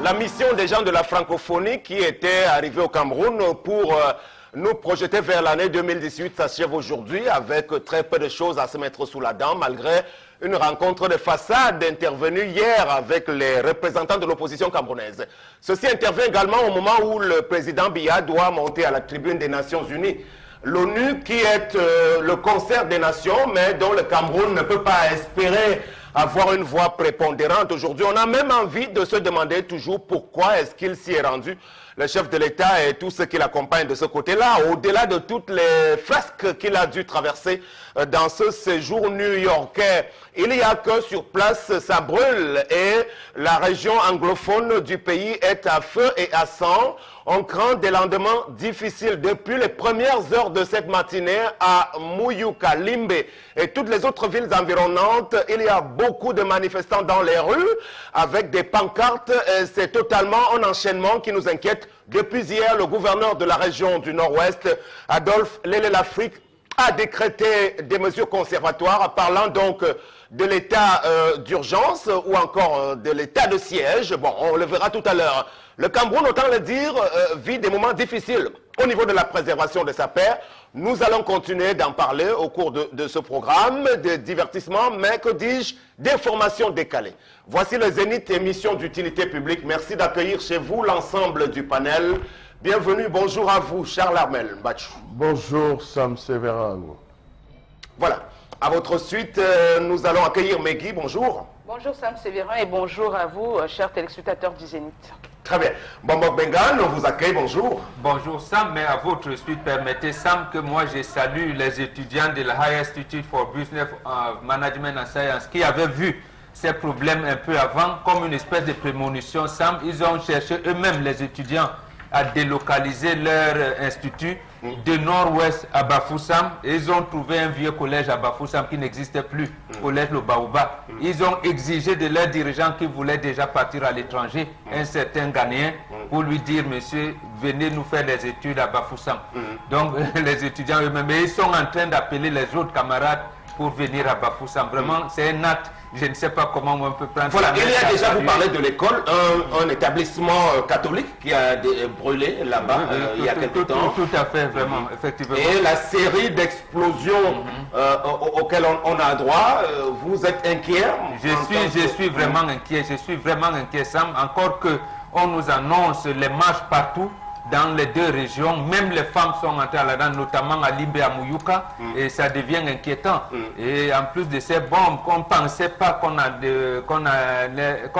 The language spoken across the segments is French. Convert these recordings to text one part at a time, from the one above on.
La mission des gens de la francophonie qui étaient arrivés au Cameroun pour nous projeter vers l'année 2018 s'achève aujourd'hui avec très peu de choses à se mettre sous la dent malgré une rencontre de façade intervenue hier avec les représentants de l'opposition camerounaise. Ceci intervient également au moment où le président Biya doit monter à la tribune des Nations Unies. L'ONU qui est le concert des nations mais dont le Cameroun ne peut pas espérer avoir une voix prépondérante aujourd'hui. On a même envie de se demander toujours pourquoi est-ce qu'il s'y est rendu, le chef de l'État et tout ce qui l'accompagne de ce côté-là, au-delà de toutes les fresques qu'il a dû traverser dans ce séjour new-yorkais. Il y a que sur place, ça brûle et la région anglophone du pays est à feu et à sang. On craint des lendemains difficiles. Depuis les premières heures de cette matinée à Muyuka, Limbe et toutes les autres villes environnantes, il y a beaucoup de manifestants dans les rues avec des pancartes. C'est totalement un enchaînement qui nous inquiète. Depuis hier, le gouverneur de la région du Nord-Ouest, Adolphe Lélé-Lafrique, a décrété des mesures conservatoires, parlant donc de l'état d'urgence ou encore de l'état de siège. Bon, on le verra tout à l'heure. Le Cameroun, autant le dire, vit des moments difficiles au niveau de la préservation de sa paix. Nous allons continuer d'en parler au cours de ce programme de divertissement, mais que dis-je, d'informations décalées. Voici le Zénith, émission d'utilité publique. Merci d'accueillir chez vous l'ensemble du panel. Bienvenue, bonjour à vous, Charles Armel Mbachou. Bonjour, Sam Sévérin. Voilà, à votre suite, nous allons accueillir Megui, bonjour. Bonjour Sam Sévérin et bonjour à vous, chers téléspectateurs du Zénith. Très bien. Bambok Bengan, on vous accueille, bonjour. Bonjour Sam, mais à votre suite, permettez Sam que moi je salue les étudiants de la High Institute for Business Management and Science qui avaient vu ces problèmes un peu avant comme une espèce de prémonition. Sam, ils ont cherché eux-mêmes, les étudiants, à délocaliser leur institut de nord-ouest à Bafoussam. Et ils ont trouvé un vieux collège à Bafoussam qui n'existait plus, collège Le Baouba. Ils ont exigé de leurs dirigeants qui voulaient déjà partir à l'étranger, un certain Ghanéen, pour lui dire, monsieur, venez nous faire des études à Bafoussam. Donc les étudiants eux-mêmes, ils sont en train d'appeler les autres camarades pour venir à Bafoussam. Vraiment, c'est un acte. Je ne sais pas comment on peut prendre. Voilà, il y a déjà, vous parlez de l'école, un établissement catholique qui a brûlé là-bas il y a quelque temps. Tout à fait, vraiment, effectivement. Et la série d'explosions auxquelles on a droit, vous êtes inquiet? Je suis vraiment inquiet, Sam. Encore qu'on nous annonce les marches partout dans les deux régions, même les femmes sont entrées là-dedans, notamment à Limbe et à Muyuka, et ça devient inquiétant. Et en plus de ces bombes, qu'on ne pensait pas qu'on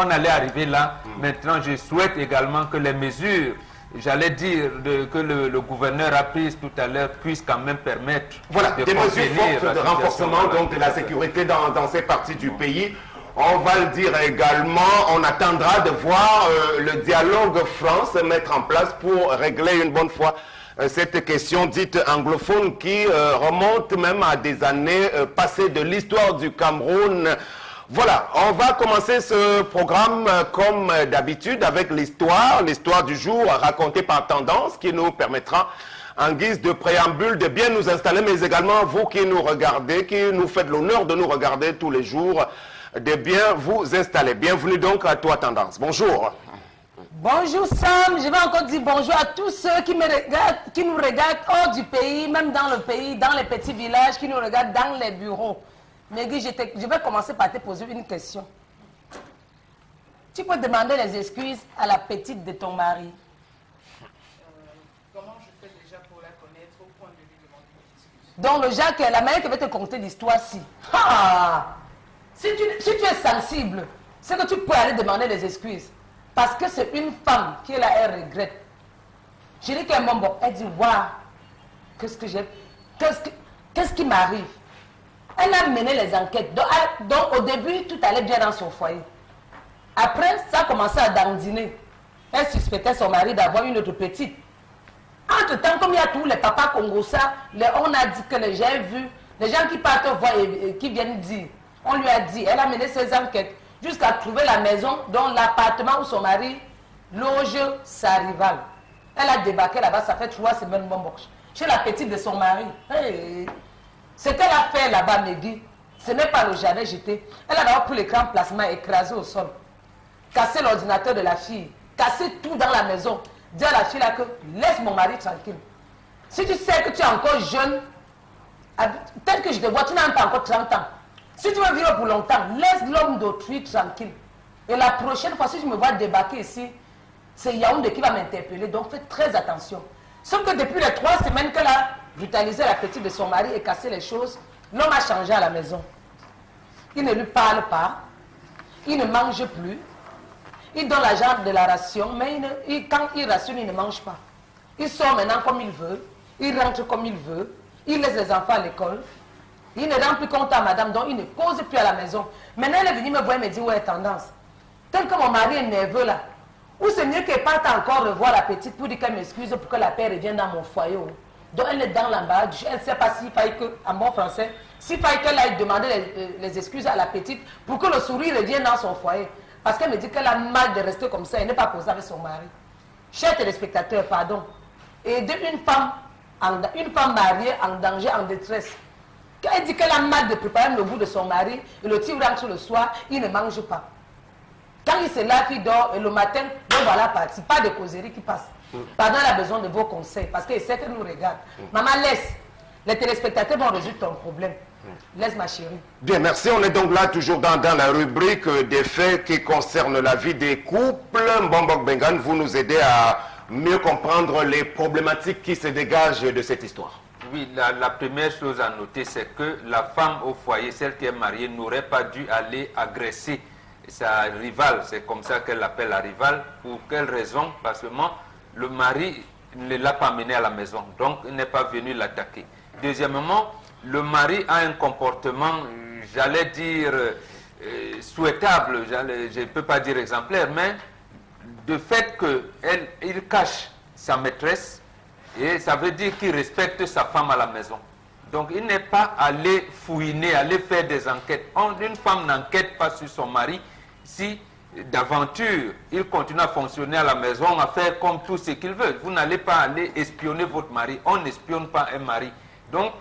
allait arriver là, maintenant je souhaite également que les mesures, j'allais dire, que le gouverneur a prises tout à l'heure puissent quand même permettre des mesures fortes de renforcement donc, de la sécurité dans ces parties du pays. On va le dire également, on attendra de voir le dialogue franc se mettre en place pour régler une bonne fois cette question dite anglophone qui remonte même à des années passées de l'histoire du Cameroun. Voilà, on va commencer ce programme comme d'habitude avec l'histoire du jour racontée par Tendance qui nous permettra en guise de préambule de bien nous installer, mais également vous qui nous regardez, qui nous faites l'honneur de nous regarder tous les jours, de bien vous installer. Bienvenue donc à toi Tendance. Bonjour. Bonjour Sam, je vais encore dire bonjour à tous ceux qui nous regardent hors du pays, même dans le pays, dans les petits villages, qui nous regardent dans les bureaux. Megui, je vais commencer par te poser une question. Tu peux demander les excuses à la petite de ton mari? Comment je fais déjà pour la connaître au point de lui demander des excuses? Donc le Jacques, la mère qui va te conter l'histoire-ci. Si tu es sensible, c'est que tu peux aller demander des excuses. Parce que c'est une femme qui est là, elle regrette. Je dis qu'à mon bon, elle dit, waouh, qu'est-ce qui m'arrive? Elle a mené les enquêtes. Donc au début, tout allait bien dans son foyer. Après, ça a commencé à dandiner. Elle suspectait son mari d'avoir une autre petite. Entre-temps, comme il y a tous les papas congolais, on a dit que les gens vu, les gens qui partent voir et qui viennent dire, on lui a dit, elle a mené ses enquêtes jusqu'à trouver la maison dont l'appartement où son mari loge sa rivale. Elle a débarqué là-bas, ça fait 3 semaines, chez la petite de son mari. Hey. Ce qu'elle a fait là-bas, Megui, ce n'est pas le jardin jeté. Elle a d'abord pris l'écran plasma écrasé au sol, cassé l'ordinateur de la fille, casser tout dans la maison. Dire à la fille là que laisse mon mari tranquille. Si tu sais que tu es encore jeune, tel que je te vois, tu n'as pas encore 30 ans. Si tu veux vivre pour longtemps, laisse l'homme d'autrui tranquille. Et la prochaine fois, si je me vois débarquer ici, c'est Yaoundé qui va m'interpeller. Donc faites très attention. Sauf que depuis les 3 semaines qu'elle a brutalisé la petite de son mari et cassé les choses, l'homme a changé à la maison. Il ne lui parle pas. Il ne mange plus. Il donne l'argent de la ration, mais quand il rationne, il ne mange pas. Il sort maintenant comme il veut. Il rentre comme il veut. Il laisse les enfants à l'école. Il ne rend plus compte à madame, donc il ne cause plus à la maison. Maintenant, elle est venue me voir et me dit, ouais, tendance. Tel que mon mari est nerveux là. Ou c'est mieux qu'elle parte encore revoir la petite pour dire qu'elle m'excuse pour que la paix revienne dans mon foyer. Donc elle est dans l'emballage. Elle ne sait pas s'il faille que, en bon français, s'il faille qu'elle aille demander les excuses à la petite pour que le sourire revienne dans son foyer. Parce qu'elle me dit qu'elle a mal de rester comme ça. Elle n'est pas posée avec son mari. Chers téléspectateurs, pardon. Aider une femme mariée en danger, en détresse. Quand elle dit qu'elle a mal de préparer le goût de son mari, et le type rentre le soir, il ne mange pas. Quand il se lave, il dort, et le matin, donc voilà parti. Pas de causerie qui passe. Pardon, elle a besoin de vos conseils, parce qu'il sait qu'elle nous regarde. Maman, laisse. Les téléspectateurs vont résoudre ton problème. Laisse ma chérie. Bien, merci. On est donc là toujours dans la rubrique des faits qui concernent la vie des couples. Mbongbok Bengan, vous nous aidez à mieux comprendre les problématiques qui se dégagent de cette histoire. Oui, la première chose à noter, c'est que la femme au foyer, celle qui est mariée, n'aurait pas dû aller agresser sa rivale. C'est comme ça qu'elle l'appelle la rivale. Pour quelle raison? Parce que le mari ne l'a pas menée à la maison. Donc, il n'est pas venu l'attaquer. Deuxièmement, le mari a un comportement, j'allais dire, souhaitable, je ne peux pas dire exemplaire, mais de fait qu'il cache sa maîtresse, et ça veut dire qu'il respecte sa femme à la maison. Donc il n'est pas allé fouiner, aller faire des enquêtes. Une femme n'enquête pas sur son mari si d'aventure il continue à fonctionner à la maison, à faire comme tout ce qu'il veut. Vous n'allez pas aller espionner votre mari. On n'espionne pas un mari. Donc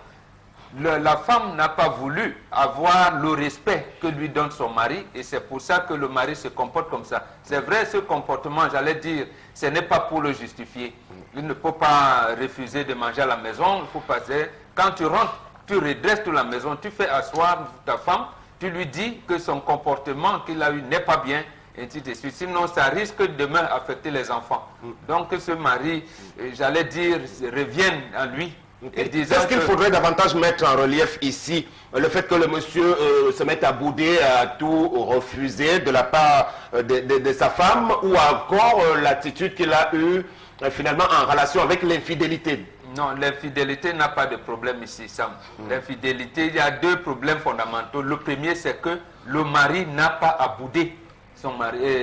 la femme n'a pas voulu avoir le respect que lui donne son mari, et c'est pour ça que le mari se comporte comme ça. C'est vrai, ce comportement, j'allais dire, ce n'est pas pour le justifier. Il ne peut pas refuser de manger à la maison. Il faut passer. Quand tu rentres, tu redresses toute la maison, tu fais asseoir ta femme, tu lui dis que son comportement qu'il a eu n'est pas bien, et ainsi de suite. Sinon, ça risque demain d'affecter les enfants. Donc que ce mari, j'allais dire, revienne à lui. Est-ce qu'il faudrait davantage mettre en relief ici le fait que le monsieur se mette à bouder, à tout refuser de la part de sa femme, ou encore l'attitude qu'il a eue finalement en relation avec l'infidélité? Non, l'infidélité n'a pas de problème ici, Sam. L'infidélité, il y a 2 problèmes fondamentaux. Le premier, c'est que le mari n'a pas à bouder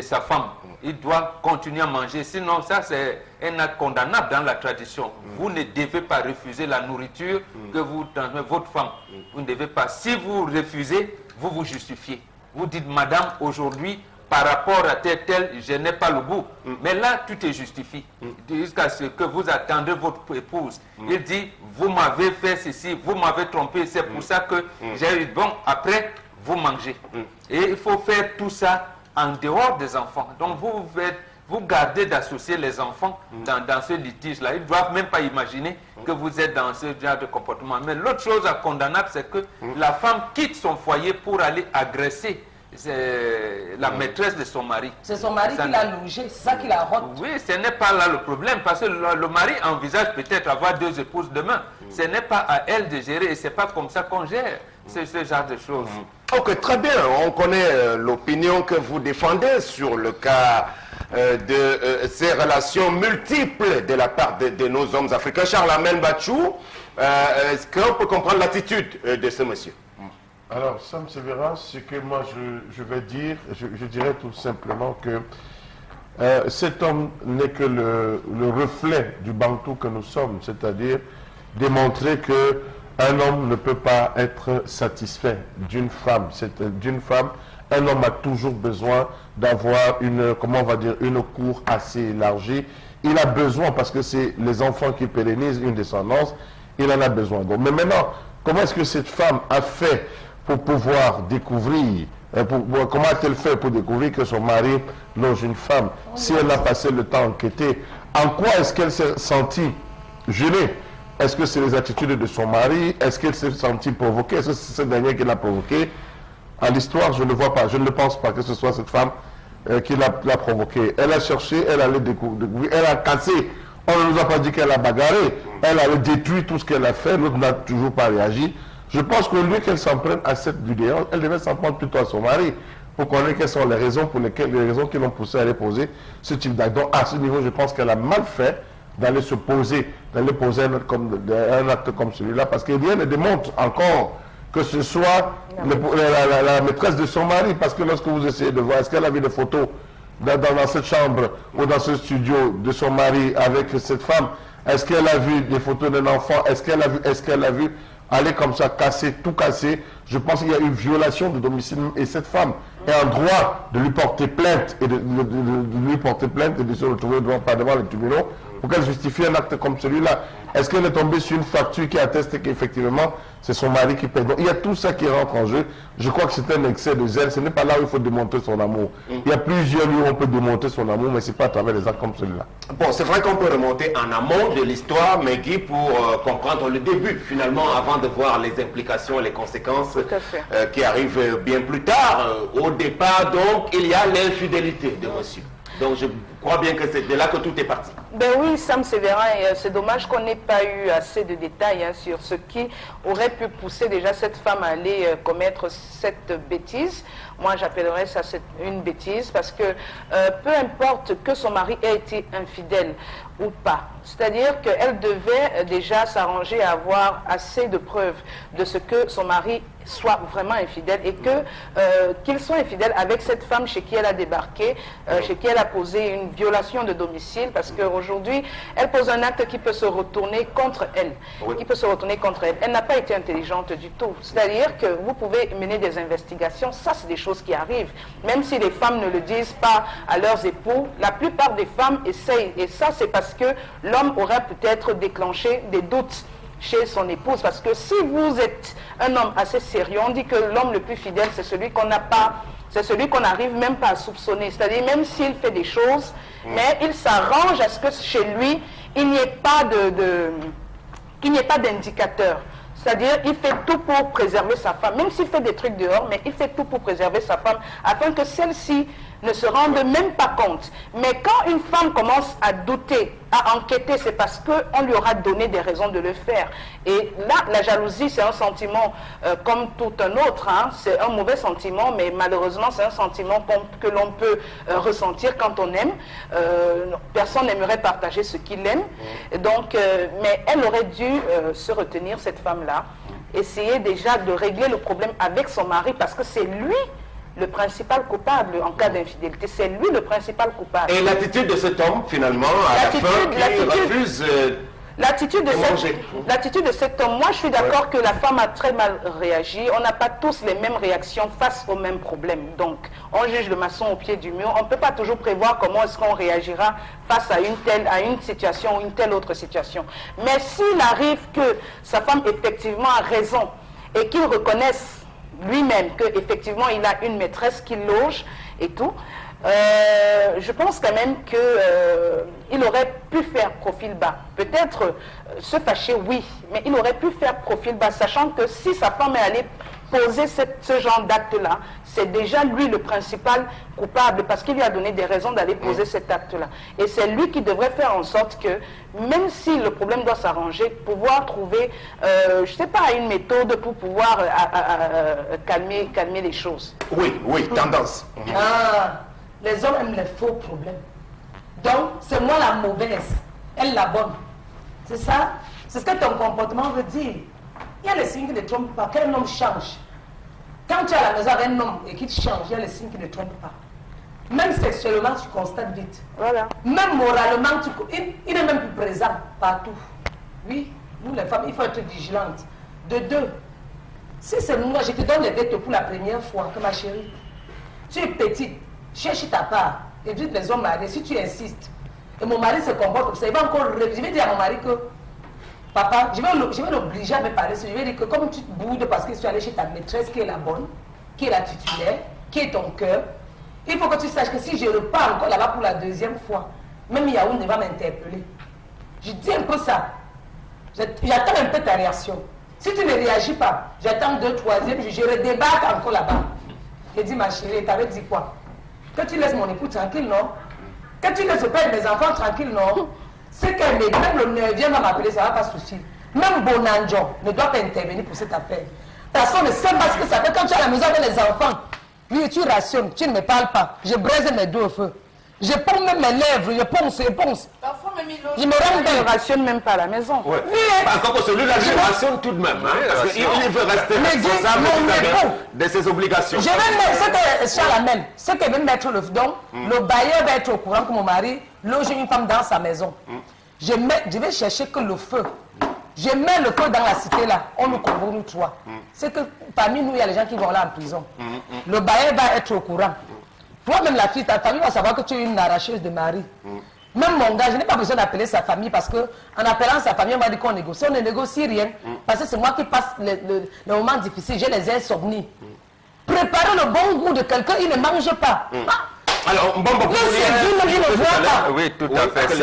sa femme. Il doit continuer à manger. Sinon, ça, c'est un acte condamnable dans la tradition. Vous ne devez pas refuser la nourriture que vous transmettez votre femme. Vous ne devez pas. Si vous refusez, vous vous justifiez. Vous dites, madame, aujourd'hui, par rapport à tel, je n'ai pas le goût. Mais là, tu te justifies. Jusqu'à ce que vous attendez votre épouse. Il dit, vous m'avez fait ceci, vous m'avez trompé, c'est pour ça que j'ai eu bon, après, vous mangez. Et il faut faire tout ça en dehors des enfants. Donc, vous gardez d'associer les enfants dans ce litige-là. Ils ne doivent même pas imaginer que vous êtes dans ce genre de comportement. Mais l'autre chose à condamnable, c'est que la femme quitte son foyer pour aller agresser la maîtresse de son mari. C'est son mari qui l'a logé, c'est ça qui la rote. Oui, ce n'est pas là le problème, parce que le mari envisage peut-être avoir 2 épouses demain. Ce n'est pas à elle de gérer, et ce n'est pas comme ça qu'on gère ce genre de choses. Ok, très bien. On connaît l'opinion que vous défendez sur le cas de ces relations multiples de la part de nos hommes africains. Charles Amel Bachou, est-ce qu'on peut comprendre l'attitude de ce monsieur? Alors, Sam Sévérin, ce que moi je vais dire, je dirais tout simplement que cet homme n'est que le reflet du bantou que nous sommes, c'est-à-dire démontrer que un homme ne peut pas être satisfait d'une femme. Un homme a toujours besoin d'avoir une cour assez élargie. Il a besoin, parce que c'est les enfants qui pérennisent une descendance, il en a besoin. Mais maintenant, comment est-ce que cette femme a fait pour pouvoir découvrir Comment a-t-elle fait pour découvrir que son mari loge une femme? Si elle a passé le temps à enquêter, en quoi est-ce qu'elle s'est sentie gênée? Est-ce que c'est les attitudes de son mari? Est-ce qu'elle s'est sentie provoquée? Est-ce que c'est cette dernière qui l'a provoquée? À l'histoire, je ne vois pas. Je ne pense pas que ce soit cette femme qui l'a provoquée. Elle a cherché, elle allait découvrir, elle a cassé. On ne nous a pas dit qu'elle a bagarré. Elle a détruit tout ce qu'elle a fait. L'autre n'a toujours pas réagi. Je pense que lui qu'elle s'en prenne à cette vidéo, elle devait s'en prendre plutôt à son mari pour connaître quelles sont les raisons qui l'ont poussé à aller poser ce type d'acte. Donc à ce niveau, je pense qu'elle a mal fait d'aller poser un acte comme celui-là, parce que rien ne démontre encore que ce soit la maîtresse de son mari, parce que lorsque vous essayez de voir, est-ce qu'elle a vu des photos dans cette chambre ou dans ce studio de son mari avec cette femme? Est-ce qu'elle a vu des photos d'un enfant? Est-ce qu'elle a vu aller comme ça, tout casser? Je pense qu'il y a une violation de domicile et cette femme est en droit de lui porter plainte et de se retrouver devant les tribunaux pour qu'elle justifie un acte comme celui-là. Est-ce qu'elle est tombée sur une facture qui atteste qu'effectivement c'est son mari qui paie? Donc il y a tout ça qui rentre en jeu. Je crois que c'est un excès de zèle. Ce n'est pas là où il faut démontrer son amour. Il y a plusieurs lieux où on peut démontrer son amour, mais ce n'est pas à travers des actes comme celui-là. Bon, c'est vrai qu'on peut remonter en amont de l'histoire, mais Guy, pour comprendre le début, finalement, avant de voir les implications et les conséquences qui arrivent bien plus tard. Au départ, donc, il y a l'infidélité de monsieur. Donc je crois bien que c'est de là que tout est parti. Ben oui, Sam Sévérin, c'est dommage qu'on n'ait pas eu assez de détails sur ce qui aurait pu pousser déjà cette femme à aller commettre cette bêtise. Moi, j'appellerais ça une bêtise parce que peu importe que son mari ait été infidèle ou pas, c'est-à-dire qu'elle devait déjà s'arranger à avoir assez de preuves de ce que son mari soit vraiment infidèle et qu'il soit infidèle avec cette femme chez qui elle a débarqué, chez qui elle a posé une violation de domicile, parce qu'aujourd'hui, elle pose un acte qui peut se retourner contre elle. Oui. Qui peut se retourner contre elle. Elle n'a pas été intelligente du tout. C'est-à-dire que vous pouvez mener des investigations, ça c'est des choses qui arrivent. Même si les femmes ne le disent pas à leurs époux, la plupart des femmes essayent. Et ça c'est parce que l'homme aurait peut-être déclenché des doutes chez son épouse, parce que si vous êtes un homme assez sérieux, on dit que l'homme le plus fidèle, c'est celui qu'on n'a pas, c'est celui qu'on n'arrive même pas à soupçonner, c'est-à-dire même s'il fait des choses, mais il s'arrange à ce que chez lui, il n'y ait pas d'indicateur. C'est-à-dire, il fait tout pour préserver sa femme, même s'il fait des trucs dehors, mais il fait tout pour préserver sa femme, afin que celle-ci ne se rende même pas compte. Mais quand une femme commence à douter, à enquêter, c'est parce qu'on lui aura donné des raisons de le faire. Et là, la jalousie, c'est un sentiment comme tout un autre. Hein. C'est un mauvais sentiment, mais malheureusement, c'est un sentiment que l'on peut ressentir quand on aime. Personne n'aimerait partager ce qu'il aime. Donc, mais elle aurait dû se retenir, cette femme-là, essayer déjà de régler le problème avec son mari, parce que c'est lui le principal coupable en cas d'infidélité. C'est lui le principal coupable. Et l'attitude de cet homme, finalement, à la fin, qui refuse l'attitude de cet homme, moi je suis d'accord que la femme a très mal réagi. On n'a pas tous les mêmes réactions face aux mêmes problèmes. Donc, on juge le maçon au pied du mur. On ne peut pas toujours prévoir comment est-ce qu'on réagira face à une situation ou une telle autre situation. Mais s'il arrive que sa femme effectivement a raison et qu'il reconnaisse lui-même qu'effectivement il a une maîtresse qui loge et tout, je pense quand même qu'il aurait pu faire profil bas. Peut-être se fâcher, oui, mais il aurait pu faire profil bas, sachant que si sa femme est allée poser ce genre d'acte-là, c'est déjà lui le principal coupable, parce qu'il lui a donné des raisons d'aller poser cet acte-là. Et c'est lui qui devrait faire en sorte que, même si le problème doit s'arranger, pouvoir trouver, je ne sais pas, une méthode pour pouvoir calmer les choses. Oui, tendance. Ah, les hommes aiment les faux problèmes. Donc, c'est moi la mauvaise, elle la bonne. C'est ça? C'est ce que ton comportement veut dire. Il y a les signes qui ne trompent pas. Qu'un homme change. Quand tu es à la maison avec un homme et qu'il change, il y a les signes qui ne trompent pas. Même sexuellement, tu constates vite. Voilà. Même moralement, il n'est même plus présent partout. Oui, nous les femmes, il faut être vigilantes. De deux, si c'est moi, je te donne les dettes pour la première fois, que ma chérie, tu es petite, cherche ta part, évite les hommes mariés, si tu insistes, et mon mari se comporte comme ça, il va encore, je vais dire à mon mari que papa, je vais l'obliger à me parler. Je vais dire que comme tu te boudes parce que je suis allée chez ta maîtresse qui est la bonne, qui est la titulaire, qui est ton cœur, il faut que tu saches que si je repars encore là-bas pour la deuxième fois, même Yaoundé va m'interpeller. Je dis un peu ça. J'attends un peu ta réaction. Si tu ne réagis pas, j'attends 2, 3e, je redébarque encore là-bas. Je dis, ma chérie, t'avais dit quoi? Que tu laisses mon époux tranquille, non? Que tu laisses le père de mes enfants tranquille, non? C'est qu'elle même le 9e va m'appeler, ça ne va pas suffire. Même Bonanjo ne doit pas intervenir pour cette affaire. Parce qu'on ne sait pas ce que ça fait quand tu es à la maison avec les enfants. Oui, tu rationnes, tu ne me parles pas. Je braise mes dos au feu. Je ponce même mes lèvres, je ponce. Parfois, même je me rends il ne rationne même pas à la maison. Ouais. Par contre, celui-là, il rationne tout de même. Hein, parce qu'il veut rester responsable de ses obligations. Je vais mettre ce que Charles amène, ce que veut mettre le don. Le bailleur va être au courant que mon mari loge une femme dans sa maison. Je vais chercher que le feu. Je mets le feu dans la cité là. On nous convoque, nous trois. C'est que parmi nous, il y a les gens qui vont là en prison. Le bailleur va être au courant. Toi-même, la fille, ta famille va savoir que tu es une arracheuse de mari. Même mon gars, je n'ai pas besoin d'appeler sa famille parce qu'en appelant sa famille, on va dire qu'on négocie. On ne négocie rien parce que c'est moi qui passe le moment difficile. J'ai les insomnies. Préparer le bon goût de quelqu'un, il ne mange pas. Alors, oui, tout à fait.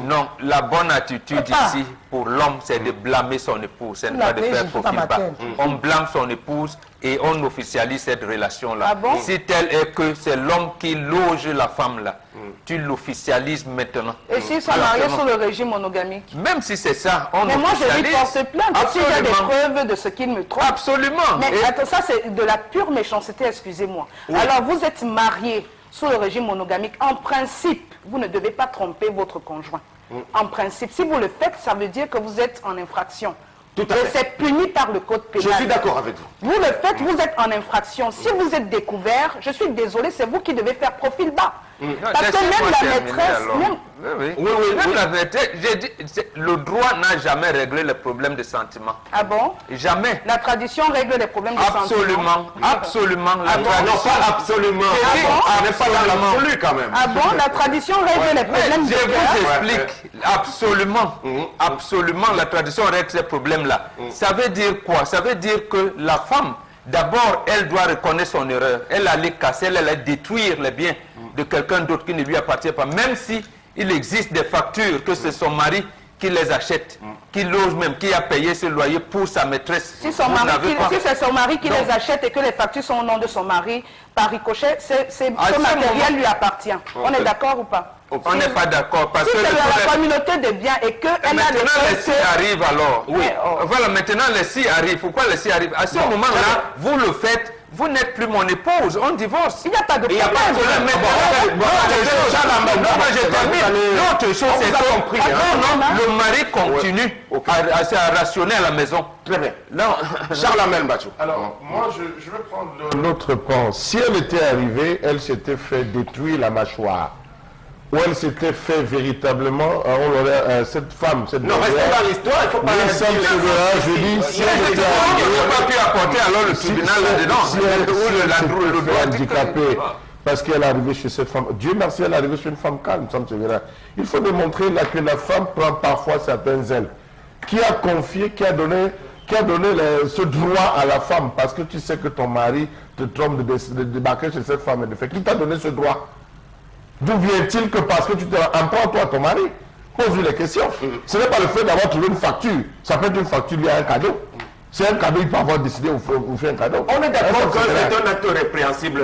Non, la bonne attitude ici pour l'homme, c'est de blâmer son épouse, c'est pas de faire profil bas. On blâme son épouse et on officialise cette relation-là. Si tel est que c'est l'homme qui loge la femme-là, tu l'officialises maintenant. Et s'ils sont mariés sous le régime monogamique? Même si c'est ça, on mais moi, je lui porte plainte. Si j'ai des preuves de ce qu'il me trompe. Absolument. Mais attends, ça, c'est de la pure méchanceté, excusez-moi. Alors, vous êtes mariés sous le régime monogamique. En principe, vous ne devez pas tromper votre conjoint. En principe, si vous le faites, ça veut dire que vous êtes en infraction. Tout à fait. Et c'est puni par le code pénal. Je suis d'accord avec vous. Vous le faites, vous êtes en infraction. Si vous êtes découvert, je suis désolé, c'est vous qui devez faire profil bas. Parce que même la maîtresse... Même la maîtresse, j'ai dit, le droit n'a jamais réglé les problèmes de sentiments. Ah bon? Jamais. La tradition règle les problèmes de sentiments. Absolument. La tradition... Non, pas absolument. On n'est pas dans l'absolu quand même. Ah bon? La tradition règle les problèmes de cœur. Je vous explique. Absolument. Absolument, la tradition règle ces problèmes-là. Ça veut dire quoi? Ça veut dire que la femme, d'abord, elle doit reconnaître son erreur. Elle allait casser, elle allait détruire les biens de quelqu'un d'autre qui ne lui appartient pas. Même si il existe des factures que c'est son mari qui les achète, qui loge même, qui a payé ce loyer pour sa maîtresse. Si c'est son mari qui les achète et que les factures sont au nom de son mari, par ricochet, ce matériel lui appartient. On est d'accord ou pas? On n'est pas d'accord parce si que c'est la communauté de biens et qu'elle a maintenant les si arrivent alors. Oui. Voilà, maintenant les si arrivent. Pourquoi les si arrivent? À ce moment-là, vous le faites. Vous n'êtes plus mon épouse, on divorce. Il n'y a pas de problème. L'autre chose, c'est que le mari continue à rationner à la maison. Très bien. Charles Amel Bachou. Alors, moi, je vais prendre l'autre pan. Si elle était arrivée, elle s'était fait détruire la mâchoire. Où elle s'était fait véritablement, cette femme, cette non, restez dans l'histoire, il ne faut pas je dis, si elle était pas pu apporter alors le tribunal là-dedans, si elle était handicapée, parce qu'elle est arrivée chez cette femme, Dieu merci, elle est arrivée chez une femme calme, ça me verra. Il faut démontrer là que la femme prend parfois certaines ailes. Qui a confié, qui a donné ce droit à la femme, parce que tu sais que ton mari te trompe de débarquer chez cette femme et de faire. Qui t'a donné ce droit? D'où vient-il que parce que tu te empruntes toi ton mari? Pose-lui les questions. Ce n'est pas le fait d'avoir trouvé une facture. Ça peut être une facture liée à un cadeau. C'est un cadeau, il peut avoir décidé ou faire un cadeau. On est d'accord que c'est un acte répréhensible,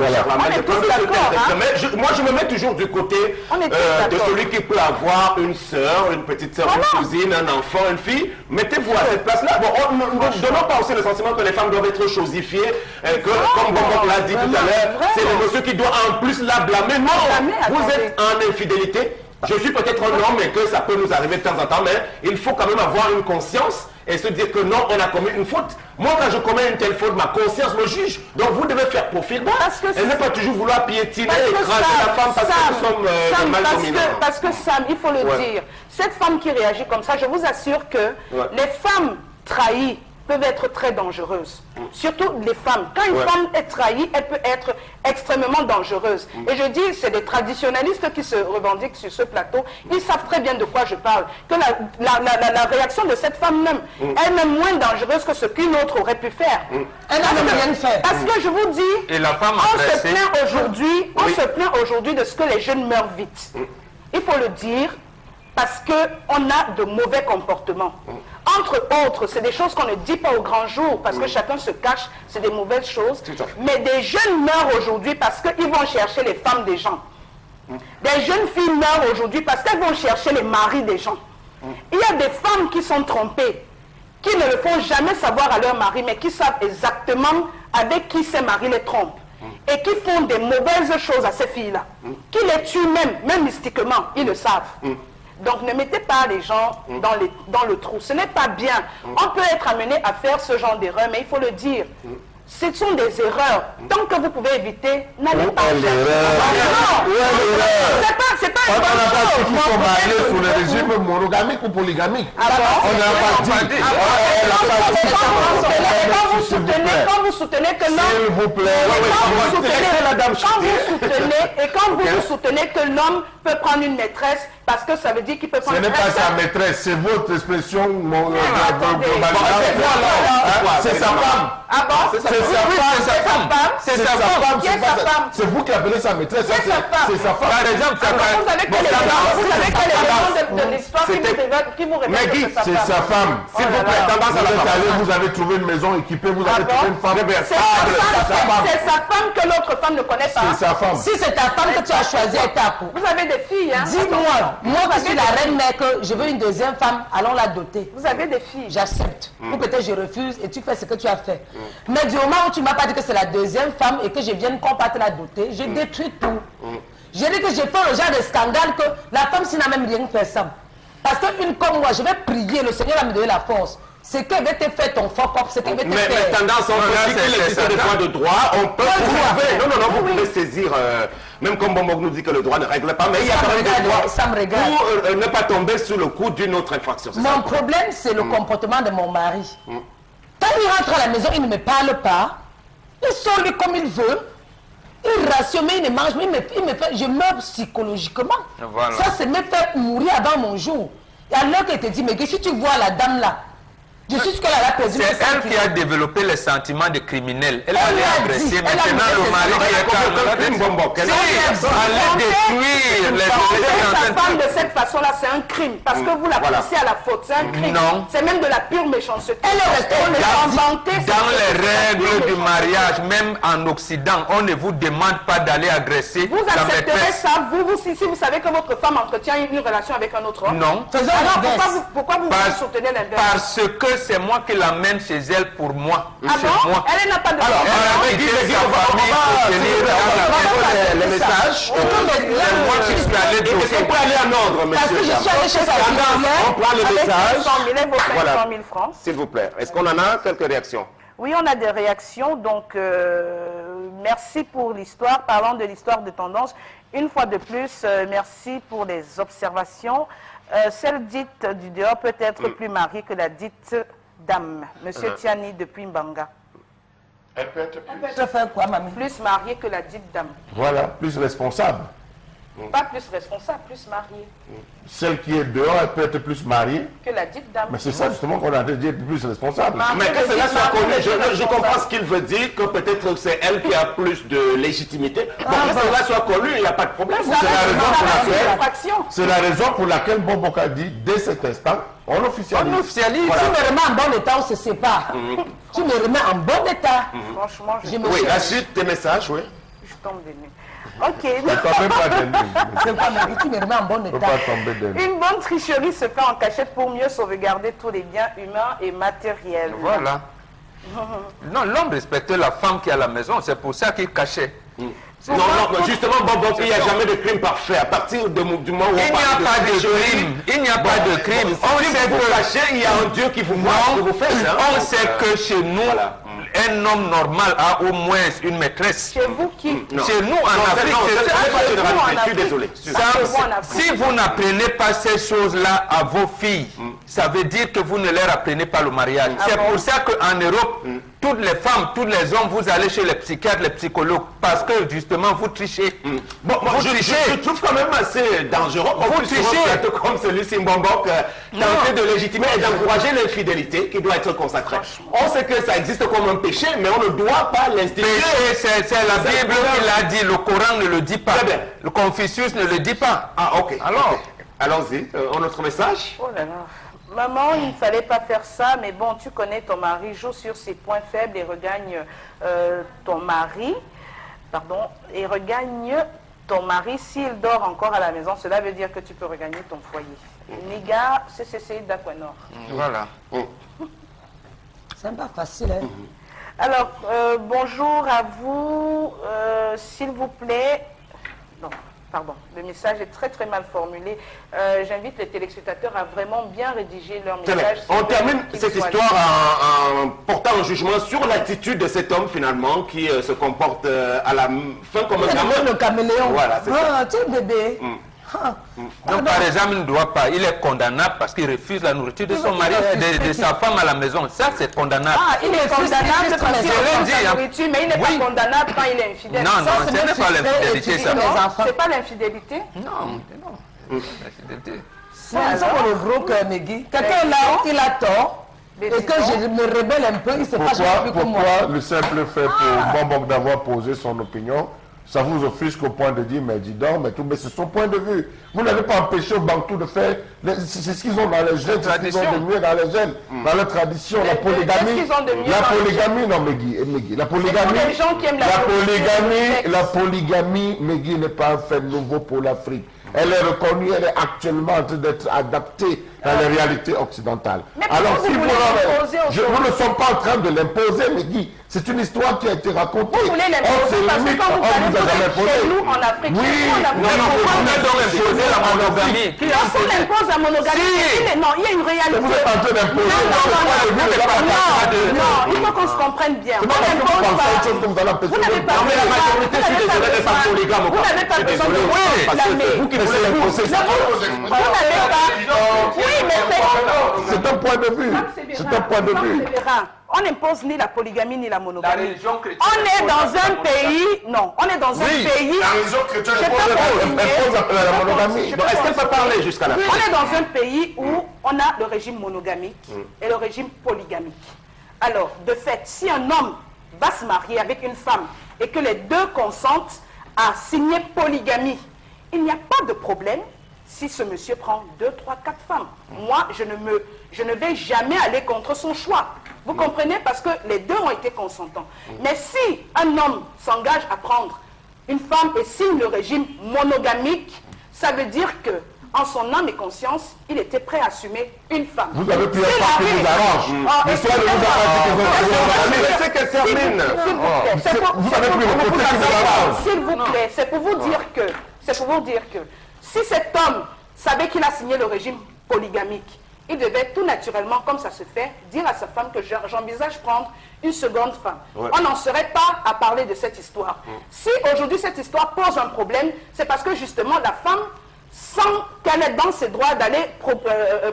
moi, je me mets toujours du côté de celui qui peut avoir une soeur, une petite soeur, une cousine, un enfant, une fille. Mettez-vous à cette place-là. Bon, ne donnons pas aussi le sentiment que les femmes doivent être chosifiées, que, comme on l'a dit tout à l'heure, c'est le monsieur qui doit en plus la blâmer. Non, vous êtes en infidélité. Je suis peut-être un homme et que ça peut nous arriver de temps en temps, mais il faut quand même avoir une conscience et se dire que non, on a commis une faute. Moi, quand je commets une telle faute, ma conscience me juge. Donc, vous devez faire profil bas. Et ne pas toujours vouloir piétiner, écraser la femme parce que nous sommes mal dominants. Parce que Sam, il faut le dire, cette femme qui réagit comme ça, je vous assure que les femmes trahies peuvent être très dangereuses. Surtout les femmes. Quand une femme est trahie, elle peut être extrêmement dangereuse. Et je dis, c'est des traditionalistes qui se revendiquent sur ce plateau. Ils savent très bien de quoi je parle. Que la réaction de cette femme même est même moins dangereuse que ce qu'une autre aurait pu faire. Elle n'a même rien fait. Parce que je vous dis, Et la femme on se plaint aujourd'hui de ce que les jeunes meurent vite. Il faut le dire parce qu'on a de mauvais comportements. Entre autres, c'est des choses qu'on ne dit pas au grand jour parce que chacun se cache, c'est des mauvaises choses. Mais des jeunes meurent aujourd'hui parce qu'ils vont chercher les femmes des gens. Des jeunes filles meurent aujourd'hui parce qu'elles vont chercher les maris des gens. Il y a des femmes qui sont trompées, qui ne le font jamais savoir à leur mari, mais qui savent exactement avec qui ces maris les trompent. Et qui font des mauvaises choses à ces filles-là. Qui les tuent même mystiquement, ils le savent. Donc ne mettez pas les gens dans le trou. Ce n'est pas bien. On peut être amené à faire ce genre d'erreur, mais il faut le dire. Ce sont des erreurs. Tant que vous pouvez éviter, n'allez pas faire. C'est pas une bonne chose. Il faut marier sous le régime monogamique ou polygamique. On n'a pas dit. Quand vous soutenez que l'homme... S'il vous plaît. Quand vous soutenez que l'homme peut prendre une maîtresse, parce que ça veut dire qu'il peut prendre... Ce n'est pas sa maîtresse, c'est votre expression c'est sa femme. Ah bon? C'est sa femme. C'est sa femme. Qui est sa femme? C'est vous qui appelez sa maîtresse. C'est sa femme. Par exemple, Vous savez quel élément de l'histoire qui vous révèle que c'est sa femme. S'il vous plaît, tendance à la femme. Vous avez trouvé une maison équipée, vous avez trouvé une femme. C'est sa femme que l'autre femme ne connaît pas. C'est sa femme. Si c'est ta femme que tu as choisie, elle t'a pour. Vous avez des filles, hein? Dis-moi, moi qui suis la reine mère, que je veux une deuxième femme, allons la doter. Vous avez des filles. J'accepte. Ou peut-être je refuse et tu fais ce que tu as fait. Mais du moment où tu ne m'as pas dit que c'est la deuxième femme et que je vienne combattre la doter, je détruis tout. J'ai dit que j'ai fait le genre de scandale que la femme s'il n'a même rien fait ça. Parce qu'une comme moi, je vais prier, le Seigneur va me donner la force. C'est qu'elle va te faire ton fuck-up, c'est qu'elle va te faire... Mais tendance, on peut dire qu'il existe des points de droit, on peut prouver. Non, vous pouvez saisir, même comme Bombok nous dit que le droit ne règle pas, mais il y a quand même des droits ça me regarde. pour ne pas tomber sous le coup d'une autre infraction. Mon problème, c'est le comportement de mon mari. Quand il rentre à la maison, il ne me parle pas. Il sort lui comme il veut. Il rationne, mais il ne mange, mais il me fait, je meurs psychologiquement. Voilà. Ça, c'est me faire mourir avant mon jour. Et alors qu'elle te dit, mais si tu vois la dame là, je suis ce qu'elle a perdu. C'est elle qui a développé les sentiments de criminel. Elle va les agresser. Maintenant, le mari qui est calme. Allez détruire les sa femme de cette façon-là, c'est un crime. Parce que vous la poussez à la faute. C'est un crime. Non. C'est même de la pure méchanceté. Elle est restée dans les règles du mariage, même en Occident, on ne vous demande pas d'aller agresser vous la accepterez maîtresse. ça, si vous savez que votre femme entretient une relation avec un autre homme? Non. Alors pourquoi vous soutenez l'inverse? Parce que c'est moi qui l'amène chez elle pour moi. Ah bon? Moi. Elle n'a pas de... Alors, elle avait dit les messages. C'est moi qui suis allé Est-ce qu'on peut aller en ordre, Parce que monsieur? je suis allé chez sa On prend les messages. 500 000, elle vaut 500 Voilà. 000 francs. S'il vous plaît. Est-ce qu'on en a quelques réactions? Oui, on a des réactions, donc merci pour l'histoire. Parlant de l'histoire de tendance, une fois de plus, merci pour les observations. Celle dite du dehors peut être plus mariée que la dite dame. Monsieur Tiani depuis Mbanga. Elle peut être plus... Je fais quoi, mamie? Plus mariée que la dite dame. Voilà, plus responsable. Pas plus responsable, plus mariée Celle qui est dehors, elle peut être plus mariée. que la dite dame. Mais c'est ça justement qu'on a dit, plus responsable. Mais que cela soit connu, je comprends ce qu'il veut dire, que peut-être c'est elle qui a plus de légitimité. Bon, que cela soit connu, il n'y a pas de problème. C'est la raison pour laquelle Bombok a dit, dès cet instant, on officialise. On officialise. Tu me remets en bon état, on se sépare. Tu me remets en bon état. Franchement, je Oui, la suite des messages, oui. tombe de nuit. Ok. Ne tombez pas de nuit. C'est pas Marie, tu me remets en bon Ne faut état. pas tomber de nuit. Une bonne tricherie se fait en cachette pour mieux sauvegarder tous les biens humains et matériels. Voilà. Non, l'homme respectait la femme qui est à la maison, c'est pour ça qu'il cachait. Non, justement, il n'y a jamais de crime parfait. À partir du moment où on Il n'y a parle pas de tricherie, crime. Il n'y a pas de crime. On si sait vous vous que cachez, il y a un Dieu qui vous voit ce que vous faites. Hein. on sait que chez nous, Voilà. un homme normal a au moins une maîtresse. Chez vous qui? Chez nous en Afrique, je suis désolé. Si vous n'apprenez pas ces choses-là à vos filles, ça veut dire que vous ne leur apprenez pas le mariage. C'est pour ça qu'en Europe, toutes les femmes, tous les hommes, vous allez chez les psychiatres, les psychologues, parce que justement vous trichez. Je trouve quand même assez dangereux qu'on puisse sur un plateau comme celui-ci, Mbombok, tenter de légitimer et d'encourager l'infidélité qui doit être consacrée. On sait que ça existe comme un péché, mais on ne doit pas l'instituer. Péché, c'est la Bible qui l'a dit, le Coran ne le dit pas. Le Confucius ne le dit pas. Ah, ok. Alors, allons-y, un autre message. Oh là là. Maman, il ne fallait pas faire ça, mais bon, tu connais ton mari, joue sur ses points faibles et regagne ton mari. Pardon, et regagne ton mari s'il dort encore à la maison. Cela veut dire que tu peux regagner ton foyer. Niga, CCC d'Aquanor. Voilà. C'est pas facile, hein. Alors, bonjour à vous, s'il vous plaît. Non. Pardon, le message est très très mal formulé. J'invite les téléspectateurs à vraiment bien rédiger leur message. On termine cette histoire en portant un jugement sur l'attitude de cet homme finalement qui se comporte à la fin comme un gamin. Le caméléon. Voilà, c'est ça. Tu es bébé. Donc par exemple, il ne doit pas, il est condamnable parce qu'il refuse la nourriture de son mari, de sa femme à la maison. Ça, c'est condamnable. Ah, il est condamnable parce qu'il refuse la nourriture, mais il n'est pas condamnable quand il est infidèle. Non, non, ce n'est pas l'infidélité, ça. C'est pas l'infidélité? Non, non. L'infidélité. C'est pour le gros cœur, Megui. Quelqu'un là, il a tort. Et que je me rebelle un peu, il ne s'est pas changé comme moi. Pourquoi le simple fait pour Mbombok d'avoir posé son opinion, ça vous offusque au point de dire, mais dis donc, mais c'est son point de vue. Vous n'avez pas empêché aux Bantous de faire, c'est ce qu'ils ont dans les gènes, c'est ce qu'ils ont de mieux dans les gènes, dans leur tradition, la polygamie. La polygamie, non, Megui, la polygamie, la polygamie, Megui n'est pas un fait nouveau pour l'Afrique. Elle est reconnue, elle est actuellement en train d'être adaptée dans les réalités occidentales. Alors, si nous ne sommes pas en train de l'imposer, Megui, c'est une histoire qui a été racontée. Vous voulez l'imposer parce que quand vous allez chez nous en Afrique, imposer la monogamie. On impose la monogamie. Non, il y a une réalité. Vous êtes en train d'imposer. Non, il faut qu'on se comprenne bien. On n'impose pas. Vous n'avez pas la majorité, si désolé, des femmes polygames. Vous n'avez pas besoin de c'est vous qui voulez l'imposer. Vous n'avez pas. Oui, mais c'est un point de vue. C'est un point de vue. On n'impose ni la polygamie ni la monogamie. La religion chrétienne. On est dans un pays. Non, on est dans un pays. La religion chrétienne impose la monogamie. Est-ce qu'elle peut parler jusqu'à la fin? On est dans un pays où on a le régime monogamique et le régime polygamique. Alors, de fait, si un homme va se marier avec une femme et que les deux consentent à signer polygamie, il n'y a pas de problème si ce monsieur prend 2, 3, 4 femmes. Moi, je ne vais jamais aller contre son choix. Vous comprenez? Parce que les deux ont été consentants. Mais si un homme s'engage à prendre une femme et signe le régime monogamique, ça veut dire que, en son âme et conscience, il était prêt à assumer une femme. Vous avez pu être pas qui vous arrange. L'histoire ne vous a pas dit laissez qu'elle termine. Vous avez pris le côté qui vous arrange. S'il vous plaît, c'est pour vous dire que si cet homme savait qu'il a signé le régime polygamique, il devait tout naturellement, comme ça se fait, dire à sa femme que j'envisage prendre une seconde femme. Ouais. On n'en serait pas à parler de cette histoire. Si aujourd'hui cette histoire pose un problème, c'est parce que justement la femme, sans qu'elle ait dans ses droits d'aller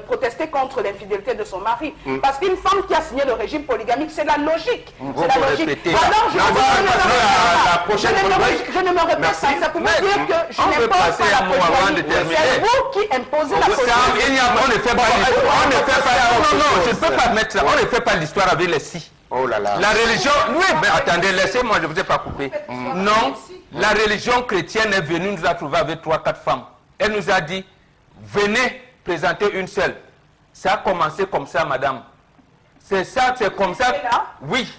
protester contre l'infidélité de son mari. Parce qu'une femme qui a signé le régime polygamique, c'est la logique. C'est la logique. Alors je ne me répète pas. Ça pour vous dire que je n'impose pas la polygamie. C'est vous qui imposez la polygamie. On ne fait pas l'histoire. Non, je ne peux pas mettre ça. On ne fait pas l'histoire avec les si. Oh là là. La religion, oui, mais attendez, laissez-moi, je ne vous ai pas coupé. Non, la religion chrétienne est venue nous a trouvé avec 3, 4 femmes. Elle nous a dit, venez présenter une seule. Ça a commencé comme ça, madame. C'est ça, c'est comme ça. Oui.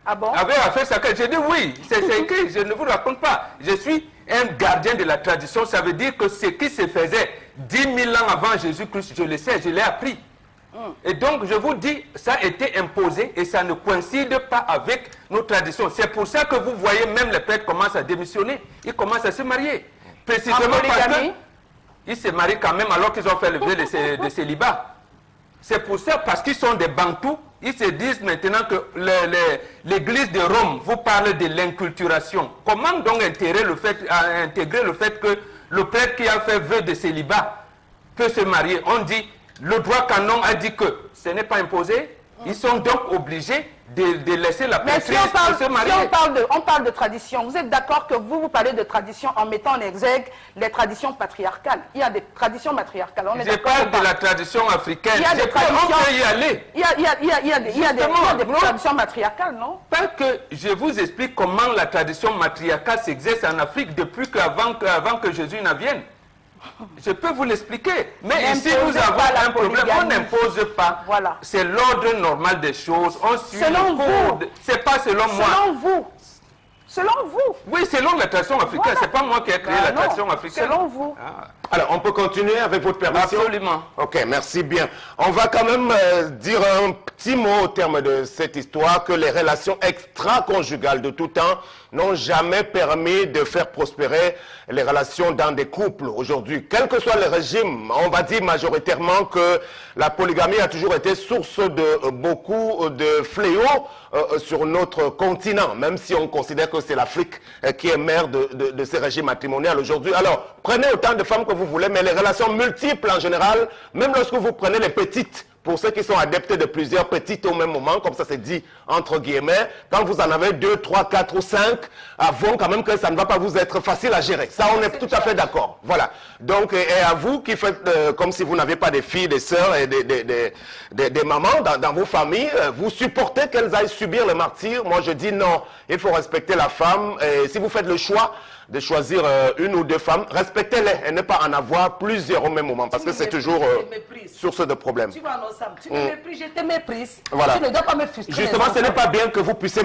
Ah bon? Avec fait ça, j'ai dit oui, c'est écrit, je ne vous raconte pas. Je suis un gardien de la tradition, ça veut dire que ce qui se faisait 10 000 ans avant Jésus-Christ, je le sais, je l'ai appris. Et donc, je vous dis, ça a été imposé et ça ne coïncide pas avec nos traditions. C'est pour ça que vous voyez, même les prêtres commencent à démissionner. Ils commencent à se marier. Précisément parce que ils se marient quand même alors qu'ils ont fait le vœu de célibat. C'est pour ça, parce qu'ils sont des Bantous, Ils se disent maintenant que l'église de Rome vous parle de l'inculturation. Comment donc intégrer le fait que le prêtre qui a fait vœu de célibat peut se marier? On dit, le droit canon a dit que ce n'est pas imposé. Ils sont donc obligés de laisser la prêtrise pour se marier. Si on parle de tradition, vous êtes d'accord que vous parlez de tradition en mettant en exergue les traditions patriarcales. Il y a des traditions matriarcales. Je parle de la tradition africaine. On peut y aller. Il y a des traditions matriarcales, non? Parce que je vous explique comment la tradition matriarcale s'exerce en Afrique depuis avant que Jésus n'vienne. Je peux vous l'expliquer. Mais ici, nous avons un problème. On n'impose pas. Voilà. C'est l'ordre normal des choses. On suit selon vous. C'est pas selon moi. Selon vous. Selon vous. Oui, selon la tradition africaine. Voilà. C'est pas moi qui ai créé la tradition africaine. Selon vous. Ah. Alors, on peut continuer avec votre permission? Absolument. Ok, merci bien. On va quand même dire un petit mot au terme de cette histoire, que les relations extra-conjugales de tout temps n'ont jamais permis de faire prospérer les relations dans des couples aujourd'hui. Quel que soit le régime, on va dire majoritairement que la polygamie a toujours été source de beaucoup de fléaux sur notre continent, même si on considère que c'est l'Afrique qui est mère de ces régimes matrimoniaux aujourd'hui. Alors, prenez autant de femmes que vous voulez, mais les relations multiples en général, même lorsque vous prenez les petites, pour ceux qui sont adeptes de plusieurs petites au même moment, comme ça c'est dit entre guillemets, quand vous en avez 2, 3, 4 ou 5, avouons quand même que ça ne va pas vous être facile à gérer. Ça, on est tout à fait d'accord. Voilà. Donc, et à vous qui faites comme si vous n'avez pas des filles, des sœurs et des mamans dans vos familles, vous supportez qu'elles aillent subir le martyre. Moi, je dis non. Il faut respecter la femme. Et si vous faites le choix de choisir une ou deux femmes, respectez-les et ne pas en avoir plusieurs au même moment, parce que c'est toujours source de problème. Tu vois, tu me méprises, je te méprise. Voilà. Tu ne dois pas me frustrer. Justement, ce n'est pas bien que vous puissiez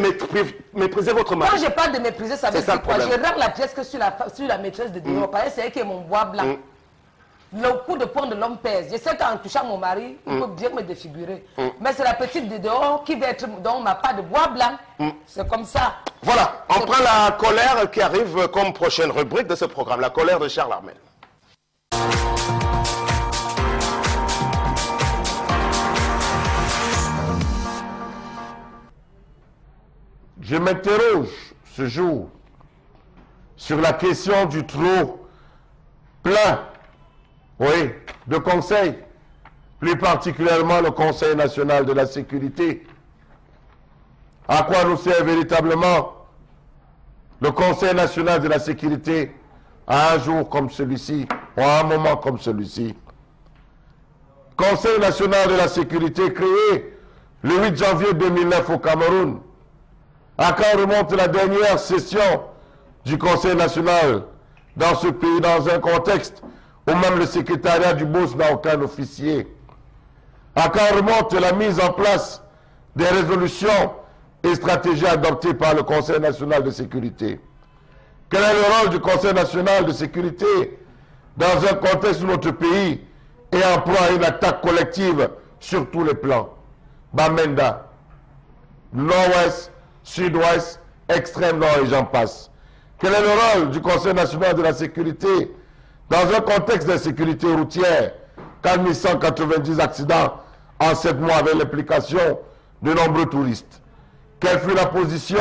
mépriser votre mari. Quand je parle de mépriser, ça veut dire quoi? Je rends la pièce que sur la maîtresse de dehors, parce que c'est elle qui est mon bois blanc. Le coup de poing de l'homme pèse. Je sais qu'en touchant mon mari, il peut bien me défigurer. Mais c'est la petite de dehors qui va être dans ma part de bois blanc. C'est comme ça. Voilà, on prend la colère qui arrive comme prochaine rubrique de ce programme, la colère de Charles Armel. Je m'interroge ce jour sur la question du trop plein, oui, de conseils, plus particulièrement le Conseil national de la sécurité. À quoi nous sert véritablement le Conseil national de la sécurité à un jour comme celui-ci, ou à un moment comme celui-ci? Conseil national de la sécurité créé le 8 janvier 2009 au Cameroun. À quand remonte la dernière session du Conseil national dans ce pays, dans un contexte où même le secrétariat du BOS n'a aucun officier? À quand remonte la mise en place des résolutions et stratégies adoptées par le Conseil national de sécurité? Quel est le rôle du Conseil national de sécurité dans un contexte où notre pays est en proie à une attaque collective sur tous les plans? Bamenda, nord-ouest, sud-ouest, extrême nord et j'en passe. Quel est le rôle du Conseil national de la sécurité dans un contexte d'insécurité routière? 4190 accidents en 7 mois avec l'implication de nombreux touristes. Quelle fut la position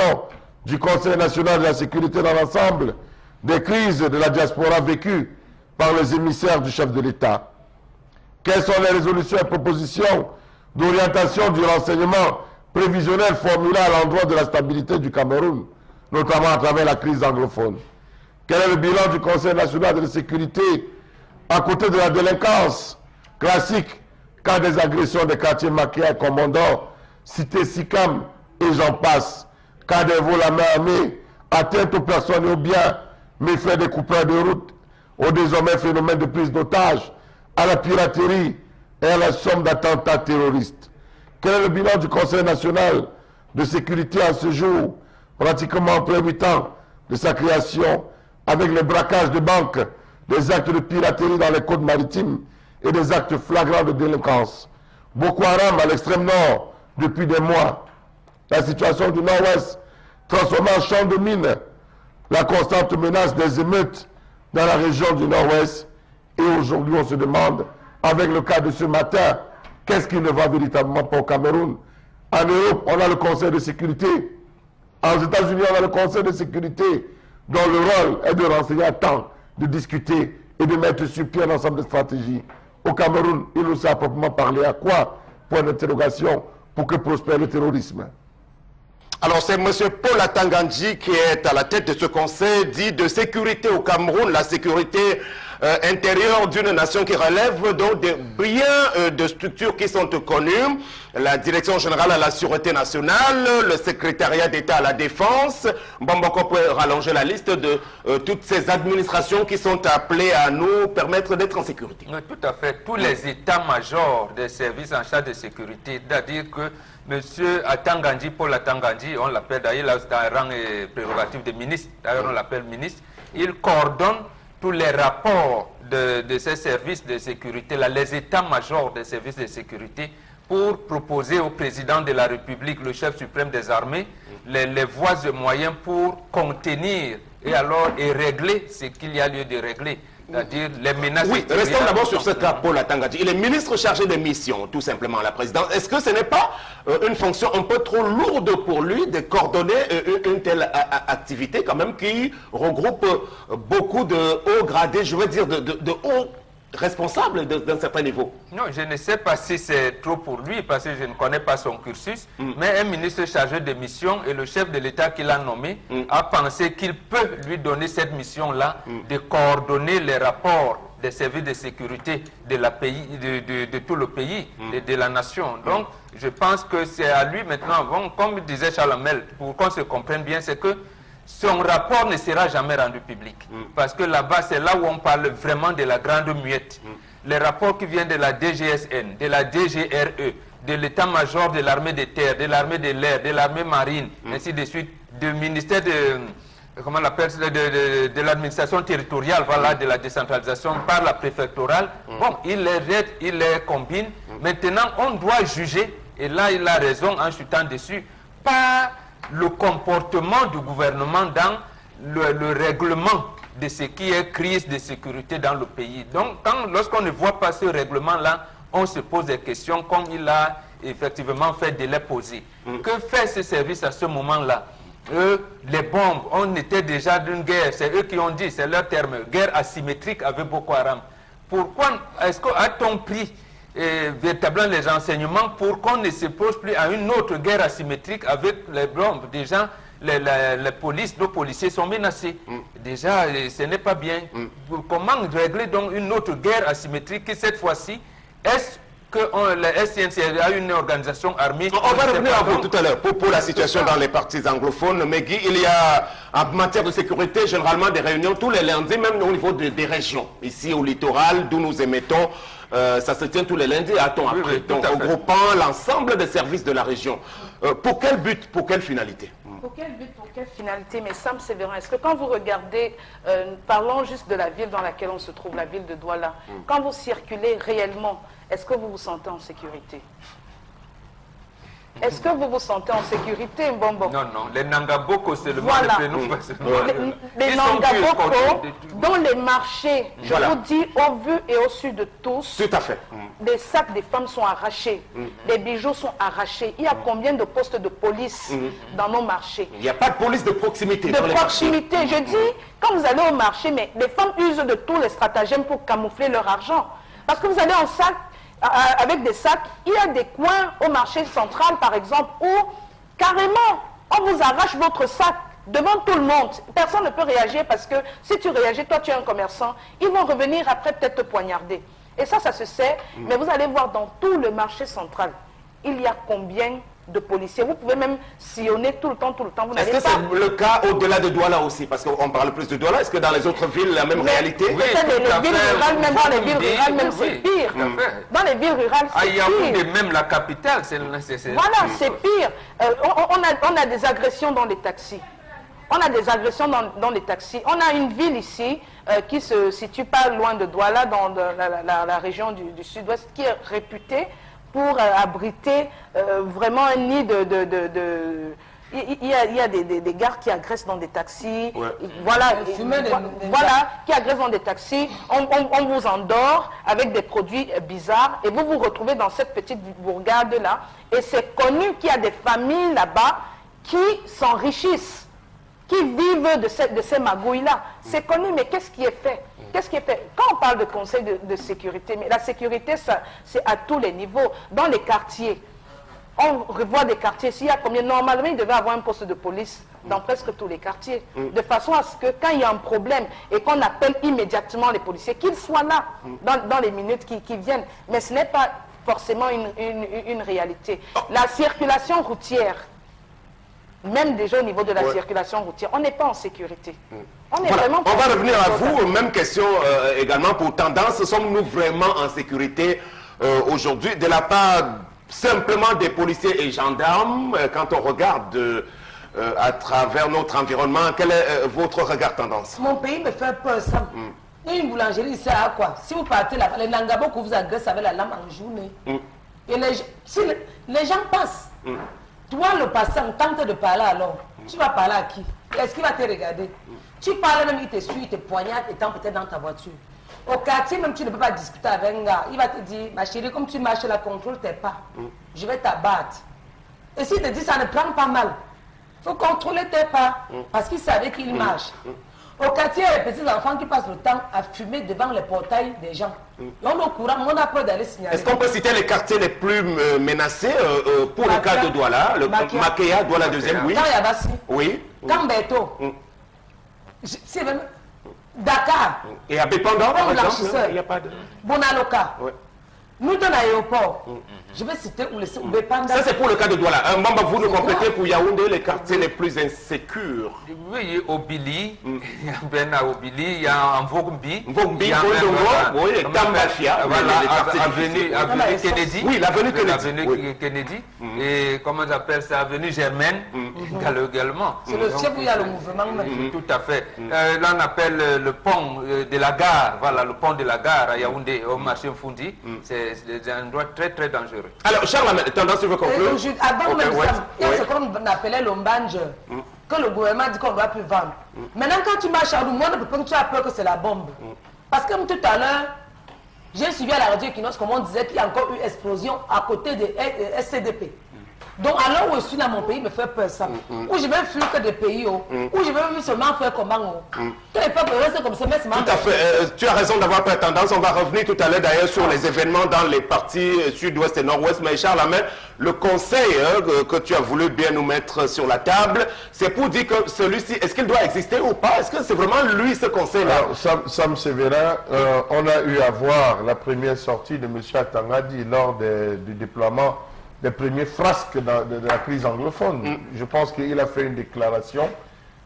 du Conseil national de la sécurité dans l'ensemble des crises de la diaspora vécues par les émissaires du chef de l'État? Quelles sont les résolutions et propositions d'orientation du renseignement prévisionnel formulé à l'endroit de la stabilité du Cameroun, notamment à travers la crise anglophone? Quel est le bilan du Conseil national de la sécurité à côté de la délinquance classique, cas des agressions des quartiers maquillés, commandant, cité SICAM et j'en passe, cas des vols à main armée, atteinte aux personnes et aux biens, méfaits des coupeurs de route, au désormais phénomène de prise d'otages, à la piraterie et à la somme d'attentats terroristes? Quel est le bilan du Conseil national de sécurité à ce jour, pratiquement en plein 8 ans de sa création, avec le braquage de banques, des actes de piraterie dans les côtes maritimes et des actes flagrants de délinquance? Boko Haram à l'extrême nord depuis des mois. La situation du nord-ouest transformée en champ de mine. La constante menace des émeutes dans la région du nord-ouest. Et aujourd'hui, on se demande, avec le cas de ce matin, qu'est-ce qui ne va véritablement pas au Cameroun? En Europe, on a le Conseil de sécurité. Aux États-Unis, on a le Conseil de sécurité dont le rôle est de renseigner à temps, de discuter et de mettre sur pied un ensemble de stratégies. Au Cameroun, il nous a proprement parlé à quoi? Point d'interrogation, pour que prospère le terrorisme. Alors c'est M. Paul Atangandji qui est à la tête de ce conseil dit de sécurité au Cameroun, la sécurité intérieure d'une nation qui relève donc de bien de structures qui sont connues, la Direction générale à la sûreté nationale, le secrétariat d'État à la défense. Bon, on peut rallonger la liste de toutes ces administrations qui sont appelées à nous permettre d'être en sécurité. Oui, tout à fait. Tous les états-majors des services en charge de sécurité, c'est-à-dire que M. Atangandji, Paul Atangandji, on l'appelle d'ailleurs, là c'est un rang et prérogative de ministre, d'ailleurs on l'appelle ministre, il coordonne tous les rapports de ces services de sécurité, là, les états-majors des services de sécurité, pour proposer au président de la République, le chef suprême des armées, les voies et moyens pour contenir et régler ce qu'il y a lieu de régler. C'est-à-dire les menaces... Oui, restons d'abord sur ce cas, Paul Atangandji. Il est ministre chargé des missions, tout simplement, à la présidence. Est-ce que ce n'est pas une fonction un peu trop lourde pour lui de coordonner une telle activité, quand même, qui regroupe beaucoup de hauts gradés, je veux dire, de hauts responsables d'un certain niveau? Non, je ne sais pas si c'est trop pour lui, parce que je ne connais pas son cursus, mais un ministre chargé de mission et le chef de l'État qui l'a nommé a pensé qu'il peut lui donner cette mission-là de coordonner les rapports des services de sécurité de tout le pays, de la nation. Donc, je pense que c'est à lui maintenant, bon, comme disait Charles Hamel, pour qu'on se comprenne bien, c'est que son rapport ne sera jamais rendu public. Parce que là-bas, c'est là où on parle vraiment de la grande muette. Les rapports qui viennent de la DGSN, de la DGRE, de l'état-major de l'armée de terre, de l'armée de l'air, de l'armée marine, ainsi de suite, du ministère de, comment on l'appelle, de l'administration territoriale, voilà, de la décentralisation par la préfectorale. Bon, il les combine. Maintenant, on doit juger, et là, il a raison en chutant dessus, par le comportement du gouvernement dans le règlement de ce qui est crise de sécurité dans le pays. Donc, lorsqu'on ne voit pas ce règlement-là, on se pose des questions comme il a effectivement fait de les poser. Que fait ce service à ce moment-là? Les bombes, on était déjà d'une guerre, c'est eux qui ont dit, c'est leur terme, guerre asymétrique avec Boko Haram. Pourquoi est-ce qu'a-t-on pris véritablement les renseignements pour qu'on ne se pose plus à une autre guerre asymétrique avec les bombes? Déjà, nos policiers sont menacés. Déjà, ce n'est pas bien. Comment régler donc une autre guerre asymétrique qui, cette fois-ci, est-ce que la SNC a une organisation armée? On va revenir à vous tout à l'heure pour la situation dans les partis anglophones. Mais Guy, il y a en matière de sécurité généralement des réunions tous les lundis, même au niveau des régions. Ici au littoral, d'où nous émettons, ça se tient tous les lundis à temps après. Donc regroupant l'ensemble des services de la région. Pour quel but, pour quelle finalité? Pour quel but, pour quelle finalité? Mais Sam Sévérin, est-ce que quand vous regardez, parlons juste de la ville dans laquelle on se trouve, la ville de Douala, quand vous circulez réellement, est-ce que vous vous sentez en sécurité? Est-ce que vous vous sentez en sécurité, Mbombo? Non, non, les Nangaboko, c'est le voilà. Les Nangaboko, dans les marchés, je vous dis, au vu et au su de tous, tout à fait. Des sacs des femmes sont arrachés, des bijoux sont arrachés. Il y a combien de postes de police dans nos marchés? Il n'y a pas de police de proximité dans les marchés. Je dis, quand vous allez au marché, mais les femmes usent de tous les stratagèmes pour camoufler leur argent. Parce que vous allez en sac, avec des sacs, il y a des coins au marché central, par exemple, où carrément, on vous arrache votre sac devant tout le monde. Personne ne peut réagir parce que si tu réagis, toi tu es un commerçant, ils vont revenir après peut-être te poignarder. Et ça se sait, mais vous allez voir dans tout le marché central, il y a combien de policiers. Vous pouvez même sillonner tout le temps. Est-ce que c'est le cas au-delà de Douala aussi? Parce qu'on parle plus de Douala. Est-ce que dans les autres villes, la même réalité? Oui, les villes rurales, même dans les villes rurales, même c'est pire. Dans les villes rurales, c'est pire. Yaoundé, même la capitale, c'est... Voilà, c'est pire. On a des agressions dans les taxis. On a des agressions dans les taxis. On a une ville ici qui se situe pas loin de Douala, dans la région du sud-ouest, qui est réputée pour abriter vraiment un nid Il y a des gars qui agressent dans des taxis, Ouais. voilà, voilà, qui agressent dans des taxis, on vous endort avec des produits bizarres et vous vous retrouvez dans cette petite bourgade-là. Et c'est connu qu'il y a des familles là-bas qui s'enrichissent, qui vivent de ces magouilles-là. C'est connu, mais qu'est-ce qui est fait? Qu'est-ce qui est fait? Quand on parle de conseil de sécurité, mais la sécurité, c'est à tous les niveaux. Dans les quartiers, on revoit des quartiers. S'il y a combien, normalement, il devait avoir un poste de police dans presque tous les quartiers. De façon à ce que quand il y a un problème et qu'on appelle immédiatement les policiers, qu'ils soient là dans les minutes qui viennent. Mais ce n'est pas forcément une réalité. La circulation routière, même déjà au niveau de la circulation routière, on n'est pas en sécurité. On est vraiment on va pas revenir à sécurité. vous. Même question également pour Tendance. Sommes-nous vraiment en sécurité aujourd'hui de la part simplement des policiers et gendarmes quand on regarde à travers notre environnement? Quel est votre regard Tendance? Mon pays me fait peur, ça. Il y a une boulangerie, c'est à quoi? Si vous partez là, les Nangabo que vous agressent avec la lame en journée. Et les gens passent. Toi, le passant, tente de parler alors. Tu vas parler à qui? Est-ce qu'il va te regarder? Tu parles même, il te suit, il te poignarde, étant peut-être dans ta voiture. Au quartier, même tu ne peux pas discuter avec un gars. Il va te dire, ma chérie, comme tu marches, la contrôle tes pas. Je vais t'abattre. Et s'il te dit, ça ne prend pas mal. Il faut contrôler tes pas. Parce qu'il savait qu'il marche. Au quartier, il y a les petits enfants qui passent le temps à fumer devant les portails des gens. Et on est au courant, on a peur d'aller signaler. Est-ce qu'on peut citer les quartiers les plus menacés pour le cas de Douala, le Makéa, Douala deuxième, oui. Quand Yabassi, Oui. Kambeto, c'est même Dakar, Et à Bépandor, par exemple, blanchisseur. il n'y a pas de... Bonaloka. Ouais. Nous, dans l'aéroport, je vais citer où les Bépanda. Ça, c'est pour le cas de Douala. Mbamba, vous nous complétez pour Yaoundé, les quartiers les plus insécures. Oui, Obili, il y a Bena Obili, il y a Mvogumbi. Mvogumbi, il y a même, Kondongo, oui, Gambafia, voilà, les quartiers avenue difficiles. Kennedy. Oui, l'avenue Kennedy. L'avenue Oui. Kennedy. Et comment on appelle ça? Avenue Germaine, également. C'est le chef où il y a le mouvement. Tout à fait. Là, on appelle le pont de la gare, voilà, le pont de la gare à Yaoundé, au marché Mfundi. C'est un endroit très, très dangereux. Alors, Charles, Tendance, tu veux conclure? Avant Ok, même ouais, ça, il y a ouais. ce qu'on appelait le mbanje, que le gouvernement dit qu'on ne doit plus vendre. Maintenant, quand tu marches à Roumou, tu as peur que c'est la bombe. Parce que tout à l'heure, j'ai suivi à la radio Equinox comment on disait qu'il y a encore eu explosion à côté de SCDP. Donc, alors où je suis dans mon pays, me fait peur ça. Où je vais fuir que des pays, où je vais seulement faire comment. Que les peuples restent comme ça, mais c'est Tout à fait. Tu as raison d'avoir pas tendance. On va revenir tout à l'heure d'ailleurs sur les événements dans les parties sud-ouest et nord-ouest. Mais Charles Amel, le conseil que tu as voulu bien nous mettre sur la table, c'est pour dire que celui-ci, est-ce qu'il doit exister ou pas? Est-ce que c'est vraiment lui ce conseil-là? Sam Sévérin, on a eu à voir la première sortie de M. Atangadi lors du déploiement des premiers frasques de la crise anglophone. Je pense qu'il a fait une déclaration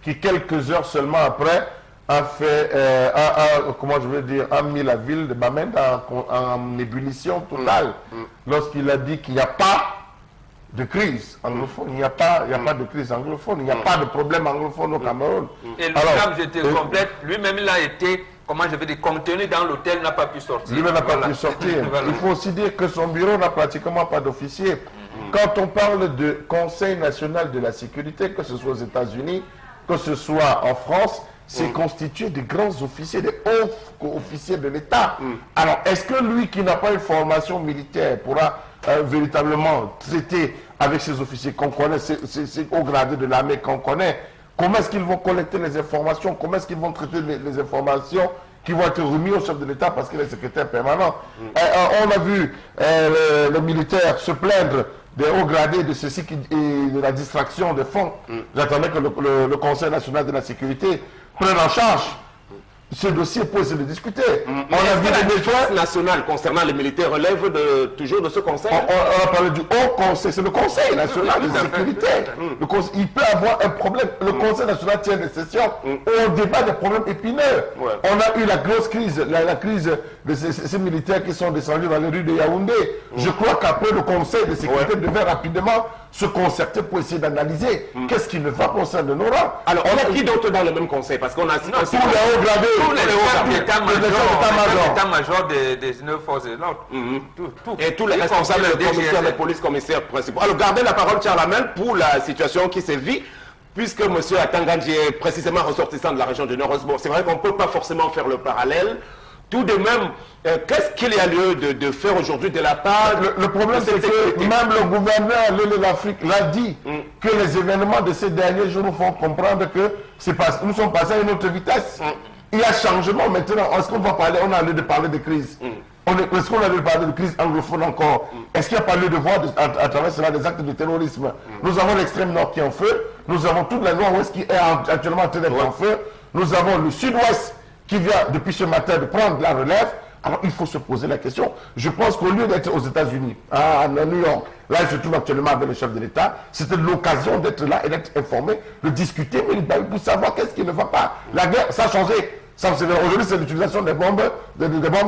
qui, quelques heures seulement après, a fait, comment je veux dire, a mis la ville de Bamenda en ébullition totale. Lorsqu'il a dit qu'il n'y a pas de crise anglophone, il n'y a pas de crise anglophone, il n'y a pas de problème anglophone au Cameroun. Et le drame, je te complète, lui-même il a été, comment je vais dire, contenu dans l'hôtel, n'a pas pu sortir. Lui-même n'a pas pu sortir. Voilà. Il faut aussi dire que son bureau n'a pratiquement pas d'officier. Quand on parle de Conseil national de la sécurité, que ce soit aux États-Unis, que ce soit en France, c'est constitué de grands officiers, de hauts officiers de l'État. Alors, est-ce que lui qui n'a pas une formation militaire pourra véritablement traiter avec ces officiers qu'on connaît, ces hauts gradés de l'armée qu'on connaît? Comment est-ce qu'ils vont collecter les informations? Comment est-ce qu'ils vont traiter les informations qui vont être remis au chef de l'État parce qu'il est secrétaire permanent? On a vu les militaires se plaindre des hauts gradés de ceci et de la distraction des fonds. J'attendais que le Conseil national de la sécurité prenne en charge ce dossier pour essayer de discuter. On a vu la des défense nationale concernant les militaires relève toujours de ce conseil. on a parlé du Haut Conseil, c'est le Conseil national de sécurité. Il peut avoir un problème. Le Conseil national tient des sessions où on débat des problèmes épineux. Ouais. On a eu la grosse crise, la crise de ces militaires qui sont descendus dans les rues de Yaoundé. Je crois qu'après le Conseil de sécurité devait rapidement se concerter pour essayer d'analyser qu'est-ce qui ne va pas au sein de nos rangs. Alors, on a qui d'autre dans le même conseil? Parce qu'on a tous les hauts gradés, tous les chefs d'état-major, d'état-major des 9 forces de l'ordre. Et tous les responsables de commissaires de police, commissaires principaux. Alors, gardez la parole, Charlamel, pour la situation qui se vit, puisque M. Atangandji est précisément ressortissant de la région du Nord-Ouest. Bon, c'est vrai qu'on ne peut pas forcément faire le parallèle. Tout de même, qu'est-ce qu'il y a lieu de faire aujourd'hui de la part Le problème, c'est que même le gouverneur de l'Afrique l'a dit, que les événements de ces derniers jours nous font comprendre que nous sommes passés à une autre vitesse. Il y a changement maintenant. Est-ce qu'on va parler, on a lieu de parler de crise? Est-ce qu'on a lieu de parler de crise anglophone encore? Est-ce qu'il n'y a pas lieu de voir à travers cela des actes de terrorisme? Nous avons l'extrême nord qui est en feu, nous avons toute la nord-ouest qui est actuellement en train d'être en feu, nous avons le sud-ouest qui vient depuis ce matin de prendre la relève. Alors il faut se poser la question. Je pense qu'au lieu d'être aux États-Unis, à New York, là je se trouve actuellement avec le chef de l'État, c'était l'occasion d'être là et d'être informé, de discuter, mais pour savoir qu'est-ce qui ne va pas. La guerre, ça a changé. Aujourd'hui, c'est l'utilisation des bombes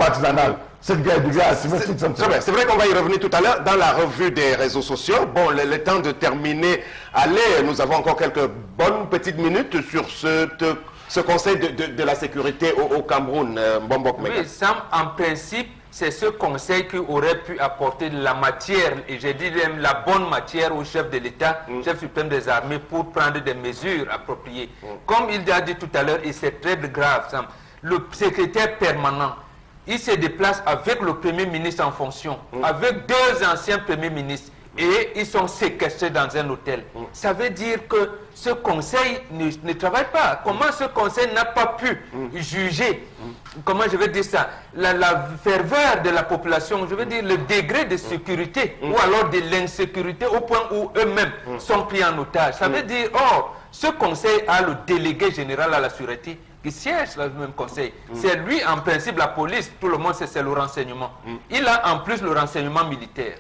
artisanales. Cette guerre devient asymétrique. C'est vrai qu'on va y revenir tout à l'heure dans la revue des réseaux sociaux. Bon, le temps de terminer. Allez, nous avons encore quelques bonnes petites minutes sur ce conseil de la sécurité au Cameroun. Oui, Sam, en principe, c'est ce conseil qui aurait pu apporter de la matière, et j'ai dit même la bonne matière au chef de l'État, chef suprême des armées, pour prendre des mesures appropriées. Comme il a dit tout à l'heure, et c'est très grave, Sam, le secrétaire permanent, il se déplace avec le Premier ministre en fonction, avec 2 anciens premiers ministres, et ils sont séquestrés dans un hôtel. Ça veut dire que ce conseil ne travaille pas. Comment ce conseil n'a pas pu juger, comment je vais dire ça, la ferveur de la population, je veux dire le degré de sécurité, ou alors de l'insécurité au point où eux-mêmes sont pris en otage. Ça veut dire, ce conseil a le délégué général à la sûreté qui siège dans le même conseil. C'est lui, en principe, la police, tout le monde sait, c'est le renseignement. Il a en plus le renseignement militaire.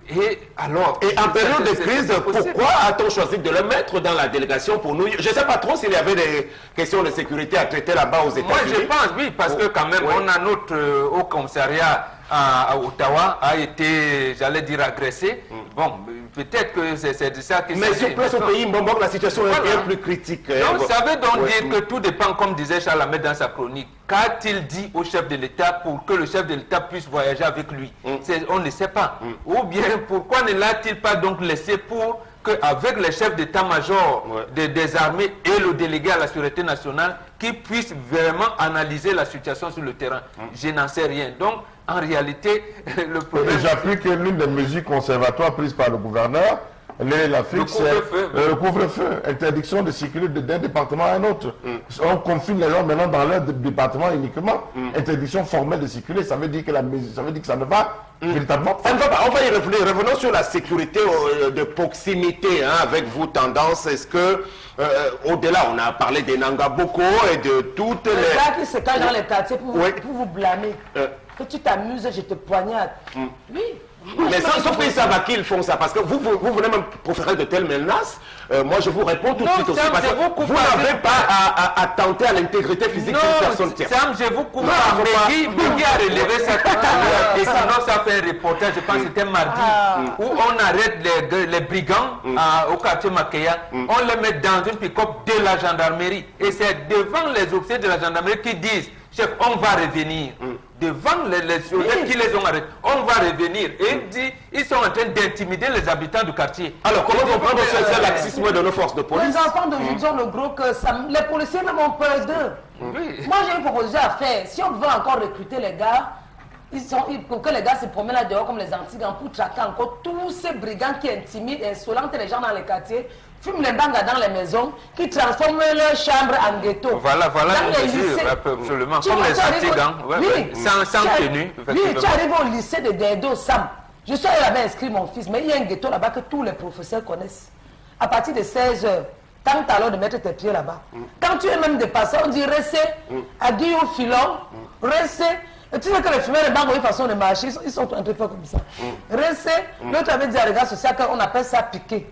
Et alors... Et en période de crise, pourquoi a-t-on choisi de le mettre dans la délégation pour nous? Je ne sais pas trop s'il y avait des questions de sécurité à traiter là-bas aux États-Unis. Moi, je pense, oui, parce que quand même, on a notre haut commissariat à Ottawa a été, j'allais dire, agressé. Bon, peut-être que c'est de ça qui mais sur place au pays, la situation est bien plus critique. Donc, ça veut donc dire que tout dépend, comme disait Charles Ahmed dans sa chronique. Qu'a-t-il dit au chef de l'État pour que le chef de l'État puisse voyager avec lui? On ne sait pas. Ou bien, pourquoi ne l'a-t-il pas donc laissé pour qu'avec les chefs d'état-major des armées et le délégué à la sûreté nationale, qui puissent vraiment analyser la situation sur le terrain? Je n'en sais rien. Donc, en réalité, le problème... J'appuie que l'une des mesures conservatoires prises par le gouverneur, l'Afrique, c'est le couvre-feu, interdiction de circuler d'un département à un autre. On confine les gens maintenant dans leur département uniquement. Interdiction formelle de circuler, ça veut dire que ça ne va véritablement pas. Ça ne va pas. On va y revenir. Revenons sur la sécurité de proximité avec vous, Tendance. Est-ce que, au-delà, on a parlé des Nangaboko et de toutes les... Les gars qui se cachent dans les quartiers pour vous blâmer. Que tu t'amuses, je te poignarde. Oui. Mais sauf qu'ils savent à qui ils font ça. Parce que vous venez même proférer de telles menaces. Moi, je vous réponds tout de suite aussi. Parce que vous n'avez pas à tenter à l'intégrité physique d'une personne tierce. Sam, je vous coupe. Megui a relevé ça tout à l'heure. Et sinon, ça fait un reportage, je pense que c'était mardi, où on arrête les brigands au quartier Makeya. On les met dans une pick-up de la gendarmerie. Et c'est devant les officiers de la gendarmerie qui disent, chef, on va revenir. Devant les soldats qui les ont arrêtés, on va revenir. Et il dit, ils sont en train d'intimider les habitants du quartier. Alors, comment comprendre ce laxisme de nos forces de police? Les enfants d'aujourd'hui ont le gros que les policiers même ont peur d'eux. Moi, j'ai une proposition à faire. Si on veut encore recruter les gars, pour que les gars se promènent là dehors comme les Antigans pour traquer encore tous ces brigands qui intimident et insolentent les gens dans les quartiers, fument les bangas dans les maisons, qui transforment leurs chambres en ghetto. Voilà les mesures, absolument. Comme les Antigans, sans tenue. Oui, tu arrives au lycée de Dedo, Sam. Je suis allé là-bas inscrire mon fils, mais il y a un ghetto là-bas que tous les professeurs connaissent. À partir de 16 h, tente alors de mettre tes pieds là-bas. Quand tu es même dépassé, on dit restez, aiguille au filon, restez. Et tu sais que les fumeurs de banque ont une façon de marcher, ils sont en train de faire comme ça. Restez, l'autre avait dit à regard social qu'on appelle ça piquer,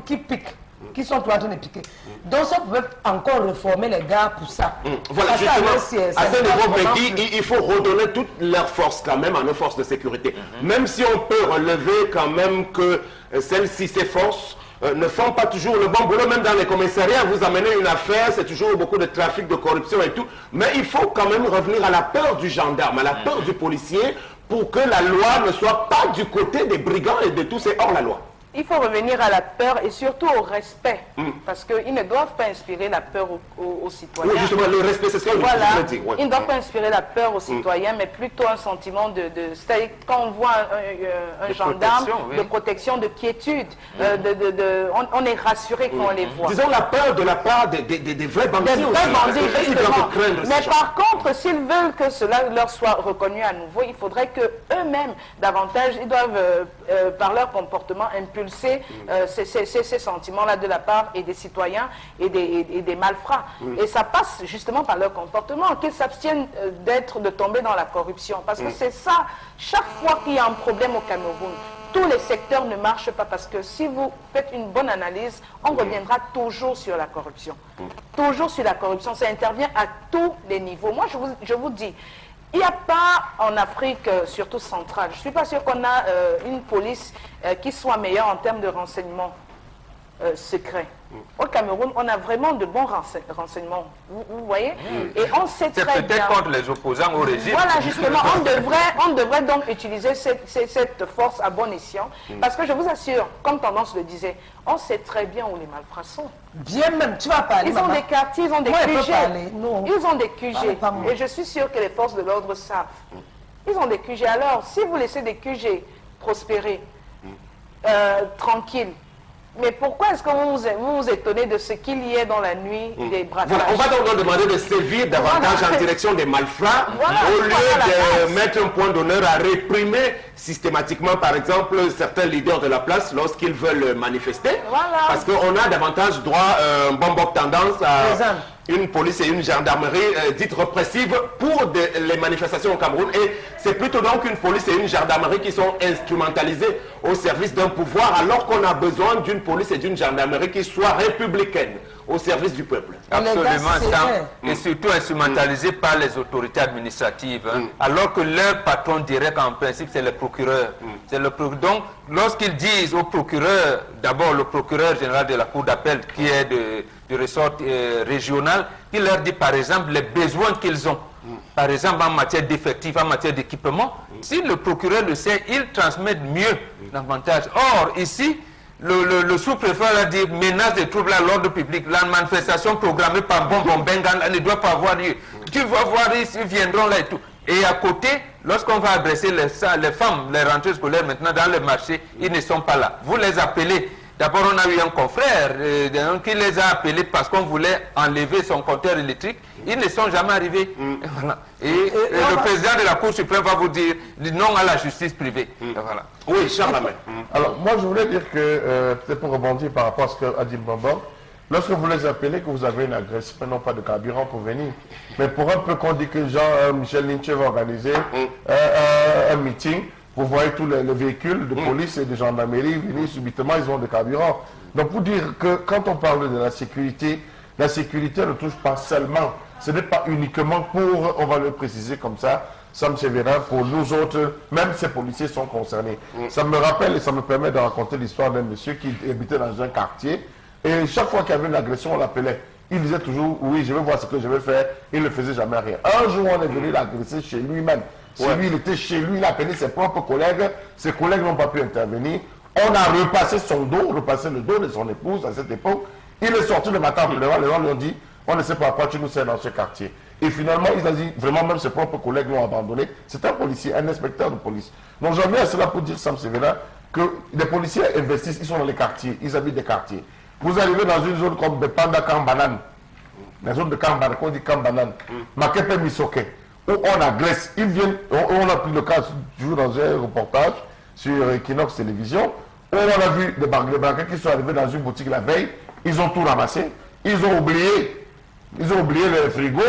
qui piquent, qui sont en train de piquer. Donc ça pouvait encore reformer les gars pour ça. Voilà, justement, à ce niveau, il faut redonner toute leur force quand même à nos forces de sécurité. Même si on peut relever quand même que celles-ci, ces forces, ne font pas toujours le bon boulot, même dans les commissariats. Vous amenez une affaire, c'est toujours beaucoup de trafic, de corruption et tout. Mais il faut quand même revenir à la peur du gendarme, à la peur du policier, pour que la loi ne soit pas du côté des brigands et de tous ces hors-la-loi. Il faut revenir à la peur et surtout au respect, parce qu'ils ne doivent pas inspirer la peur aux citoyens. Oui, justement, le respect, c'est ce que je veux dire. Ils ne doivent pas inspirer la peur aux citoyens, mais plutôt un sentiment c'est-à-dire quand on voit un gendarme, de protection, de quiétude, on est rassuré quand on les voit. Disons la peur de la part des vrais bandits aussi. Vrais bandits, justement. Mais par contre, s'ils veulent que cela leur soit reconnu à nouveau, il faudrait qu'eux-mêmes, davantage, ils doivent, par leur comportement, impulser ces sentiments-là de la part et des citoyens et des malfrats. Et ça passe justement par leur comportement, qu'ils s'abstiennent de tomber dans la corruption. Parce que c'est ça, chaque fois qu'il y a un problème au Cameroun, tous les secteurs ne marchent pas, parce que si vous faites une bonne analyse, on reviendra toujours sur la corruption. Toujours sur la corruption, ça intervient à tous les niveaux. Moi, je vous dis, il n'y a pas en Afrique, surtout centrale, je ne suis pas sûr qu'on a une police qui soit meilleure en termes de renseignements secrets. Au Cameroun, on a vraiment de bons renseignements, vous voyez. Et on sait très bien... C'est peut-être contre les opposants au régime. Voilà, justement, on devrait donc utiliser cette force à bon escient, parce que je vous assure, comme Tendance le disait, on sait très bien où les malfrats sont. Bien même, tu vas parler. Ils ont des quartiers, ils ont des QG. Ils ont des QG. Parle, et je suis sûr que les forces de l'ordre savent. Ils ont des QG. Alors, si vous laissez des QG prospérer, tranquilles, mais pourquoi est-ce que vous vous étonnez de ce qu'il y ait dans la nuit des braquages? Voilà, on va donc leur demander de sévir davantage en direction des malfrats, au lieu de mettre un point d'honneur à réprimer systématiquement, par exemple, certains leaders de la place lorsqu'ils veulent manifester. Parce qu'on a davantage droit, bon tendance à une police et une gendarmerie dites répressives pour les manifestations au Cameroun. Et c'est plutôt donc une police et une gendarmerie qui sont instrumentalisées au service d'un pouvoir, alors qu'on a besoin d'une police et d'une gendarmerie qui soient républicaines, au service du peuple. Absolument, ça. Et surtout instrumentalisé par les autorités administratives. Alors que leur patron direct, en principe, c'est le procureur. Donc, lorsqu'ils disent au procureur, d'abord le procureur général de la Cour d'appel, qui est du ressort régional, qui leur dit par exemple les besoins qu'ils ont. Par exemple en matière d'effectifs, en matière d'équipement, si le procureur le sait, il transmet mieux davantage. Or, ici, le sous-préfet a dit menace des troubles à l'ordre public, la manifestation programmée par Bonbon Bengal ne doit pas avoir lieu. Tu vas voir, ils viendront là et tout. Et à côté, lorsqu'on va adresser les femmes, les rentrées scolaires maintenant dans le marché, ils ne sont pas là. Vous les appelez. D'abord, on a eu un confrère qui les a appelés parce qu'on voulait enlever son compteur électrique. Ils ne sont jamais arrivés. Et le président de la Cour suprême va vous dire non à la justice privée. Voilà. Oui, Charlemagne. Alors, moi, je voulais dire que, peut-être pour rebondir par rapport à ce qu'a dit Bonbon, lorsque vous les appelez, que vous avez une agression, non pas de carburant pour venir, mais pour un peu qu'on dit que Jean-Michel Lynch va organiser un meeting, vous voyez tous les véhicules de police et de gendarmerie venir subitement, ils ont de carburant. Donc, pour dire que quand on parle de la sécurité ne touche pas seulement, ce n'est pas uniquement pour, on va le préciser comme ça, Sam Sévérin, pour nous autres, même ces policiers sont concernés. Ça me rappelle et ça me permet de raconter l'histoire d'un monsieur qui habitait dans un quartier, et chaque fois qu'il y avait une agression, on l'appelait. Il disait toujours, oui, je vais voir ce que je vais faire. Il ne faisait jamais rien. Un jour, on est venu l'agresser chez lui-même. Lui, il était chez lui, il a appelé ses propres collègues. Ses collègues n'ont pas pu intervenir. On a repassé son dos, repassé le dos de son épouse à cette époque. Il est sorti le matin, les gens lui ont dit, on ne sait pas pourquoi tu nous sers dans ce quartier. Et finalement, il a dit, vraiment, même ses propres collègues l'ont abandonné. C'est un policier, un inspecteur de police. Donc, j'en viens à cela pour dire, Sam Sévérin, que les policiers investissent, ils sont dans les quartiers, ils habitent des quartiers. Vous arrivez dans une zone comme Bepanda Kambanan, la zone de Kambanan, qu'on dit Kambanan, Makepe Misoke, où on agresse. Ils viennent, on a pris le cas toujours dans un reportage sur Equinox Télévision, où on a vu des braqueurs qui sont arrivés dans une boutique la veille, ils ont tout ramassé, ils ont oublié les frigos,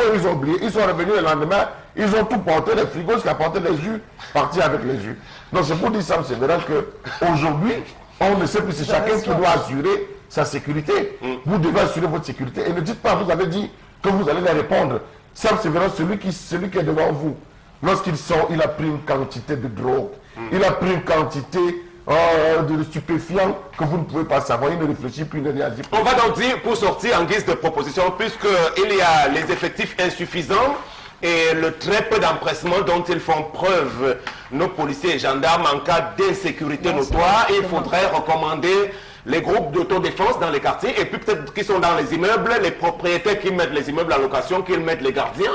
ils sont revenus le lendemain, ils ont tout porté, les frigos, ce qui a porté les jus, parti avec les jus. Donc c'est pour dire ça, c'est vrai qu'aujourd'hui, on ne sait plus, c'est chacun qui doit assurer sa sécurité. Vous devez assurer votre sécurité. Et ne dites pas, vous avez dit que vous allez les répondre. Ça, c'est vraiment celui qui est devant vous. Lorsqu'il sort, il a pris une quantité de drogue. Il a pris une quantité de stupéfiants que vous ne pouvez pas savoir. Il ne réfléchit plus, il ne réagit plus. On va donc dire, pour sortir en guise de proposition, puisqu'il y a les effectifs insuffisants et le très peu d'empressement dont ils font preuve, nos policiers et gendarmes, en cas d'insécurité notoire, il faudrait recommander les groupes d'autodéfense dans les quartiers, et puis peut-être qui sont dans les immeubles, les propriétaires qui mettent les immeubles à location, qu'ils mettent les gardiens,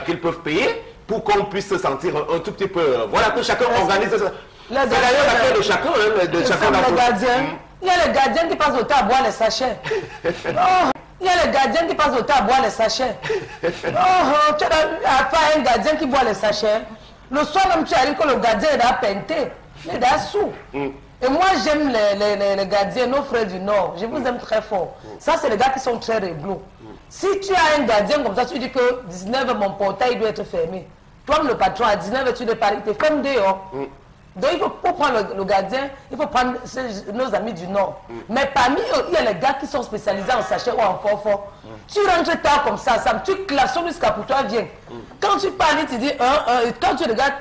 qu'ils peuvent payer, pour qu'on puisse se sentir un tout petit peu... Voilà, que chacun organise ça. C'est d'ailleurs l'affaire de chacun, de chacun d'entre eux. Il y a les gardiens qui passent au temps à boire les sachets. Il y a les gardiens qui passent au temps à boire les sachets. Tu as affaire à un gardien qui boit les sachets. Le soir même, tu arrives que le gardien est à peinter. Il est à sous. Et moi, j'aime les gardiens, nos frères du Nord. Je vous aime très fort. Ça, c'est les gars qui sont très réglo. Si tu as un gardien comme ça, tu dis que 19h, mon portail doit être fermé. Toi, le patron, à 19h, tu dois parler, tu es ferme dehors. Donc, il faut prendre le gardien, il faut prendre nos amis du Nord. Mais parmi eux, il y a les gars qui sont spécialisés en sachet ou en fort. Tu rentres tard comme ça, tu klaxonnes jusqu'à pour toi, viens. Quand tu parles, tu dis et quand tu regardes,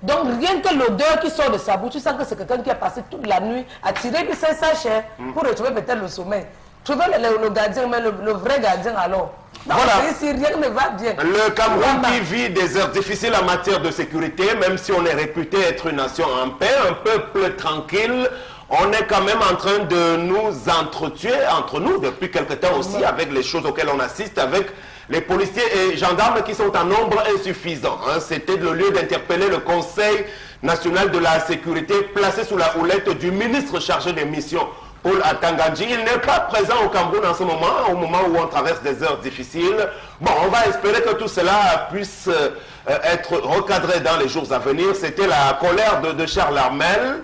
donc rien que l'odeur qui sort de sa bouche, tu sens que c'est quelqu'un qui a passé toute la nuit à tirer ses sachets pour retrouver peut-être le sommeil. Trouver le gardien, mais le vrai gardien alors. Donc, voilà. si rien ne va bien. Le Cameroun qui vit des heures difficiles en matière de sécurité, même si on est réputé être une nation en paix, un peuple tranquille, on est quand même en train de nous entretuer entre nous depuis quelque temps aussi, avec les choses auxquelles on assiste, avec les policiers et gendarmes qui sont en nombre insuffisant. C'était le lieu d'interpeller le Conseil national de la sécurité placé sous la houlette du ministre chargé des missions, Paul Atangandji. Il n'est pas présent au Cameroun en ce moment, au moment où on traverse des heures difficiles. Bon, on va espérer que tout cela puisse être recadré dans les jours à venir. C'était la colère de Charles Armel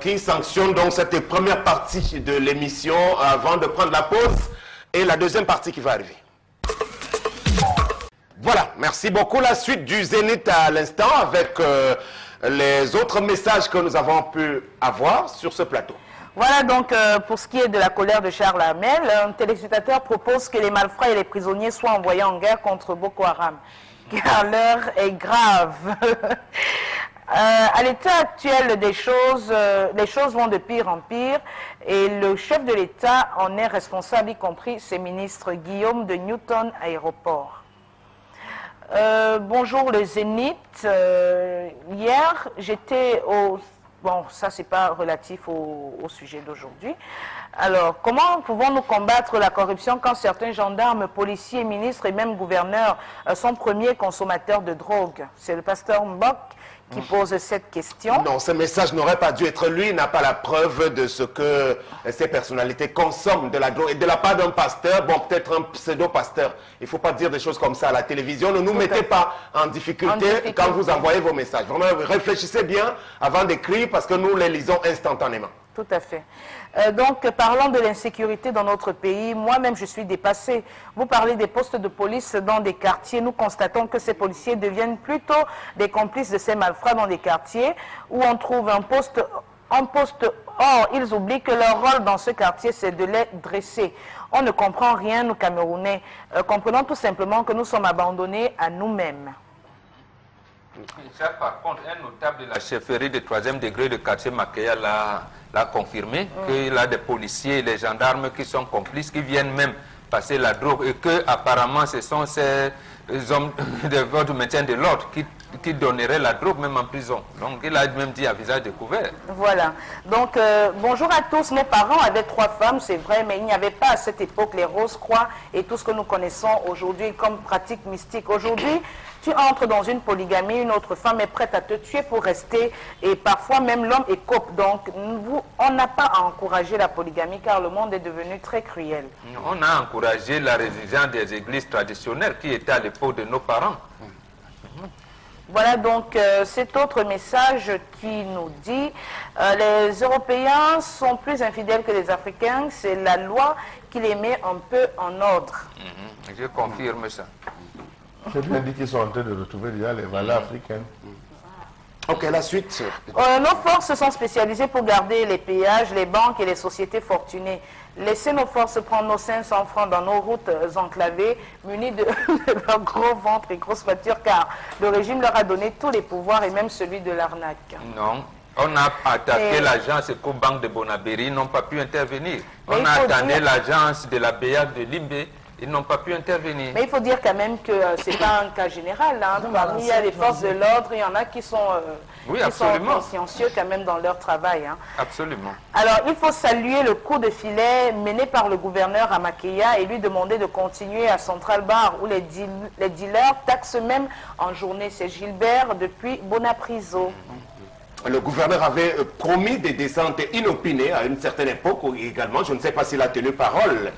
qui sanctionne donc cette première partie de l'émission avant de prendre la pause et la deuxième partie qui va arriver. Voilà, merci beaucoup. La suite du Zénith à l'instant avec les autres messages que nous avons pu avoir sur ce plateau. Voilà donc pour ce qui est de la colère de Charles Armel, un téléspectateur propose que les malfrats et les prisonniers soient envoyés en guerre contre Boko Haram, car l'heure est grave. À l'état actuel des choses, les choses vont de pire en pire et le chef de l'État en est responsable, y compris ses ministres. Guillaume de Newton Aéroport. Bonjour le Zénith. Hier, j'étais au... Bon, ça, c'est pas relatif au sujet d'aujourd'hui. Alors, comment pouvons-nous combattre la corruption quand certains gendarmes, policiers, ministres et même gouverneurs sont premiers consommateurs de drogue? C'est le pasteur Mbok qui pose cette question. Non, ce message n'aurait pas dû être lui. Il n'a pas la preuve de ce que ces personnalités consomment de la drogue. Et de la part d'un pasteur, bon, peut-être un pseudo-pasteur. Il ne faut pas dire des choses comme ça à la télévision. Ne nous mettez pas en difficulté quand vous envoyez vos messages. Vraiment, réfléchissez bien avant d'écrire parce que nous les lisons instantanément. Tout à fait. Donc, parlons de l'insécurité dans notre pays. Moi-même, je suis dépassée. Vous parlez des postes de police dans des quartiers. Nous constatons que ces policiers deviennent plutôt des complices de ces malfrats dans des quartiers où on trouve un poste. Or, ils oublient que leur rôle dans ce quartier, c'est de les dresser. On ne comprend rien, nous, Camerounais. Comprenons tout simplement que nous sommes abandonnés à nous-mêmes. Ça, par contre, un notable de la chefferie de 3e degré de quartier Makéa l'a confirmé, qu'il y a des policiers et des gendarmes qui sont complices, qui viennent même passer la drogue et que apparemment ce sont ces hommes de votre maintien de l'ordre qui donneraient la drogue même en prison. Donc il a même dit à visage découvert. Voilà. Donc bonjour à tous. Nos parents avaient 3 femmes, c'est vrai, mais il n'y avait pas à cette époque les rose-croix et tout ce que nous connaissons aujourd'hui comme pratique mystique. Aujourd'hui, tu entres dans une polygamie, une autre femme est prête à te tuer pour rester et parfois même l'homme écope. Donc on n'a pas à encourager la polygamie car le monde est devenu très cruel. On a encouragé la résilience des églises traditionnelles qui étaient à l'époque de nos parents. Voilà donc cet autre message qui nous dit les Européens sont plus infidèles que les Africains, c'est la loi qui les met un peu en ordre. Je confirme ça. C'est bien dit qu'ils sont en train de retrouver déjà les valeurs africaines. Ok, la suite. Nos forces sont spécialisées pour garder les péages, les banques et les sociétés fortunées. Laissez nos forces prendre nos 500 francs dans nos routes enclavées, munies de leur gros ventre et grosses voitures, car le régime leur a donné tous les pouvoirs et même celui de l'arnaque. Non, On a attaqué l'agence EcoBank de Bonabéry, ils n'ont pas pu intervenir. Mais on a attaqué l'agence de la BEAC de Limbé, ils n'ont pas pu intervenir. Mais il faut dire quand même que ce n'est pas un cas général. Hein. Parmi les forces de l'ordre, il y en a qui sont, consciencieux quand même dans leur travail. Hein. Absolument. Alors, il faut saluer le coup de filet mené par le gouverneur à Makéya et lui demander de continuer à Central Bar où les dealers taxent même en journée. C'est Gilbert depuis Bonapriso. Le gouverneur avait promis des descentes inopinées à une certaine époque également. Je ne sais pas s'il a tenu parole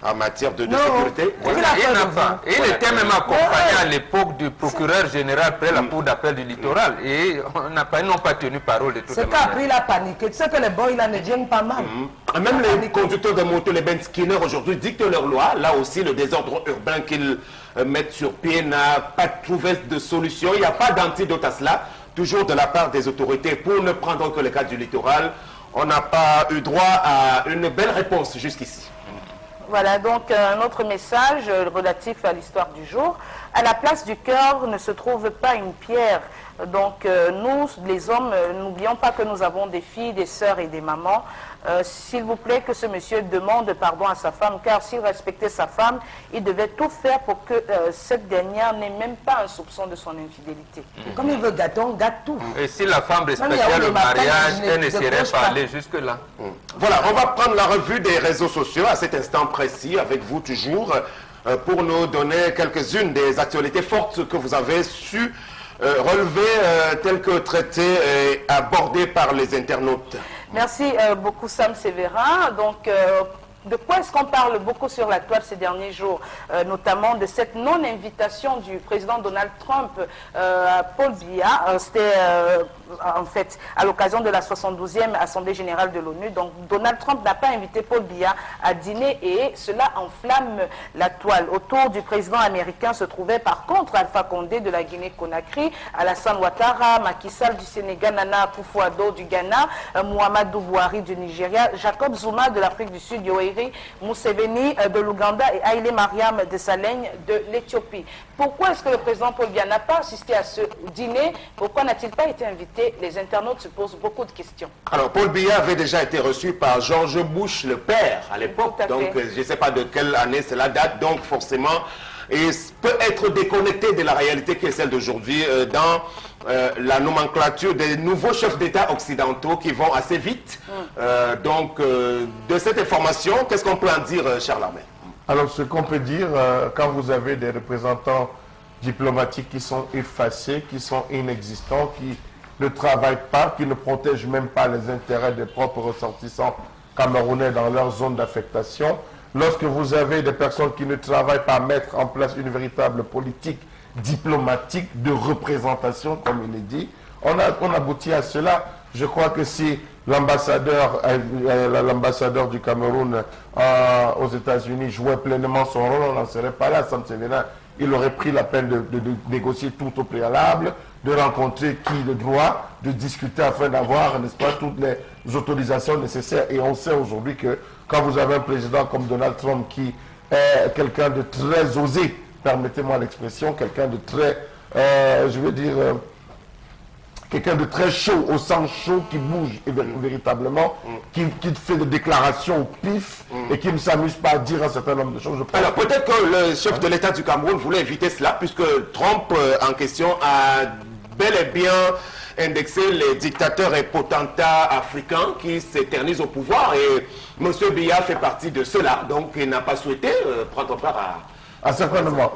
en matière de sécurité. Il n'a pas. Il était même accompagné à l'époque du procureur général près la cour d'appel du littoral. Et ils n'ont pas tenu parole de toute manière. C'est qu'après il a paniqué. Tu sais que les bons, il en viennent pas mal. Même les conducteurs de moto, les Ben Skinner aujourd'hui dictent leur loi. Là aussi, le désordre urbain qu'ils mettent sur pied n'a pas trouvé de solution. Il n'y a pas d'antidote à cela. Toujours de la part des autorités, pour ne prendre que le cas du littoral, on n'a pas eu droit à une belle réponse jusqu'ici. Voilà donc un autre message relatif à l'histoire du jour. À la place du cœur ne se trouve pas une pierre. Donc nous, les hommes, n'oublions pas que nous avons des filles, des sœurs et des mamans. S'il vous plaît, que ce monsieur demande pardon à sa femme, car s'il respectait sa femme, il devait tout faire pour que cette dernière n'ait même pas un soupçon de son infidélité. Comme il veut gâter, on gâte tout. Et si la femme respectait le mariage, elle ne serait pas allée jusque-là. Voilà, on va prendre la revue des réseaux sociaux à cet instant précis, avec vous toujours, pour nous donner quelques-unes des actualités fortes que vous avez su relever, telles que traitées et abordées par les internautes. Merci beaucoup Sam Sévérin. Donc, de quoi est-ce qu'on parle beaucoup sur la toile ces derniers jours, notamment de cette non-invitation du président Donald Trump à Paul Biya. C'était en fait à l'occasion de la 72e Assemblée Générale de l'ONU. Donc Donald Trump n'a pas invité Paul Biya à dîner et cela enflamme la toile. Autour du président américain se trouvait par contre Alpha Condé de la Guinée-Conakry, Alassane Ouattara, Macky Sall du Sénégal, Nana Akufo-Addo du Ghana, Muhammadu Buhari du Nigeria, Jacob Zuma de l'Afrique du Sud, Yoweri Museveni de l'Ouganda et Haïlé Mariam Desalegn de l'Éthiopie. Pourquoi est-ce que le président Paul Biya n'a pas assisté à ce dîner? Pourquoi n'a-t-il pas été invité? Les internautes se posent beaucoup de questions. Alors, Paul Biya avait déjà été reçu par George Bush, le père, à l'époque. Donc, je ne sais pas de quelle année cela date. Donc, forcément, il peut être déconnecté de la réalité qui est celle d'aujourd'hui dans la nomenclature des nouveaux chefs d'État occidentaux qui vont assez vite. Donc, de cette information, qu'est-ce qu'on peut en dire, Charles Armel? Alors, ce qu'on peut dire, quand vous avez des représentants diplomatiques qui sont effacés, qui sont inexistants, qui ne travaillent pas, qui ne protègent même pas les intérêts des propres ressortissants camerounais dans leur zone d'affectation, lorsque vous avez des personnes qui ne travaillent pas à mettre en place une véritable politique diplomatique de représentation, comme il est dit, on aboutit à cela. Je crois que si l'ambassadeur du Cameroun aux États-Unis jouait pleinement son rôle, on n'en serait pas là. Sam Sévérin, il aurait pris la peine de négocier tout au préalable, de rencontrer qui le droit, de discuter afin d'avoir, n'est-ce pas, toutes les autorisations nécessaires. Et on sait aujourd'hui que quand vous avez un président comme Donald Trump qui est quelqu'un de très osé, permettez-moi l'expression, quelqu'un de très, je veux dire, quelqu'un de très chaud, au sang chaud, qui bouge véritablement, qui fait des déclarations au pif et qui ne s'amuse pas à dire un certain nombre de choses. Alors peut-être que le chef de l'État du Cameroun voulait éviter cela, puisque Trump en question a bel et bien indexé les dictateurs et potentats africains qui s'éternisent au pouvoir. Et M. Biya fait partie de cela, donc il n'a pas souhaité prendre part à... certainement,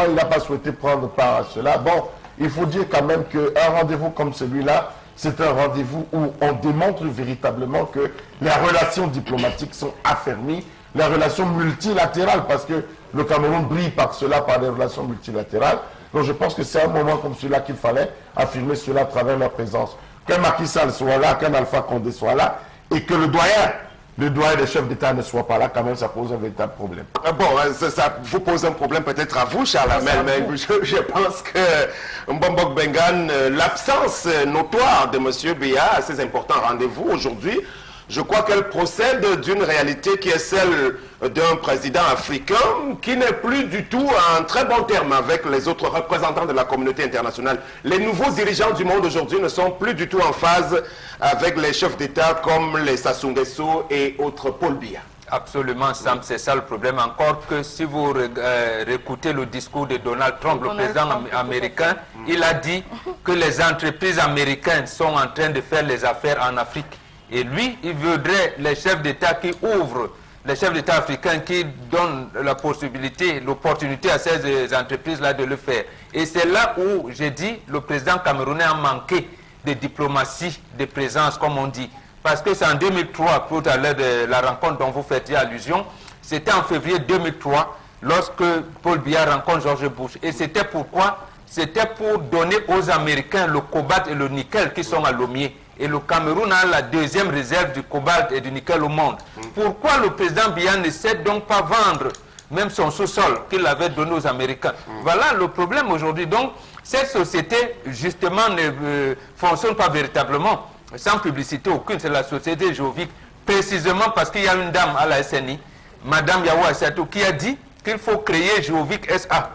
il n'a pas souhaité prendre part à cela. Bon, il faut dire quand même qu'un rendez-vous comme celui-là, c'est un rendez-vous où on démontre véritablement que les relations diplomatiques sont affermies, les relations multilatérales, parce que le Cameroun brille par cela, par des relations multilatérales. Donc je pense que c'est un moment comme celui-là qu'il fallait affirmer cela à travers leur présence. Qu'un Macky Sall soit là, qu'un Alpha Condé soit là, et que le doyen des chefs d'État ne soit pas là, quand même, ça pose un véritable problème. Bon, ça vous pose un problème peut-être à vous, Charles Armel, mais je pense que Mbombok Bengan, l'absence notoire de M. Biya à ces importants rendez-vous aujourd'hui, je crois qu'elle procède d'une réalité qui est celle d'un président africain qui n'est plus du tout en très bon terme avec les autres représentants de la communauté internationale. Les nouveaux dirigeants du monde aujourd'hui ne sont plus du tout en phase avec les chefs d'État comme les Sassou Nguesso et autres Paul Biya. Absolument, Sam, c'est ça le problème. Encore que si vous réécoutez le discours de Donald Trump, le président américain, il a dit que les entreprises américaines sont en train de faire les affaires en Afrique. Et lui, il voudrait les chefs d'État qui ouvrent, les chefs d'État africains qui donnent la possibilité, l'opportunité à ces entreprises-là de le faire. Et c'est là où, j'ai dit, le président camerounais a manqué de diplomatie, de présence, comme on dit. Parce que c'est en 2003, tout à l'heure de la rencontre dont vous faites allusion, c'était en février 2003, lorsque Paul Biya rencontre George Bush. Et c'était pourquoi? C'était pour donner aux Américains le cobalt et le nickel qui sont à Lomé. Et le Cameroun a la deuxième réserve du cobalt et du nickel au monde. Pourquoi le président Biya ne sait donc pas vendre même son sous-sol qu'il avait donné aux Américains? Voilà le problème aujourd'hui. Donc, cette société, justement, ne fonctionne pas véritablement. Sans publicité aucune, c'est la société Jovic, précisément parce qu'il y a une dame à la SNI, Madame Yawa Assatou, qui a dit qu'il faut créer Jovic SA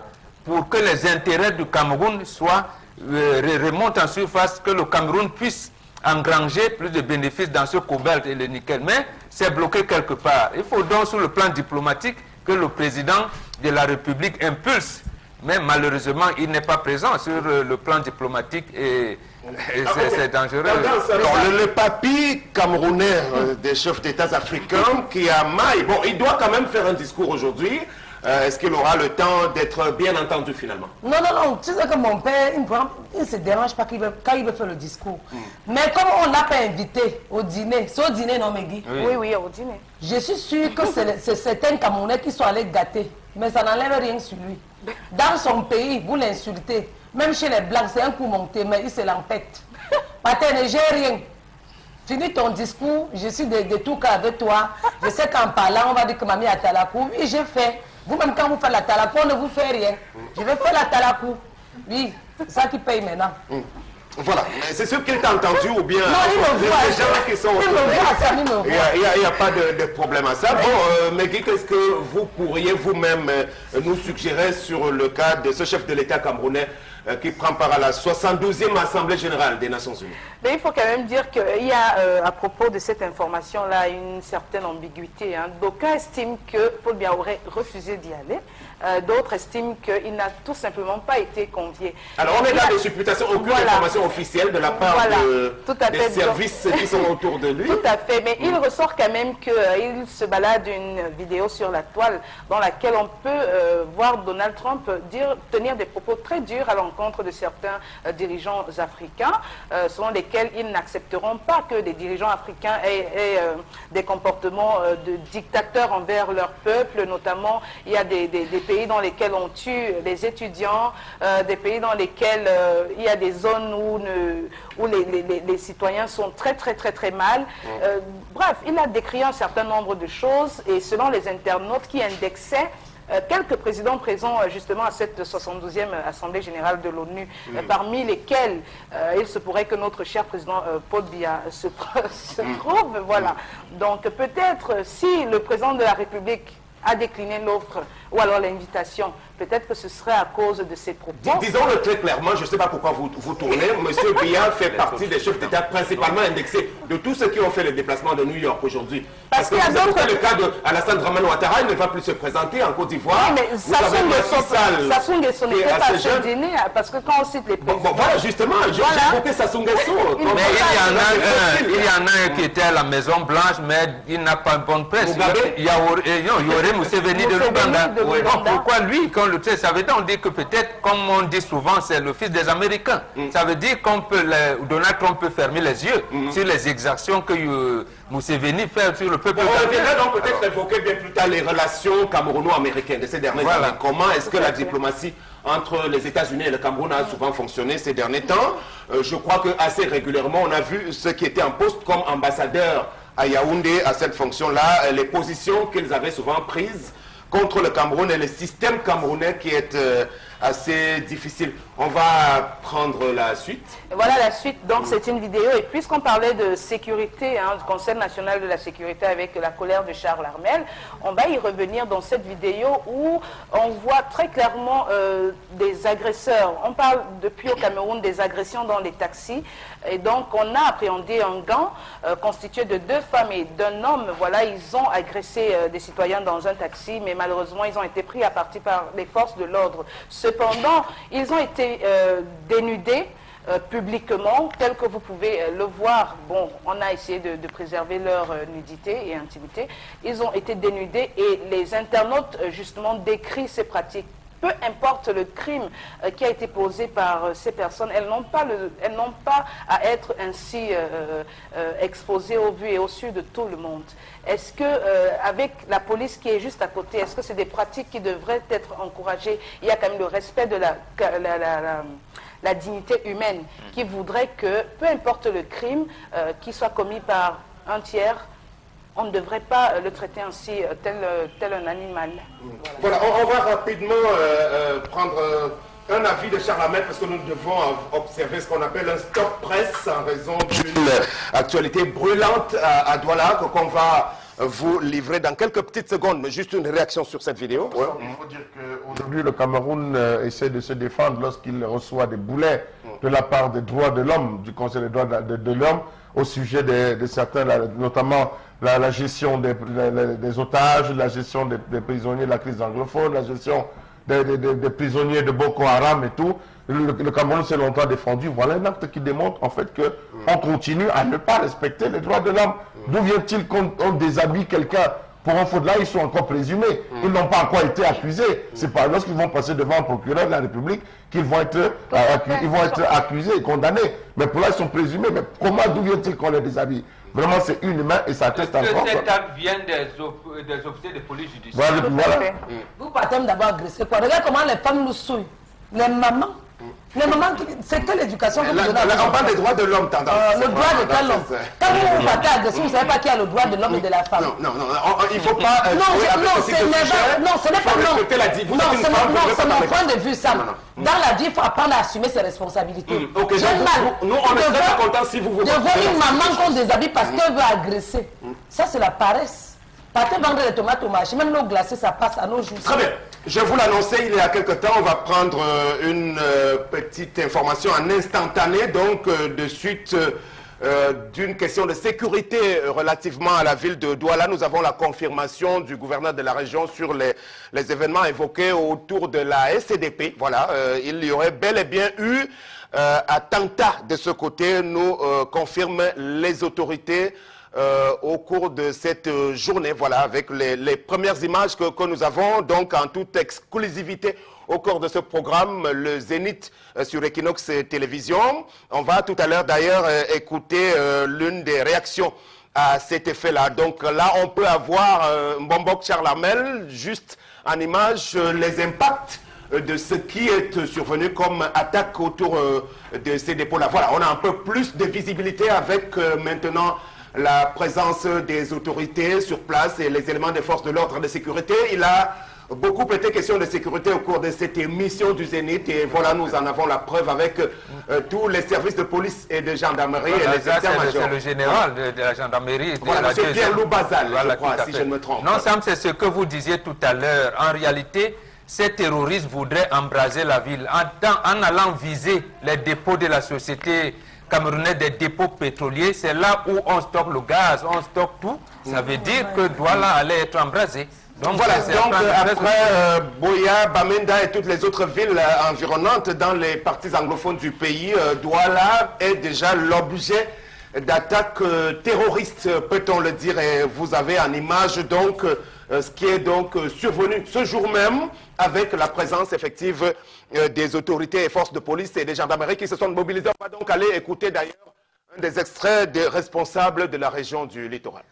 pour que les intérêts du Cameroun soient remontent en surface, que le Cameroun puisse engranger plus de bénéfices dans ce cobalt et le nickel. Mais c'est bloqué quelque part. Il faut donc, sur le plan diplomatique, que le président de la République impulse. Mais malheureusement, il n'est pas présent sur le plan diplomatique et c'est dangereux. Le papy camerounais des chefs d'État africains qui a maille, bon, il doit quand même faire un discours aujourd'hui. Est-ce qu'il aura le temps d'être bien entendu finalement? Non, tu sais que mon père, il ne se dérange pas quand il veut faire le discours. Mais comme on ne l'a pas invité au dîner, c'est au dîner, non, Megui? Oui, au dîner. Je suis sûre que c'est certains Camerounais qui sont allés gâter, mais ça n'enlève rien sur lui. Dans son pays, vous l'insultez. Même chez les Blancs, c'est un coup monté, mais il se l'empête. Pater, ne gère rien. Finis ton discours, je suis de tout cas avec toi. Je sais qu'en parlant, on va dire que mamie a talakou. Oui, j'ai fait. Vous-même, quand vous faites la talakou, on ne vous fait rien. Je vais faire la talakou. Oui, c'est ça qui paye maintenant. Voilà, mais c'est sûr qu'il t'a entendu ou bien... Non, il me voit. Les gens qui sont autour. Il n'y a pas de problème à ça. Bon, Megui, qu'est-ce que vous pourriez vous-même nous suggérer sur le cas de ce chef de l'État camerounais qui prend part à la 72e Assemblée Générale des Nations Unies? Mais il faut quand même dire qu'il y a, à propos de cette information-là, une certaine ambiguïté. D'aucuns estiment que Paul Biya aurait refusé d'y aller. D'autres estiment qu'il n'a tout simplement pas été convié. Alors on est là des supputations, aucune information officielle de la part des services qui sont autour de lui. Tout à fait, mais il ressort quand même qu'il se balade une vidéo sur la toile dans laquelle on peut voir Donald Trump tenir des propos très durs à l'encontre de certains dirigeants africains, selon lesquels ils n'accepteront pas que des dirigeants africains aient des comportements de dictateurs envers leur peuple. Notamment, il y a des pays dans lesquels on tue les étudiants, des pays dans lesquels il y a des zones où les citoyens sont très mal. Bref, il a décrit un certain nombre de choses et selon les internautes qui indexaient quelques présidents présents justement à cette 72e Assemblée Générale de l'ONU, parmi lesquels il se pourrait que notre cher président Paul Biya se trouve. Voilà. Donc peut-être si le président de la République a décliné l'offre ou alors l'invitation, peut-être que ce serait à cause de ses propos. Disons-le très clairement, je ne sais pas pourquoi vous tournez, M. Biya fait partie des chefs d'État principalement indexés de tous ceux qui ont fait le déplacement de New York aujourd'hui. Parce que vous savez que le cas d'Alassane Dramane Ouattara, il ne va plus se présenter en Côte d'Ivoire. Oui, mais Sassou Nguesso n'était pas à ce dîner, parce que quand on cite les présidents... Bon, voilà, justement, j'ai évoqué Sassou Nguesso. Mais il y en a un qui était à la Maison Blanche, mais il n'a pas de bonne presse. Il y aurait Museveni de l'Ouganda. Pourquoi lui, quand le ça veut dire on dit que peut-être, comme on dit souvent, c'est le fils des Américains. Ça veut dire qu'on peut, Donald Trump peut fermer les yeux sur les exactions que Museveni fait sur le peuple. On reviendra donc peut-être évoquer bien plus tard les relations camerouno-américaines de ces dernières années. Comment est-ce que la diplomatie entre les États-Unis et le Cameroun a souvent fonctionné ces derniers temps? Je crois que assez régulièrement, on a vu ceux qui étaient en poste comme ambassadeurs à Yaoundé, à cette fonction-là, les positions qu'ils avaient souvent prises contre le Cameroun et le système camerounais qui est assez difficile. On va prendre la suite. Voilà la suite, donc c'est une vidéo. Et puisqu'on parlait de sécurité, du Conseil national de la sécurité avec la colère de Charles Armel, on va y revenir dans cette vidéo où on voit très clairement des agresseurs. On parle depuis au Cameroun des agressions dans les taxis. Et donc on a appréhendé un gang constitué de 2 femmes et d'un homme. Voilà, ils ont agressé des citoyens dans un taxi, mais malheureusement ils ont été pris à partie par les forces de l'ordre. Cependant, ils ont été dénudés publiquement, tel que vous pouvez le voir. Bon, on a essayé de préserver leur nudité et intimité. Ils ont été dénudés et les internautes justement décrivent ces pratiques. Peu importe le crime qui a été posé par ces personnes, elles n'ont pas à être ainsi exposées au vu et au su de tout le monde. Est-ce que, avec la police qui est juste à côté, est-ce que c'est des pratiques qui devraient être encouragées? Il y a quand même le respect de la dignité humaine qui voudrait que, peu importe le crime qui soit commis par un tiers, on ne devrait pas le traiter ainsi, tel un animal. Voilà, on va rapidement prendre un avis de Charles Armel parce que nous devons observer ce qu'on appelle un stop presse en raison d'une actualité brûlante à Douala qu'on va vous livrer dans quelques petites secondes, mais juste une réaction sur cette vidéo. Ouais, il faut dire qu'aujourd'hui le Cameroun essaie de se défendre lorsqu'il reçoit des boulets de la part des droits de l'homme, du Conseil des droits de l'homme, au sujet de certains, notamment la gestion des otages, la gestion des prisonniers de la crise anglophone, la gestion des prisonniers de Boko Haram et tout. Le Cameroun s'est longtemps défendu. Voilà un acte qui démontre en fait qu'on continue à ne pas respecter les droits de l'homme. D'où vient-il qu'on déshabille quelqu'un pour un faute là, ils sont encore présumés. Ils n'ont pas encore été accusés. C'est pas lorsqu'ils vont passer devant un procureur de la République qu'ils vont être, accusés et condamnés. Mais pour là, ils sont présumés. Mais comment, d'où vient-il qu'on les déshabille? Vraiment, c'est inhumain et ça atteste encore. Cet acte vient des officiers de police judiciaire. Voilà. Vous partez d'abord agresser quoi? Regarde comment les femmes nous souillent. Les mamans. Les mamans, c'est que l'éducation que vous donnez. On parle des droits de l'homme, tendance. Le droit de quel homme? Quand vous partez agresser, vous ne savez pas qui a le droit de l'homme et de la femme. Non, il ne faut pas... Non, ce n'est pas non. Non, c'est mon point de vue, Sam. Dans la vie, il faut apprendre à assumer ses responsabilités. Ok, nous, on est très contents si vous voulez. De voir une maman qu'on déshabille parce qu'elle veut agresser. Ça, c'est la paresse. Partez vendre les tomates au marché, même l'eau glacée, ça passe à nos jours. Très bien. Je vous l'annonçais il y a quelque temps, on va prendre une petite information en instantané, donc de suite d'une question de sécurité relativement à la ville de Douala. Nous avons la confirmation du gouverneur de la région sur les événements évoqués autour de la SCDP. Voilà, il y aurait bel et bien eu attentat de ce côté, nous confirment les autorités au cours de cette journée, voilà, avec les premières images que nous avons, donc en toute exclusivité au cours de ce programme, le Zénith sur Equinox Télévision. On va tout à l'heure d'ailleurs écouter l'une des réactions à cet effet-là. Donc là, on peut avoir Mbombok Charles Armel, juste en image, les impacts de ce qui est survenu comme attaque autour de ces dépôts-là. Voilà, on a un peu plus de visibilité avec maintenant la présence des autorités sur place et les éléments des forces de l'ordre et de sécurité. Il a beaucoup été question de sécurité au cours de cette émission du Zénith et voilà, nous en avons la preuve avec tous les services de police et de gendarmerie et les états-majors. C'est le général de la gendarmerie. Voilà, c'est Pierre Loubazal, voilà, je crois, si je ne me trompe. Non, Sam, c'est ce que vous disiez tout à l'heure. En réalité, ces terroristes voudraient embraser la ville en allant viser les dépôts de la société camerounais, des dépôts pétroliers. C'est là où on stocke le gaz, on stocke tout. Ça veut dire que Douala allait être embrasé. Donc voilà, donc après Boya, Bamenda et toutes les autres villes environnantes dans les parties anglophones du pays, Douala est déjà l'objet d'attaques terroristes, peut-on le dire, et vous avez en image donc ce qui est donc survenu ce jour même avec la présence effective des autorités et forces de police et des gendarmeries qui se sont mobilisées. On va donc aller écouter d'ailleurs un des extraits des responsables de la région du littoral.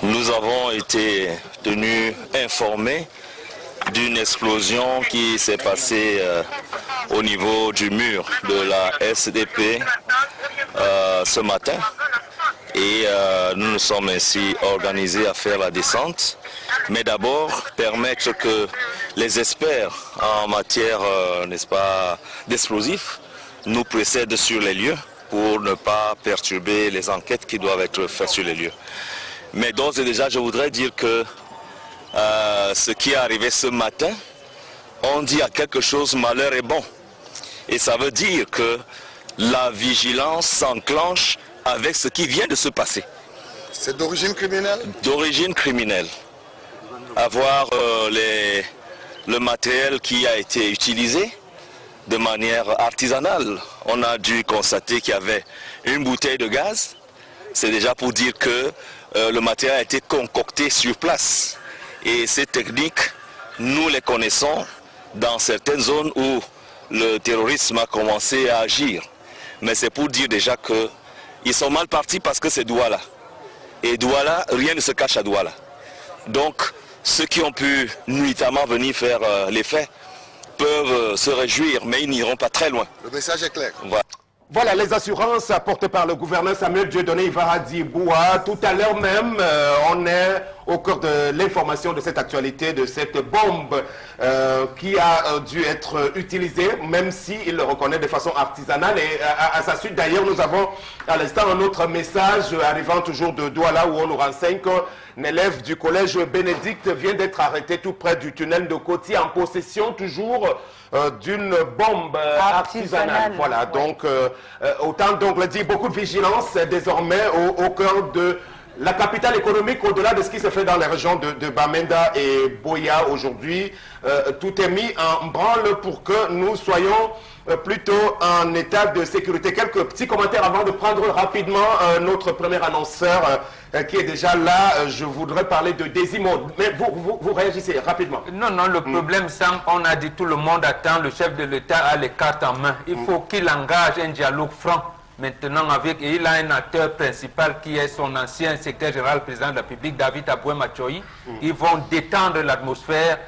Nous avons été tenus informés d'une explosion qui s'est passée au niveau du mur de la SDP ce matin. Et nous nous sommes ainsi organisés à faire la descente mais d'abord permettre que les experts en matière, n'est-ce pas, d'explosifs nous précèdent sur les lieux pour ne pas perturber les enquêtes qui doivent être faites sur les lieux. Mais d'ores et déjà, je voudrais dire que ce qui est arrivé ce matin, on dit à quelque chose, malheur est bon. Et ça veut dire que la vigilance s'enclenche avec ce qui vient de se passer. C'est d'origine criminelle? D'origine criminelle. Avoir le matériel qui a été utilisé de manière artisanale. On a dû constater qu'il y avait une bouteille de gaz. C'est déjà pour dire que le matériel a été concocté sur place. Et ces techniques, nous les connaissons dans certaines zones où le terrorisme a commencé à agir. Mais c'est pour dire déjà qu'ils sont mal partis parce que c'est Douala. Et Douala, rien ne se cache à Douala. Donc, ceux qui ont pu nuitamment venir faire les faits peuvent se réjouir, mais ils n'iront pas très loin. Le message est clair. Voilà les assurances apportées par le gouverneur Samuel Dieudonné Ivaradi-Boua. Tout à l'heure même, on est au cœur de l'information de cette actualité, de cette bombe qui a dû être utilisée, même s'il le reconnaît de façon artisanale. Et à sa suite, d'ailleurs, nous avons à l'instant un autre message arrivant toujours de Douala où on nous renseigne qu'un élève du collège Bénédicte vient d'être arrêté tout près du tunnel de Coty en possession toujours d'une bombe artisanale. Voilà, donc autant donc le dire, beaucoup de vigilance désormais au cœur de la capitale économique, au-delà de ce qui se fait dans les régions de Bamenda et Boya aujourd'hui. Tout est mis en branle pour que nous soyons plutôt en état de sécurité. Quelques petits commentaires avant de prendre rapidement notre premier annonceur qui est déjà là. Je voudrais parler de Desimo. Mais vous réagissez rapidement. Non, non, le problème, Sam, on a dit tout le monde attend, le chef de l'État a les cartes en main. Il faut qu'il engage un dialogue franc maintenant avec, et il a un acteur principal qui est son ancien secrétaire général président de la République, David Aboué-Machoï. Ils vont détendre l'atmosphère,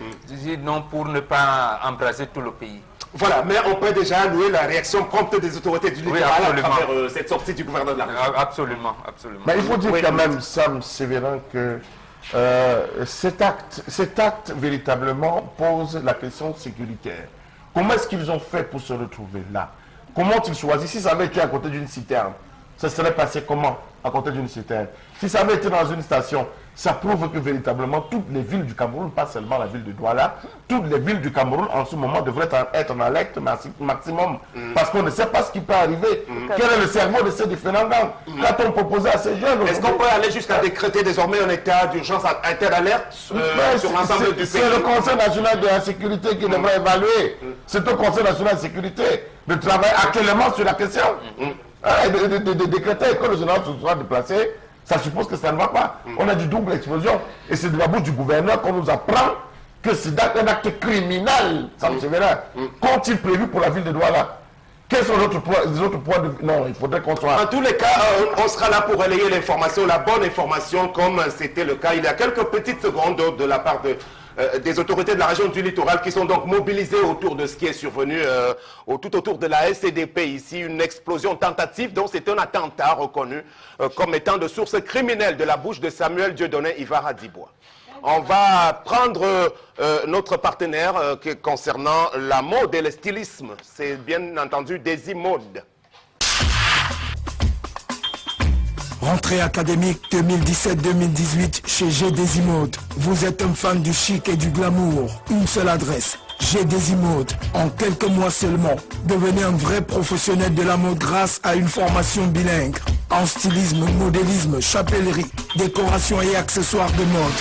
non pour ne pas embraser tout le pays. Voilà, mais on peut déjà louer la réaction prompte des autorités du littoral à travers cette sortie du gouverneur de la région. Absolument, absolument. Mais il faut dire quand même, Sam Sévérin, que cet acte véritablement pose la question sécuritaire. Comment est-ce qu'ils ont fait pour se retrouver là? Comment ils choisissent? Si ça avait été à côté d'une citerne, ça serait passé comment à côté d'une citerne? Si ça avait été dans une station, ça prouve que véritablement toutes les villes du Cameroun, pas seulement la ville de Douala, toutes les villes du Cameroun en ce moment devraient être en alerte maximum. Parce qu'on ne sait pas ce qui peut arriver. Quel est le cerveau de ces différents gangs? Quand on proposait à ces jeunes... Est-ce qu'on peut aller jusqu'à décréter désormais un état d'urgence inter-alerte sur l'ensemble du pays? C'est le Conseil national de la sécurité qui devrait évaluer. C'est au Conseil national de la sécurité de travailler actuellement sur la question. De décréter que le général se soit déplacé, ça suppose que ça ne va pas. On a du double explosion. Et c'est de la bouche du gouverneur qu'on nous apprend que c'est un acte criminel, ça me verra. Qu'ont-ils prévu pour la ville de Douala? Quels sont les autres points de... Non, il faudrait qu'on soit... En tous les cas, on sera là pour relayer l'information, la bonne information, comme c'était le cas il y a quelques petites secondes de la part des autorités de la région du littoral qui sont donc mobilisées autour de ce qui est survenu tout autour de la SCDP ici, une explosion tentative, donc c'est un attentat reconnu comme étant de source criminelle de la bouche de Samuel Dieudonné Ivaradi-Boua. On va prendre notre partenaire concernant la mode et le stylisme, c'est bien entendu Desimo-Mode. Rentrée académique 2017-2018 chez G-Desimo-Mode. Vous êtes un fan du chic et du glamour. Une seule adresse, G-Desimo-Mode. En quelques mois seulement, devenez un vrai professionnel de la mode grâce à une formation bilingue. En stylisme, modélisme, chapellerie, décoration et accessoires de mode.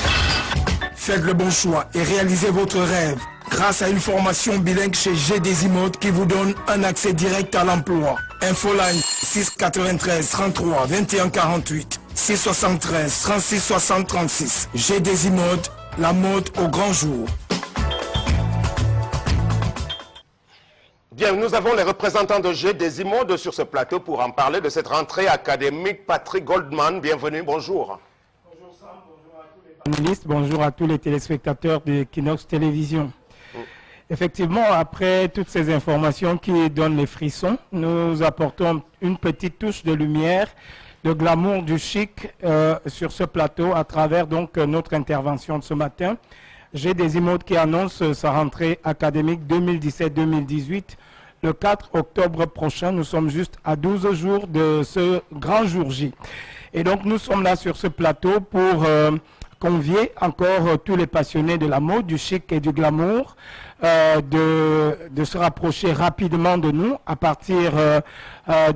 Faites le bon choix et réalisez votre rêve grâce à une formation bilingue chez G-Desimo-Mode qui vous donne un accès direct à l'emploi. Infoline 693 33 21 48 673 36 60 36. G-Desimo-Mode, la mode au grand jour. Bien, nous avons les représentants de G-Desimo-Mode sur ce plateau pour en parler de cette rentrée académique. Patrick Goldman, bienvenue, bonjour. Bonjour Sam, bonjour à tous les panélistes, bonjour à tous les téléspectateurs de Kinox Télévision. Effectivement, après toutes ces informations qui donnent les frissons, nous apportons une petite touche de lumière de glamour, du chic sur ce plateau à travers donc notre intervention de ce matin. J'ai des Desimode qui annonce sa rentrée académique 2017-2018 le 4 octobre prochain. Nous sommes juste à 12 jours de ce grand jour J. Et donc nous sommes là sur ce plateau pour convier encore tous les passionnés de la mode, du chic et du glamour de se rapprocher rapidement de nous à partir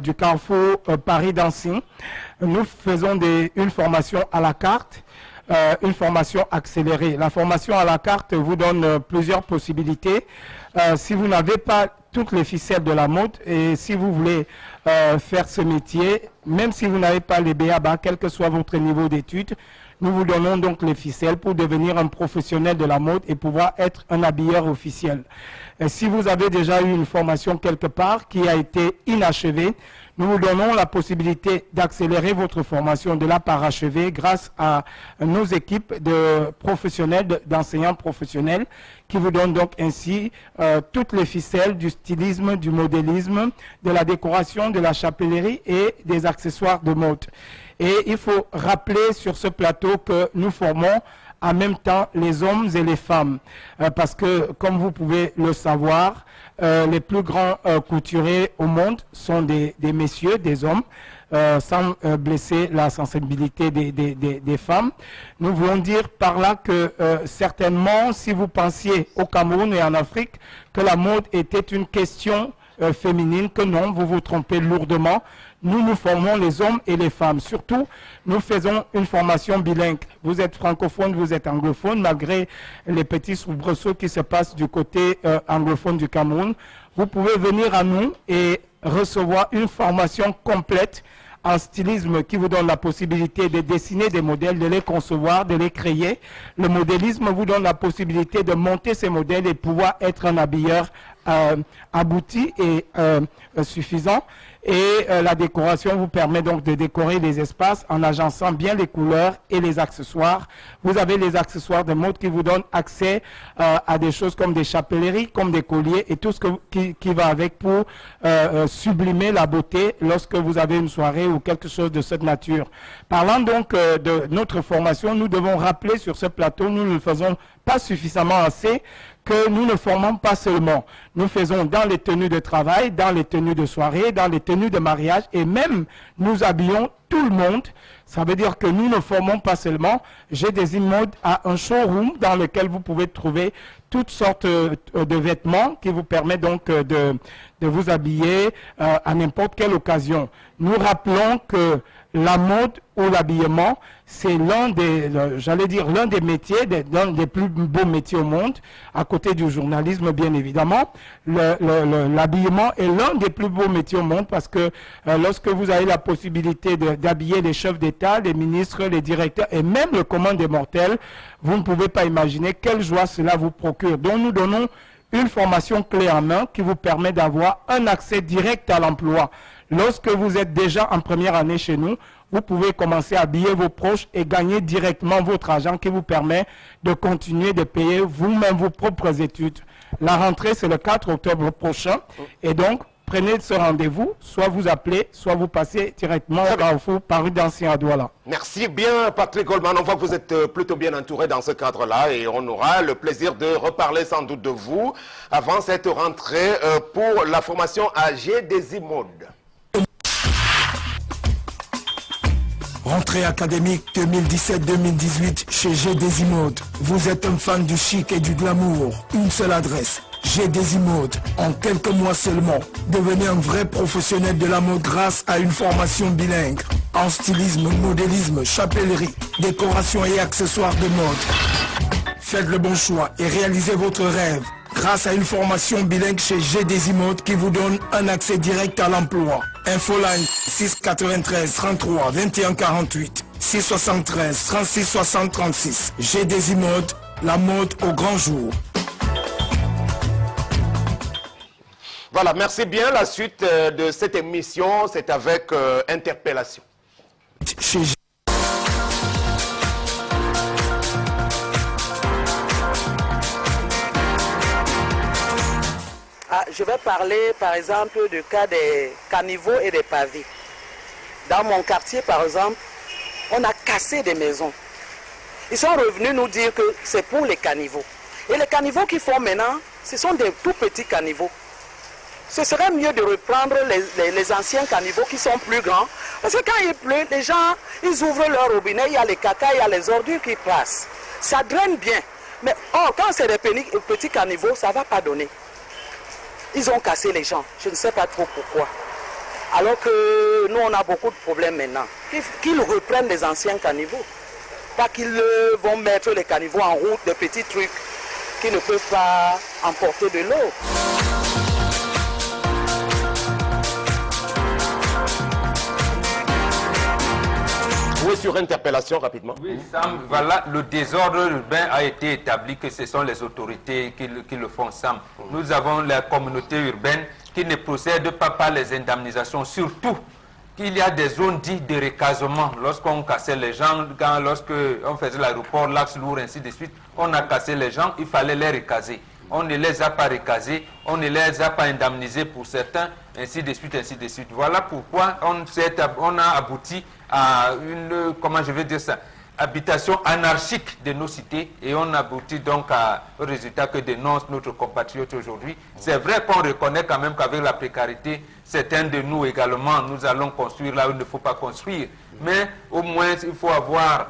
du carrefour Paris-Dancing. Nous faisons une formation à la carte. Une formation accélérée. La formation à la carte vous donne plusieurs possibilités. Si vous n'avez pas toutes les ficelles de la mode et si vous voulez faire ce métier, même si vous n'avez pas les BABA, quel que soit votre niveau d'études, nous vous donnons donc les ficelles pour devenir un professionnel de la mode et pouvoir être un habilleur officiel. Et si vous avez déjà eu une formation quelque part qui a été inachevée, nous vous donnons la possibilité d'accélérer votre formation, de la parachever grâce à nos équipes de professionnels, d'enseignants professionnels qui vous donnent donc ainsi toutes les ficelles du stylisme, du modélisme, de la décoration, de la chapellerie et des accessoires de mode. Et il faut rappeler sur ce plateau que nous formons en même temps les hommes et les femmes. Parce que, comme vous pouvez le savoir, les plus grands couturiers au monde sont des messieurs, des hommes, sans blesser la sensibilité des femmes. Nous voulons dire par là que certainement, si vous pensiez au Cameroun et en Afrique que la mode était une question féminine, que non, vous vous trompez lourdement. Nous formons les hommes et les femmes. Surtout, nous faisons une formation bilingue. Vous êtes francophone, vous êtes anglophone, malgré les petits soubresauts qui se passent du côté anglophone du Cameroun. Vous pouvez venir à nous et recevoir une formation complète en stylisme qui vous donne la possibilité de dessiner des modèles, de les concevoir, de les créer. Le modélisme vous donne la possibilité de monter ces modèles et pouvoir être un habilleur abouti et suffisant. Et la décoration vous permet donc de décorer les espaces en agençant bien les couleurs et les accessoires. Vous avez les accessoires de mode qui vous donnent accès à des choses comme des chapelleries, comme des colliers et tout ce qui va avec pour sublimer la beauté lorsque vous avez une soirée ou quelque chose de cette nature. Parlant donc de notre formation, nous devons rappeler sur ce plateau, nous ne le faisons pas suffisamment assez, que nous ne formons pas seulement. Nous faisons dans les tenues de travail, dans les tenues de soirée, dans les tenues de mariage et même nous habillons tout le monde. Ça veut dire que nous ne formons pas seulement. J'ai des Desimode à un showroom dans lequel vous pouvez trouver toutes sortes de vêtements qui vous permettent donc de vous habiller à n'importe quelle occasion. Nous rappelons que la mode ou l'habillement, c'est l'un des métiers, l'un des plus beaux métiers au monde, à côté du journalisme bien évidemment. L'habillement est l'un des plus beaux métiers au monde parce que lorsque vous avez la possibilité d'habiller les chefs d'État, les ministres, les directeurs et même le commun des mortels, vous ne pouvez pas imaginer quelle joie cela vous procure. Donc nous donnons une formation clé en main qui vous permet d'avoir un accès direct à l'emploi. Lorsque vous êtes déjà en première année chez nous, vous pouvez commencer à habiller vos proches et gagner directement votre argent qui vous permet de continuer de payer vous-même vos propres études. La rentrée, c'est le 4 octobre prochain. Et donc, prenez ce rendez-vous, soit vous appelez, soit vous passez directement au carrefour Paris-Dancing à Douala. Merci bien, Patrick Goldman. On voit que vous êtes plutôt bien entouré dans ce cadre-là et on aura le plaisir de reparler sans doute de vous avant cette rentrée pour la formation AG Desimode. Rentrée académique 2017-2018 chez G Desimode. Vous êtes un fan du chic et du glamour. Une seule adresse, G Desimode. En quelques mois seulement, devenez un vrai professionnel de la mode grâce à une formation bilingue. En stylisme, modélisme, chapellerie, décoration et accessoires de mode. Faites le bon choix et réalisez votre rêve grâce à une formation bilingue chez G Desimode qui vous donne un accès direct à l'emploi. Infoline 693 33 21 48 673 36 60 36. G Desimode, la mode au grand jour. Voilà, merci bien. La suite de cette émission, c'est avec Interpellation. Chez Je vais parler par exemple du cas des caniveaux et des pavés. Dans mon quartier, par exemple, on a cassé des maisons. Ils sont revenus nous dire que c'est pour les caniveaux. Et les caniveaux qu'ils font maintenant, ce sont des tout petits caniveaux. Ce serait mieux de reprendre les anciens caniveaux qui sont plus grands. Parce que quand il pleut, les gens, ils ouvrent leur robinet, il y a les caca, il y a les ordures qui passent. Ça draine bien. Mais quand c'est des petits caniveaux, ça ne va pas donner. Ils ont cassé les gens. Je ne sais pas trop pourquoi. Alors que nous, on a beaucoup de problèmes maintenant. Qu'ils reprennent les anciens caniveaux. Pas qu'ils vont mettre les caniveaux en route, de petits trucs qui ne peuvent pas emporter de l'eau. Oui, sur interpellation, rapidement. Oui, Sam, voilà, le désordre urbain a été établi que ce sont les autorités qui le font, Sam. Nous avons la communauté urbaine qui ne procède pas par les indemnisations, surtout qu'il y a des zones dites de recasement. Lorsqu'on cassait les gens, lorsque on faisait l'aéroport, l'axe lourd, ainsi de suite, on a cassé les gens, il fallait les recaser. On ne les a pas recasés, on ne les a pas indemnisés pour certains, ainsi de suite, ainsi de suite. Voilà pourquoi on a abouti à une, comment je vais dire ça, habitation anarchique de nos cités, et on aboutit donc au résultat que dénonce notre compatriote aujourd'hui. C'est vrai qu'on reconnaît quand même qu'avec la précarité, certains de nous également, nous allons construire là où il ne faut pas construire. Mais au moins, il faut avoir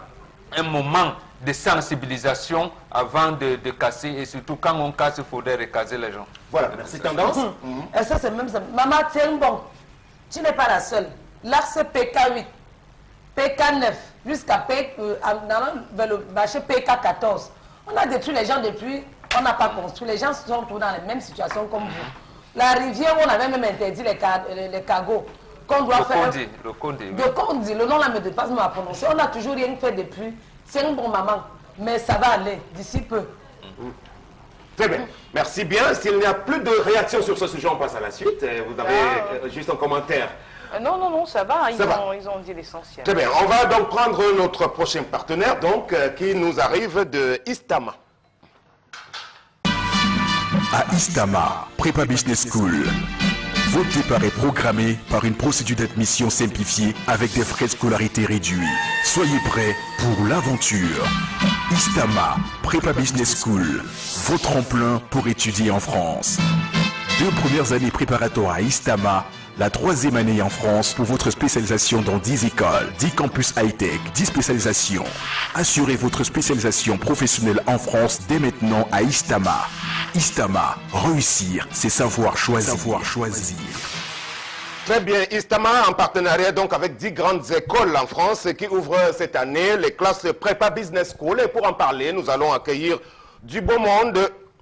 un moment de sensibilisation avant de casser, et surtout quand on casse, il faudrait recaser les gens. Voilà, merci. Tendance. Et ça, c'est même ça. Maman, tiens bon, tu n'es pas la seule. L'axe PK8, PK9, jusqu'à vers le marché PK14. On a détruit les gens depuis, on n'a pas construit. Les gens sont tous dans les mêmes situations comme vous. La rivière, on avait même interdit les cargos. Qu'on doit faire. Le Condi, oui. Le Condi, le nom là me dépasse à prononcer. On n'a toujours rien fait depuis. C'est un bon maman, mais ça va aller d'ici peu. Très bien. Merci bien. S'il n'y a plus de réaction sur ce sujet, on passe à la suite. Vous avez juste un commentaire. Non, ça va. Ils ont dit l'essentiel. Très bien. On va donc prendre notre prochain partenaire, donc, qui nous arrive de Istama. À Istama, Prépa Business School. Votre départ est programmé par une procédure d'admission simplifiée avec des frais de scolarité réduits. Soyez prêts pour l'aventure. Istama, Prépa Business School, votre tremplin pour étudier en France. 2 premières années préparatoires à Istama, la 3e année en France pour votre spécialisation dans 10 écoles, 10 campus high-tech, 10 spécialisations. Assurez votre spécialisation professionnelle en France dès maintenant à Istama. Istama, réussir, c'est savoir choisir. Très bien, Istama en partenariat donc avec 10 grandes écoles en France qui ouvrent cette année les classes Prépa Business School. Et pour en parler, nous allons accueillir du beau monde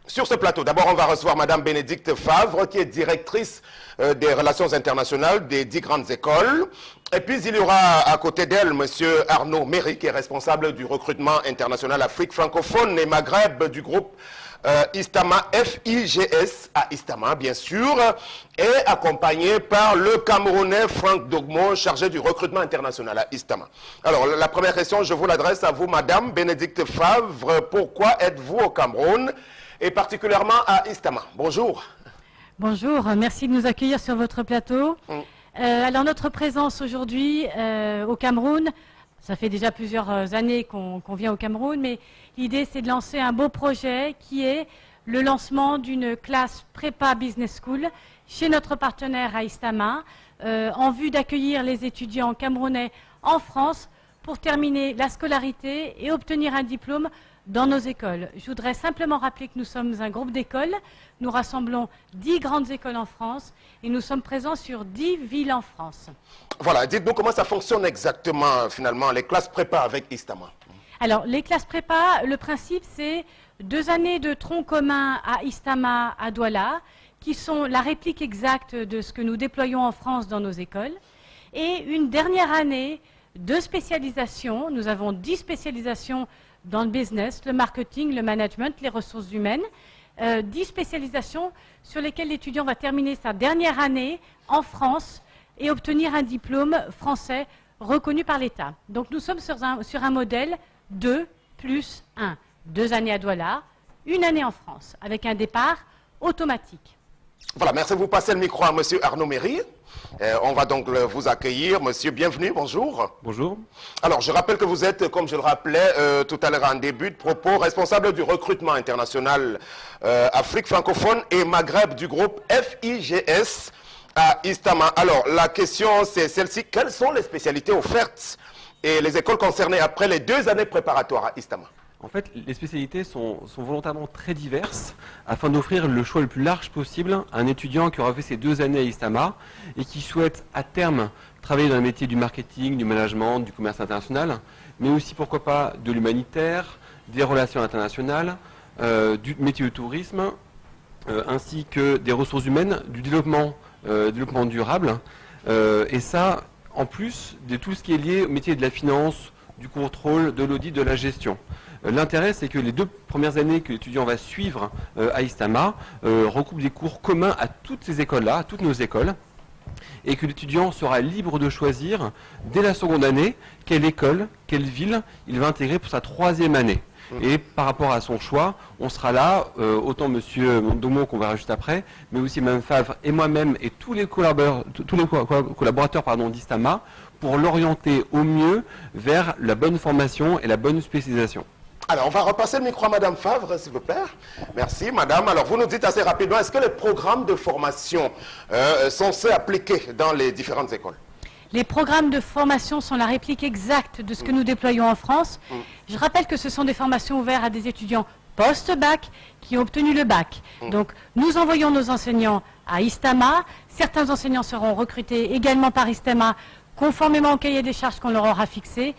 sur ce plateau. D'abord, on va recevoir Madame Bénédicte Favre, qui est directrice des relations internationales des 10 grandes écoles. Et puis, il y aura à côté d'elle Monsieur Arnaud Méry, qui est responsable du recrutement international Afrique francophone et Maghreb du groupe Istama, FIGS à Istama, bien sûr, et accompagné par le Camerounais Franck Dogmo, chargé du recrutement international à Istama. Alors, la première question, je vous l'adresse à vous, Madame Bénédicte Favre. Pourquoi êtes-vous au Cameroun et particulièrement à Istama? Bonjour. Bonjour, merci de nous accueillir sur votre plateau. Alors, notre présence aujourd'hui au Cameroun, ça fait déjà plusieurs années qu'on vient au Cameroun, mais l'idée c'est de lancer un beau projet qui est le lancement d'une classe Prépa Business School chez notre partenaire à Istama, en vue d'accueillir les étudiants camerounais en France pour terminer la scolarité et obtenir un diplôme dans nos écoles. Je voudrais simplement rappeler que nous sommes un groupe d'écoles. Nous rassemblons 10 grandes écoles en France et nous sommes présents sur 10 villes en France. Voilà, dites-nous comment ça fonctionne exactement, finalement, les classes prépa avec Istama. Alors, les classes prépa, le principe, c'est 2 années de tronc commun à Istama, à Douala, qui sont la réplique exacte de ce que nous déployons en France dans nos écoles, et une dernière année de spécialisation. Nous avons 10 spécialisations dans le business, le marketing, le management, les ressources humaines, 10 spécialisations sur lesquelles l'étudiant va terminer sa dernière année en France et obtenir un diplôme français reconnu par l'État. Donc nous sommes sur un modèle 2 plus 1. 2 années à Douala, 1 année en France, avec un départ automatique. Voilà, merci. Vous passez le micro à M. Arnaud Méry. On va donc vous accueillir. Monsieur, bienvenue, bonjour. Bonjour. Alors, je rappelle que vous êtes, comme je le rappelais tout à l'heure en début de propos, responsable du recrutement international Afrique francophone et Maghreb du groupe FIGS à Istama. Alors, la question, c'est celle-ci. Quelles sont les spécialités offertes et les écoles concernées après les 2 années préparatoires à Istama? En fait, les spécialités sont volontairement très diverses afin d'offrir le choix le plus large possible à un étudiant qui aura fait ces 2 années à Istama et qui souhaite à terme travailler dans le métier du marketing, du management, du commerce international, mais aussi pourquoi pas de l'humanitaire, des relations internationales, du métier du tourisme, ainsi que des ressources humaines, du développement durable, et ça en plus de tout ce qui est lié au métier de la finance, du contrôle, de l'audit, de la gestion. L'intérêt, c'est que les 2 premières années que l'étudiant va suivre à Istama recoupent des cours communs à toutes ces écoles-là, à toutes nos écoles, et que l'étudiant sera libre de choisir, dès la seconde année, quelle école, quelle ville il va intégrer pour sa 3e année. Et par rapport à son choix, on sera là, autant M. Domo qu'on verra juste après, mais aussi Mme Favre et moi-même et tous les collaborateurs d'Istama pour l'orienter au mieux vers la bonne formation et la bonne spécialisation. Alors, on va repasser le micro à Mme Favre, s'il vous plaît. Merci, Madame. Alors, vous nous dites assez rapidement, est-ce que les programmes de formation sont appliqués dans les différentes écoles? Les programmes de formation sont la réplique exacte de ce que nous déployons en France. Je rappelle que ce sont des formations ouvertes à des étudiants post-bac qui ont obtenu le bac. Donc, nous envoyons nos enseignants à Istama. Certains enseignants seront recrutés également par Istama, conformément au cahier des charges qu'on leur aura fixé.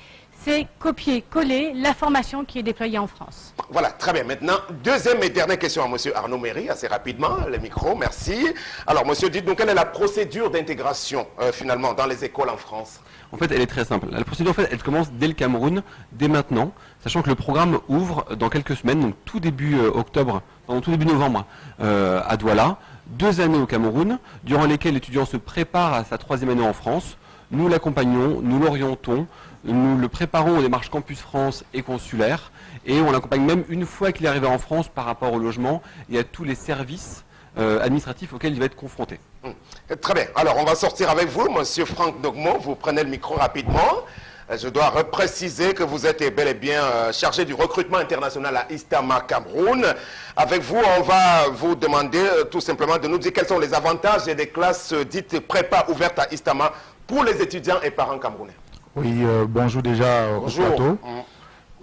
C'est copier-coller la formation qui est déployée en France. Voilà, très bien. Maintenant, 2e et dernière question à M. Arnaud Méry, assez rapidement, le micro, merci. Alors, monsieur, dites-nous, quelle est la procédure d'intégration, finalement, dans les écoles en France? En fait, elle est très simple. La procédure, en fait, elle commence dès le Cameroun, dès maintenant, sachant que le programme ouvre dans quelques semaines, donc tout début octobre, tout début novembre, à Douala. 2 années au Cameroun, durant lesquelles l'étudiant se prépare à sa 3e année en France. Nous l'accompagnons, nous l'orientons, nous le préparons aux démarches Campus France et consulaires, et on l'accompagne même une fois qu'il est arrivé en France par rapport au logement et à tous les services administratifs auxquels il va être confronté. Très bien. Alors, on va sortir avec vous, Monsieur Franck Dogmo. Vous prenez le micro rapidement. Je dois repréciser que vous êtes bel et bien chargé du recrutement international à Istama, Cameroun. Avec vous, on va vous demander tout simplement de nous dire quels sont les avantages des classes dites prépa ouvertes à Istama pour les étudiants et parents camerounais. Oui, bonjour déjà au plateau.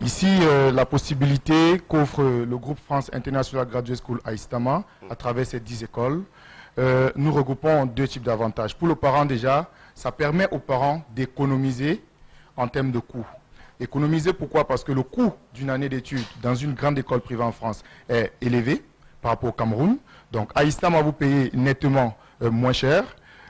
Ici, la possibilité qu'offre le groupe France International Graduate School à Istama, à travers ces 10 écoles, nous regroupons 2 types d'avantages. Pour le parent déjà, ça permet aux parents d'économiser en termes de coûts. Économiser pourquoi? Parce que le coût d'une année d'études dans une grande école privée en France est élevé par rapport au Cameroun. Donc à Istama, vous payez nettement moins cher.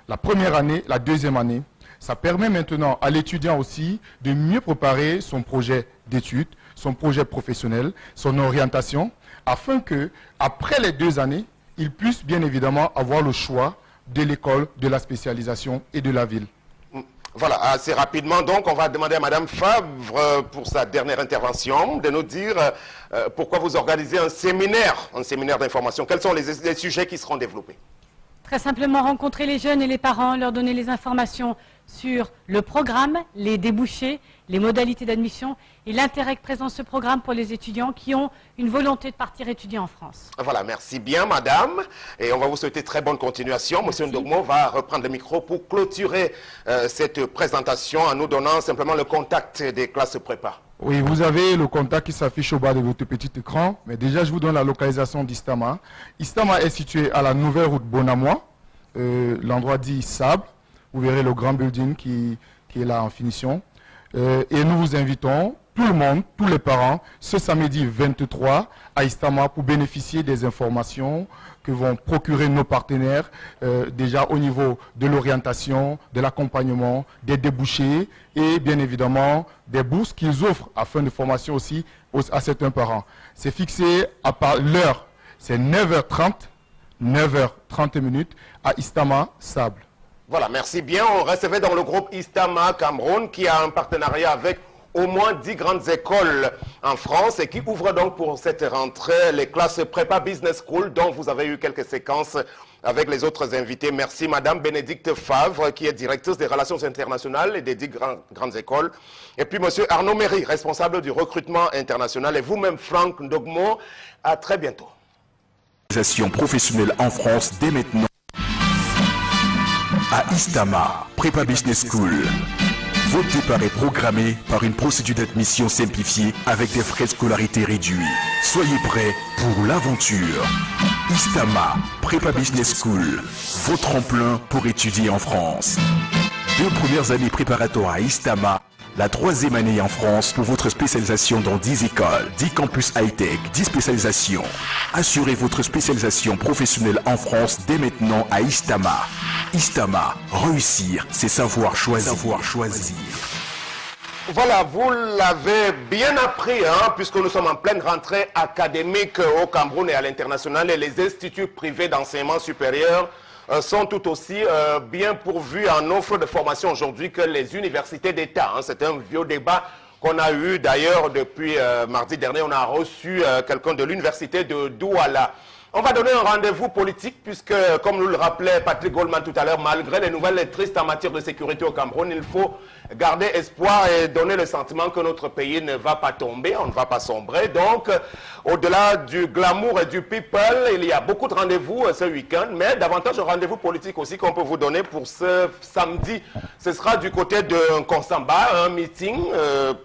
La première année, la 2e année, ça permet maintenant à l'étudiant aussi de mieux préparer son projet d'études, son projet professionnel, son orientation, afin que, après les 2 années, il puisse bien évidemment avoir le choix de l'école, de la spécialisation et de la ville. Voilà, assez rapidement, donc, on va demander à Mme Favre, pour sa dernière intervention, de nous dire pourquoi vous organisez un séminaire d'information. Quels sont les sujets qui seront développés? Très simplement, rencontrer les jeunes et les parents, leur donner les informations sur le programme, les débouchés, les modalités d'admission et l'intérêt que présente ce programme pour les étudiants qui ont une volonté de partir étudier en France. Voilà, merci bien, madame. Et on va vous souhaiter très bonne continuation. Monsieur Ndogmo va reprendre le micro pour clôturer cette présentation en nous donnant simplement le contact des classes prépa. Oui, vous avez le contact qui s'affiche au bas de votre petit écran. Mais déjà, je vous donne la localisation d'Istama. Istama est situé à la nouvelle route Bonamois. L'endroit dit Sable. Vous verrez le grand building qui est là en finition. Et nous vous invitons, tout le monde, tous les parents, ce samedi 23 à Istama pour bénéficier des informations que vont procurer nos partenaires, déjà au niveau de l'orientation, de l'accompagnement, des débouchés et bien évidemment des bourses qu'ils offrent afin de formation aussi à certains parents. C'est fixé à l'heure, c'est 9h30 à Istama, Sable. Voilà, merci bien. On recevait dans le groupe Istama Cameroun qui a un partenariat avec au moins 10 grandes écoles en France et qui ouvre donc pour cette rentrée les classes Prépa Business School dont vous avez eu quelques séquences avec les autres invités. Merci Madame Bénédicte Favre, qui est directrice des relations internationales et des 10 grandes écoles. Et puis Monsieur Arnaud Méry, responsable du recrutement international. Et vous-même, Franck Ndogmo. À très bientôt. Professionnelle en France dès maintenant. À Istama, Prépa Business School. Votre départ est programmé par une procédure d'admission simplifiée avec des frais de scolarité réduits. Soyez prêts pour l'aventure. Istama, Prépa Business School. Votre tremplin pour étudier en France. 2 premières années préparatoires à Istama. La 3e année en France pour votre spécialisation dans 10 écoles, 10 campus high-tech, 10 spécialisations. Assurez votre spécialisation professionnelle en France dès maintenant à Istama. Istama, réussir, c'est savoir choisir. Voilà, vous l'avez bien appris, hein, puisque nous sommes en pleine rentrée académique au Cameroun et à l'international, et les instituts privés d'enseignement supérieur sont tout aussi bien pourvus en offre de formation aujourd'hui que les universités d'État. Hein. C'est un vieux débat qu'on a eu d'ailleurs depuis mardi dernier. On a reçu quelqu'un de l'université de Douala. On va donner un rendez-vous politique puisque, comme nous le rappelait Patrick Goldman tout à l'heure, malgré les nouvelles tristes en matière de sécurité au Cameroun, il faut garder espoir et donner le sentiment que notre pays ne va pas tomber, on ne va pas sombrer. Donc, au-delà du glamour et du people, il y a beaucoup de rendez-vous ce week-end, mais davantage un rendez-vous politique aussi qu'on peut vous donner pour ce samedi. Ce sera du côté de Konsamba, un meeting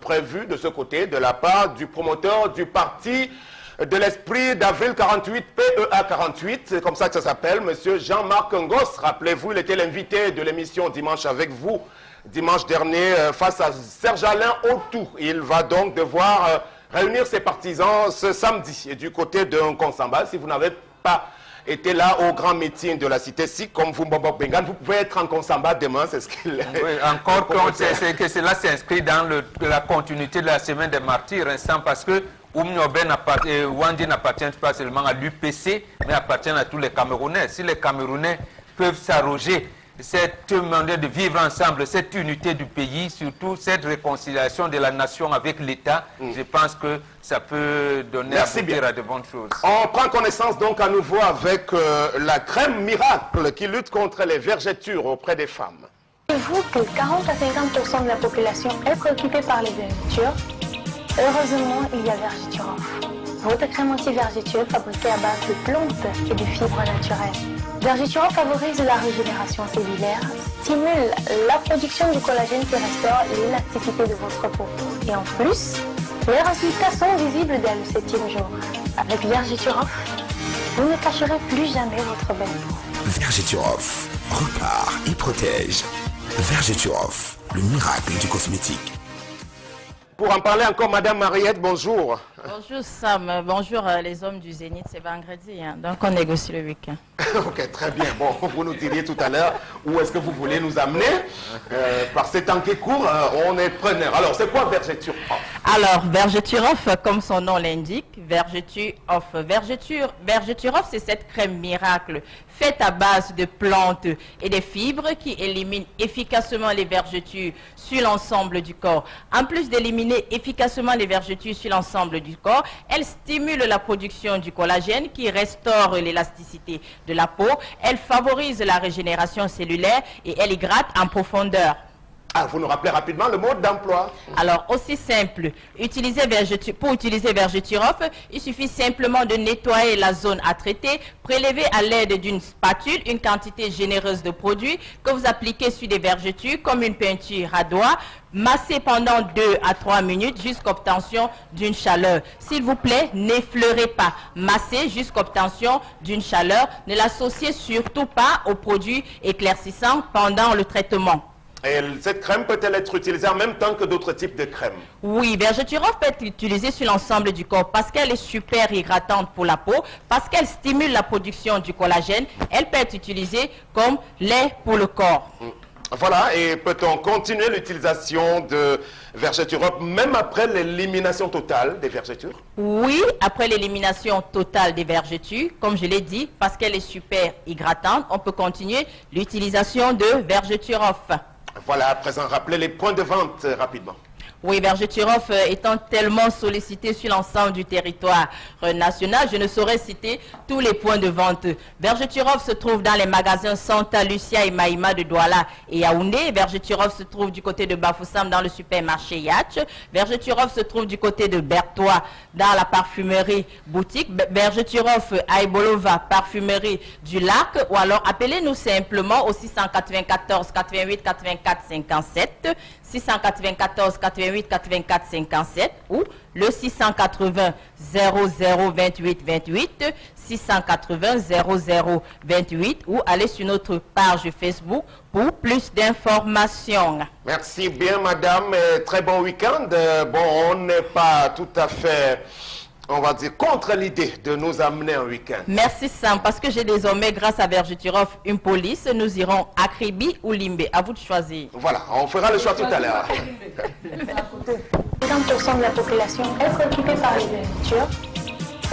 prévu de ce côté de la part du promoteur du parti de l'esprit d'Avril 48, PEA 48, c'est comme ça que ça s'appelle, monsieur Jean-Marc Ngos. Rappelez-vous, il était l'invité de l'émission Dimanche avec vous, dimanche dernier, face à Serge-Alain Autou. Il va donc devoir réunir ses partisans ce samedi. Et du côté de Konsamba, si vous n'avez pas été là au grand meeting de la cité, si comme vous, Bobo Bengan, vous pouvez être en Konsamba demain, c'est ce qu'il est. Oui, encore que cela s'inscrit dans la continuité de la semaine des martyrs, instant, parce que Wandi n'appartient pas seulement à l'UPC, mais appartient à tous les Camerounais. Si les Camerounais peuvent s'arroger cette manière de vivre ensemble, cette unité du pays, surtout cette réconciliation de la nation avec l'État, je pense que ça peut donner à de bonnes choses. On prend connaissance donc à nouveau avec la crème miracle qui lutte contre les vergetures auprès des femmes. Savez-vous que 40 à 50% de la population est préoccupée par les vergetures? Heureusement, il y a Vergeturoff. Votre crème anti-vergeture fabriquée à base de plantes et de fibres naturelles. Vergeturoff favorise la régénération cellulaire, stimule la production du collagène qui restaure l'élasticité de votre peau. Et en plus, les résultats sont visibles dès le 7e jour. Avec Vergeturoff, vous ne cacherez plus jamais votre belle peau. Vergeturoff repart et protège. Vergeturoff, le miracle du cosmétique. Pour en parler encore, Madame Mariette, bonjour. Bonjour Sam, bonjour les hommes du Zénith, c'est vendredi, hein, donc on négocie le week-end. Ok, très bien. Bon, vous nous diriez tout à l'heure où est-ce que vous voulez nous amener. Par ces temps qui courent, on est preneur. Alors, c'est quoi Vergeturoff? Alors, Vergeturoff, comme son nom l'indique, Vergeturoff. Vergeturoff, c'est cette crème miracle faite à base de plantes et des fibres qui éliminent efficacement les vergetures sur l'ensemble du corps. En plus d'éliminer efficacement les vergetures sur l'ensemble du corps, elle stimule la production du collagène qui restaure l'élasticité de la peau, elle favorise la régénération cellulaire et elle hydrate en profondeur. Ah, vous nous rappelez rapidement le mode d'emploi? Alors, aussi simple, pour utiliser Vergeturoff, il suffit simplement de nettoyer la zone à traiter, prélever à l'aide d'une spatule une quantité généreuse de produit que vous appliquez sur des vergetures comme une peinture à doigts, masser pendant 2 à 3 minutes jusqu'à obtention d'une chaleur. S'il vous plaît, n'effleurez pas. Massez jusqu'à obtention d'une chaleur. Ne l'associez surtout pas aux produits éclaircissants pendant le traitement. Et cette crème peut-elle être utilisée en même temps que d'autres types de crèmes? Oui, Vergeturoff peut être utilisée sur l'ensemble du corps parce qu'elle est super hydratante pour la peau, parce qu'elle stimule la production du collagène. Elle peut être utilisée comme lait pour le corps. Voilà, et peut-on continuer l'utilisation de Vergeturoff même après l'élimination totale des vergetures? Oui, après l'élimination totale des vergetures, comme je l'ai dit, parce qu'elle est super hydratante, on peut continuer l'utilisation de Vergeturoff. Voilà, à présent, rappelez les points de vente rapidement. Oui, Vergeturoff étant tellement sollicité sur l'ensemble du territoire national, je ne saurais citer tous les points de vente. Vergeturoff se trouve dans les magasins Santa Lucia et Maïma de Douala et Yaoundé. Vergeturoff se trouve du côté de Bafoussam dans le supermarché Yatch. Vergeturoff se trouve du côté de Bertois dans la parfumerie boutique. Vergeturoff à Ibolova, parfumerie du Lac. Ou alors appelez-nous simplement au 694 88 84 57. 694 88 84 57 ou le 680 00 28 28 680 00 28 ou allez sur notre page Facebook pour plus d'informations. Merci bien madame, très bon week-end. Bon, on n'est pas tout à fait, on va dire, contre l'idée de nous amener un week-end. Merci Sam, parce que j'ai désormais, grâce à Vergeturoff, une police. Nous irons à Kribi ou Limbe. À vous de choisir. Voilà, on fera le choix tout à l'heure. 50% de la population est préoccupée par les vergetures.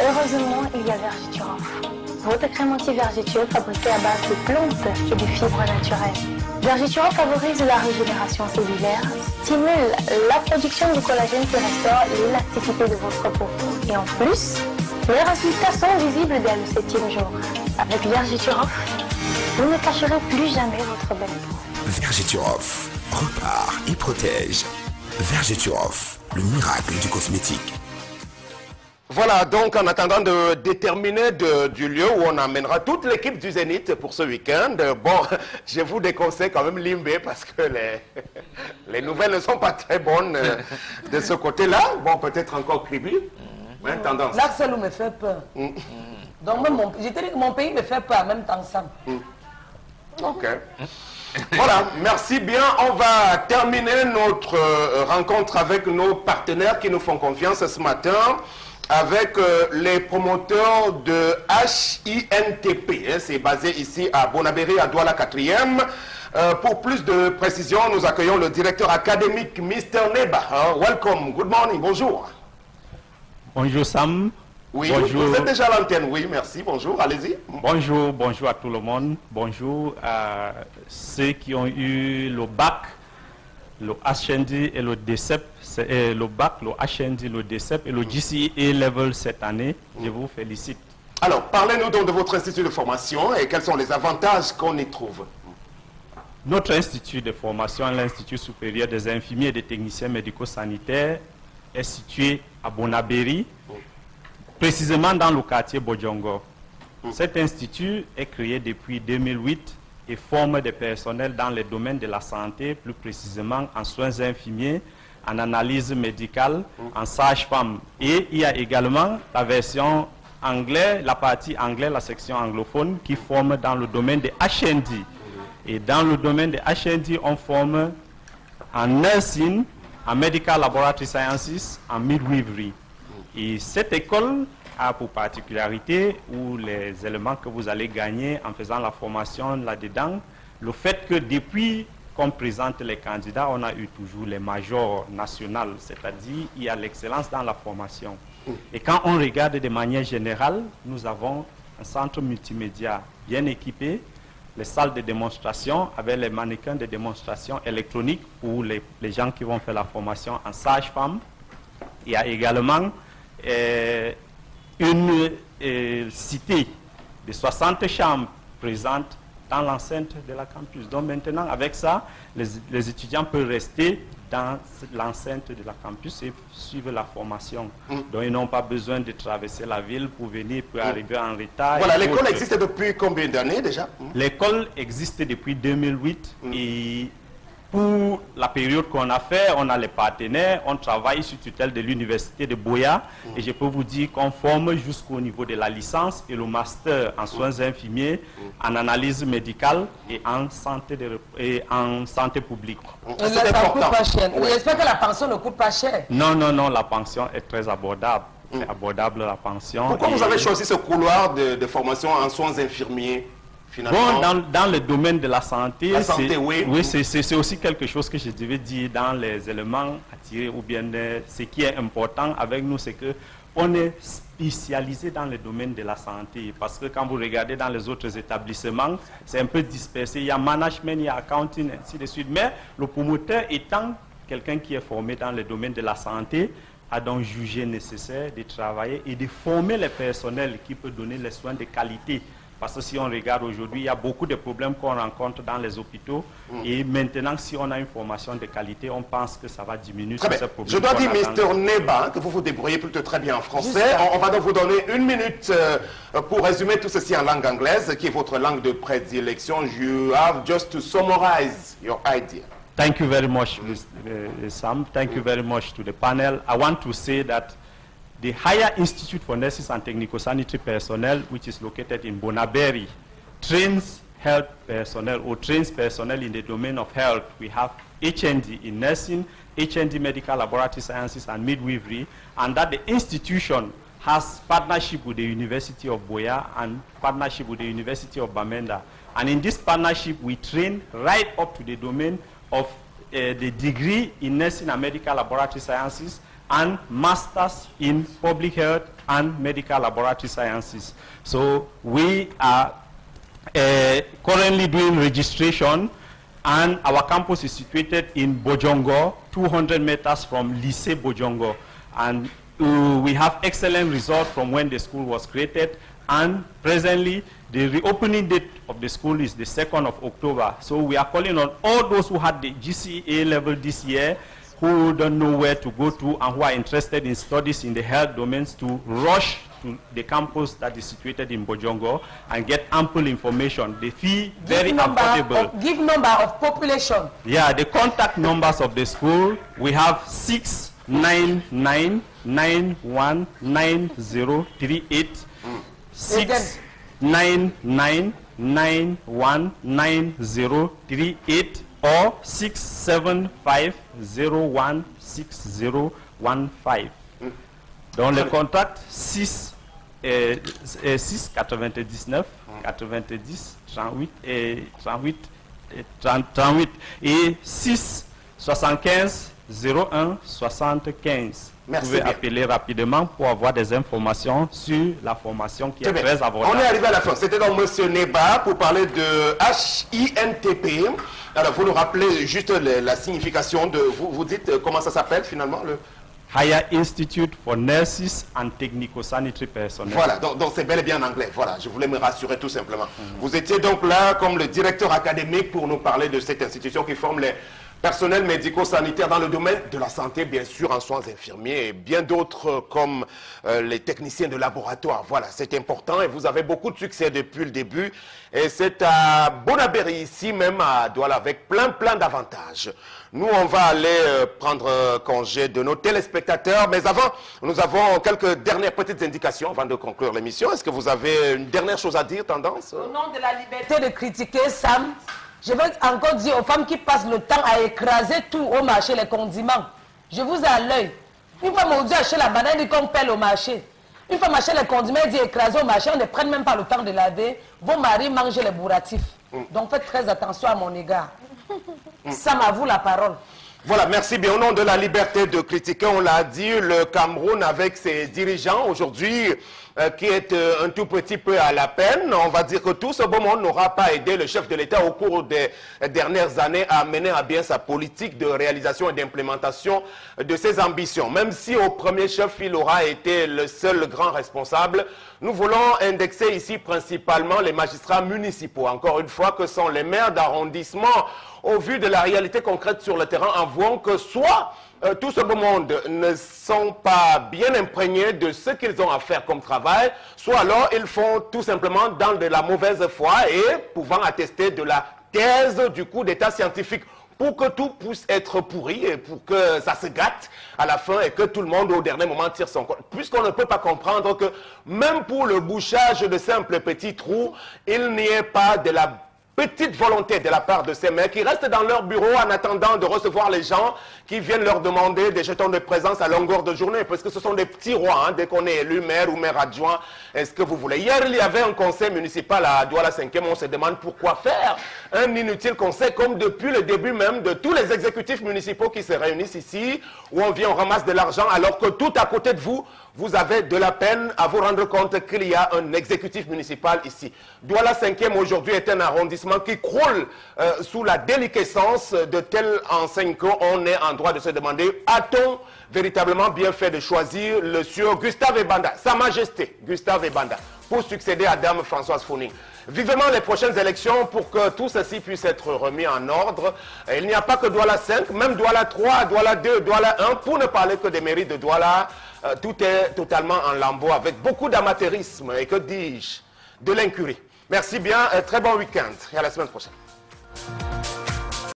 Heureusement, il y a Vergeturoff. Votre crème anti-vergeture fabriquée à base de plantes et de fibres naturelles. Vergeturoff favorise la régénération cellulaire, stimule la production de collagène qui restaure l'élasticité de votre peau. Et en plus, les résultats sont visibles dès le 7e jour. Avec Vergeturoff, vous ne cacherez plus jamais votre belle peau. Vergeturoff repart et protège. Vergeturoff, le miracle du cosmétique. Voilà, donc en attendant de déterminer du lieu où on amènera toute l'équipe du Zénith pour ce week-end, bon, je vous déconseille quand même Limbe parce que les nouvelles ne sont pas très bonnes de ce côté-là. Bon, peut-être encore Kribi. Tendance. L'Axel me fait peur. Donc même je te dis que mon pays me fait peur, même temps ça. Ok. Voilà, merci bien. On va terminer notre rencontre avec nos partenaires qui nous font confiance ce matin, avec les promoteurs de HINTP. C'est basé ici à Bonabéry, à Douala 4e. Pour plus de précision, nous accueillons le directeur académique, Mr. Neba. Welcome, good morning, bonjour. Bonjour Sam. Oui, bonjour. Vous êtes déjà à l'antenne, oui, merci, bonjour, allez-y. Bonjour, bonjour à tout le monde. Bonjour à ceux qui ont eu le bac, le HND et le DCEP. Le bac, le HND, le DCEP et le GCE Level cette année. Je vous félicite. Alors, parlez-nous donc de votre institut de formation et quels sont les avantages qu'on y trouve. Notre institut de formation, l'Institut supérieur des infirmiers et des techniciens médico-sanitaires, est situé à Bonabéry, précisément dans le quartier Bodjongo. Cet institut est créé depuis 2008 et forme des personnels dans les domaines de la santé, plus précisément en soins infirmiers, en analyse médicale, en sage-femme. Et il y a également la version anglaise, la partie anglaise, la section anglophone, qui forme dans le domaine des HND. Et dans le domaine des HND, on forme en nursing, en medical laboratory sciences, en midwifery. Et cette école a pour particularité, ou les éléments que vous allez gagner en faisant la formation là-dedans, le fait que depuis qu'on présente les candidats, on a eu toujours les majors nationales, c'est-à-dire il y a l'excellence dans la formation. Et quand on regarde de manière générale, nous avons un centre multimédia bien équipé, les salles de démonstration avec les mannequins de démonstration électronique pour les gens qui vont faire la formation en sage-femme. Il y a également une cité de 60 chambres présentes dans l'enceinte de la campus. Donc maintenant, avec ça, les étudiants peuvent rester dans l'enceinte de la campus et suivre la formation. Donc ils n'ont pas besoin de traverser la ville pour venir, pour arriver en retard. Voilà, l'école existe depuis combien d'années déjà? L'école existe depuis 2008 et pour la période qu'on a fait, on a les partenaires, on travaille sous tutelle de l'université de Boya et je peux vous dire qu'on forme jusqu'au niveau de la licence et le master en soins infirmiers, en analyse médicale et en santé publique. J'espère que la pension ne coûte pas cher. Non, non, non, la pension est très abordable. C'est abordable la pension. Pourquoi vous avez choisi ce couloir de formation en soins infirmiers? Bon, dans le domaine de la santé, oui, c'est aussi quelque chose que je devais dire dans les éléments à tirer, ou bien ce qui est important avec nous, c'est que on est spécialisé dans le domaine de la santé, parce que quand vous regardez dans les autres établissements, c'est un peu dispersé. Il y a management, il y a accounting, ainsi de suite, mais le promoteur étant quelqu'un qui est formé dans le domaine de la santé a donc jugé nécessaire de travailler et de former les personnels qui peuvent donner les soins de qualité. Parce que si on regarde aujourd'hui, il y a beaucoup de problèmes qu'on rencontre dans les hôpitaux. Et maintenant, si on a une formation de qualité, on pense que ça va diminuer tous ces problèmes. Je dois dire, Mr. Neba, que vous vous débrouillez plutôt très bien en français. On va donc vous donner 1 minute pour résumer tout ceci en langue anglaise, qui est votre langue de prédilection. You have just to summarize your idea. Thank you very much, Sam. Thank you very much to the panel. I want to say that the Higher Institute for Nurses and Technical-Sanitary Personnel, which is located in Bonaberi, trains health personnel or trains personnel in the domain of health. We have HND in nursing, HND medical laboratory sciences and midwifery, and that the institution has partnership with the University of Boya and partnership with the University of Bamenda. And in this partnership, we train right up to the domain of the degree in nursing and medical laboratory sciences and masters in public health and medical laboratory sciences. So we are currently doing registration, and our campus is situated in Bojongo, 200 meters from Lycée Bojongo. And we have excellent results from when the school was created, and presently the reopening date of the school is the 2nd of October. So we are calling on all those who had the GCA level this year, who don't know where to go to and who are interested in studies in the health domains to rush to the campus that is situated in Bojongo and get ample information. The fee very affordable. Give number of population. Yeah, the contact numbers of the school, we have 699919038, 699919038, or 675016015. Dans le contact 699 90 38 et 38 et 6 75 01 75. Vous pouvez appeler rapidement pour avoir des informations sur la formation qui est très abordable. On est arrivé à la fin. C'était donc M. Neba pour parler de HINTP. Alors, vous nous rappelez juste la signification de... Vous dites comment ça s'appelle finalement le... Higher Institute for Nurses and Technical-Sanitary Personnel. Voilà, donc c'est bel et bien en anglais. Voilà, je voulais me rassurer tout simplement. Vous étiez donc là comme le directeur académique pour nous parler de cette institution qui forme les personnels médico-sanitaires dans le domaine de la santé, bien sûr, en soins infirmiers et bien d'autres comme les techniciens de laboratoire. Voilà, c'est important et vous avez beaucoup de succès depuis le début. Et c'est à Bonaberi, ici même à Douala, avec plein d'avantages. Nous, on va aller prendre congé de nos téléspectateurs. Mais avant, nous avons quelques dernières petites indications avant de conclure l'émission. Est-ce que vous avez une dernière chose à dire, Tendance? Au nom de la liberté de critiquer, Sam, je veux encore dire aux femmes qui passent le temps à écraser tout au marché, les condiments. Je vous ai à l'œil. Une fois, on dit acheter la banane, dit qu'on pèle au marché. Une fois, acheter les condiments, dit écraser au marché, on ne prenne même pas le temps de laver. Vos maris mangent les bourratifs. Donc faites très attention à mon égard. Sam, à vous la parole. Voilà, merci bien. Au nom de la liberté de critiquer, on l'a dit, le Cameroun avec ses dirigeants aujourd'hui, qui est un tout petit peu à la peine. On va dire que tout ce beau monde n'aura pas aidé le chef de l'État au cours des dernières années à mener à bien sa politique de réalisation et d'implémentation de ses ambitions. Même si au premier chef, il aura été le seul grand responsable, nous voulons indexer ici principalement les magistrats municipaux. Encore une fois, que sont les maires d'arrondissement, au vu de la réalité concrète sur le terrain, avouons que soit tout ce beau monde ne sont pas bien imprégnés de ce qu'ils ont à faire comme travail, soit alors ils font tout simplement dans de la mauvaise foi et pouvant attester de la thèse du coup d'état scientifique pour que tout puisse être pourri et pour que ça se gâte à la fin et que tout le monde au dernier moment tire son compte. Puisqu'on ne peut pas comprendre que même pour le bouchage de simples petits trous, il n'y ait pas de la petite volonté de la part de ces maires qui restent dans leur bureau en attendant de recevoir les gens qui viennent leur demander des jetons de présence à longueur de journée, parce que ce sont des petits rois, hein, dès qu'on est élu maire ou maire adjoint, est-ce que vous voulez. Hier, il y avait un conseil municipal à Douala 5e, on se demande pourquoi faire un inutile conseil, comme depuis le début même de tous les exécutifs municipaux qui se réunissent ici, où on vient, on ramasse de l'argent, alors que tout à côté de vous, vous avez de la peine à vous rendre compte qu'il y a un exécutif municipal ici. Douala 5e aujourd'hui est un arrondissement lotissement qui croule sous la déliquescence de telle enseigne qu'on est en droit de se demander, a-t-on véritablement bien fait de choisir le sieur Gustave Ebanda, Sa Majesté Gustave Ebanda, pour succéder à Dame Françoise Foning. Vivement les prochaines élections pour que tout ceci puisse être remis en ordre. Il n'y a pas que Douala 5, même Douala 3, Douala 2, Douala 1, pour ne parler que des mairies de Douala, tout est totalement en lambeaux avec beaucoup d'amateurisme et que dis-je, de l'incurie. Merci bien, très bon week-end et à la semaine prochaine.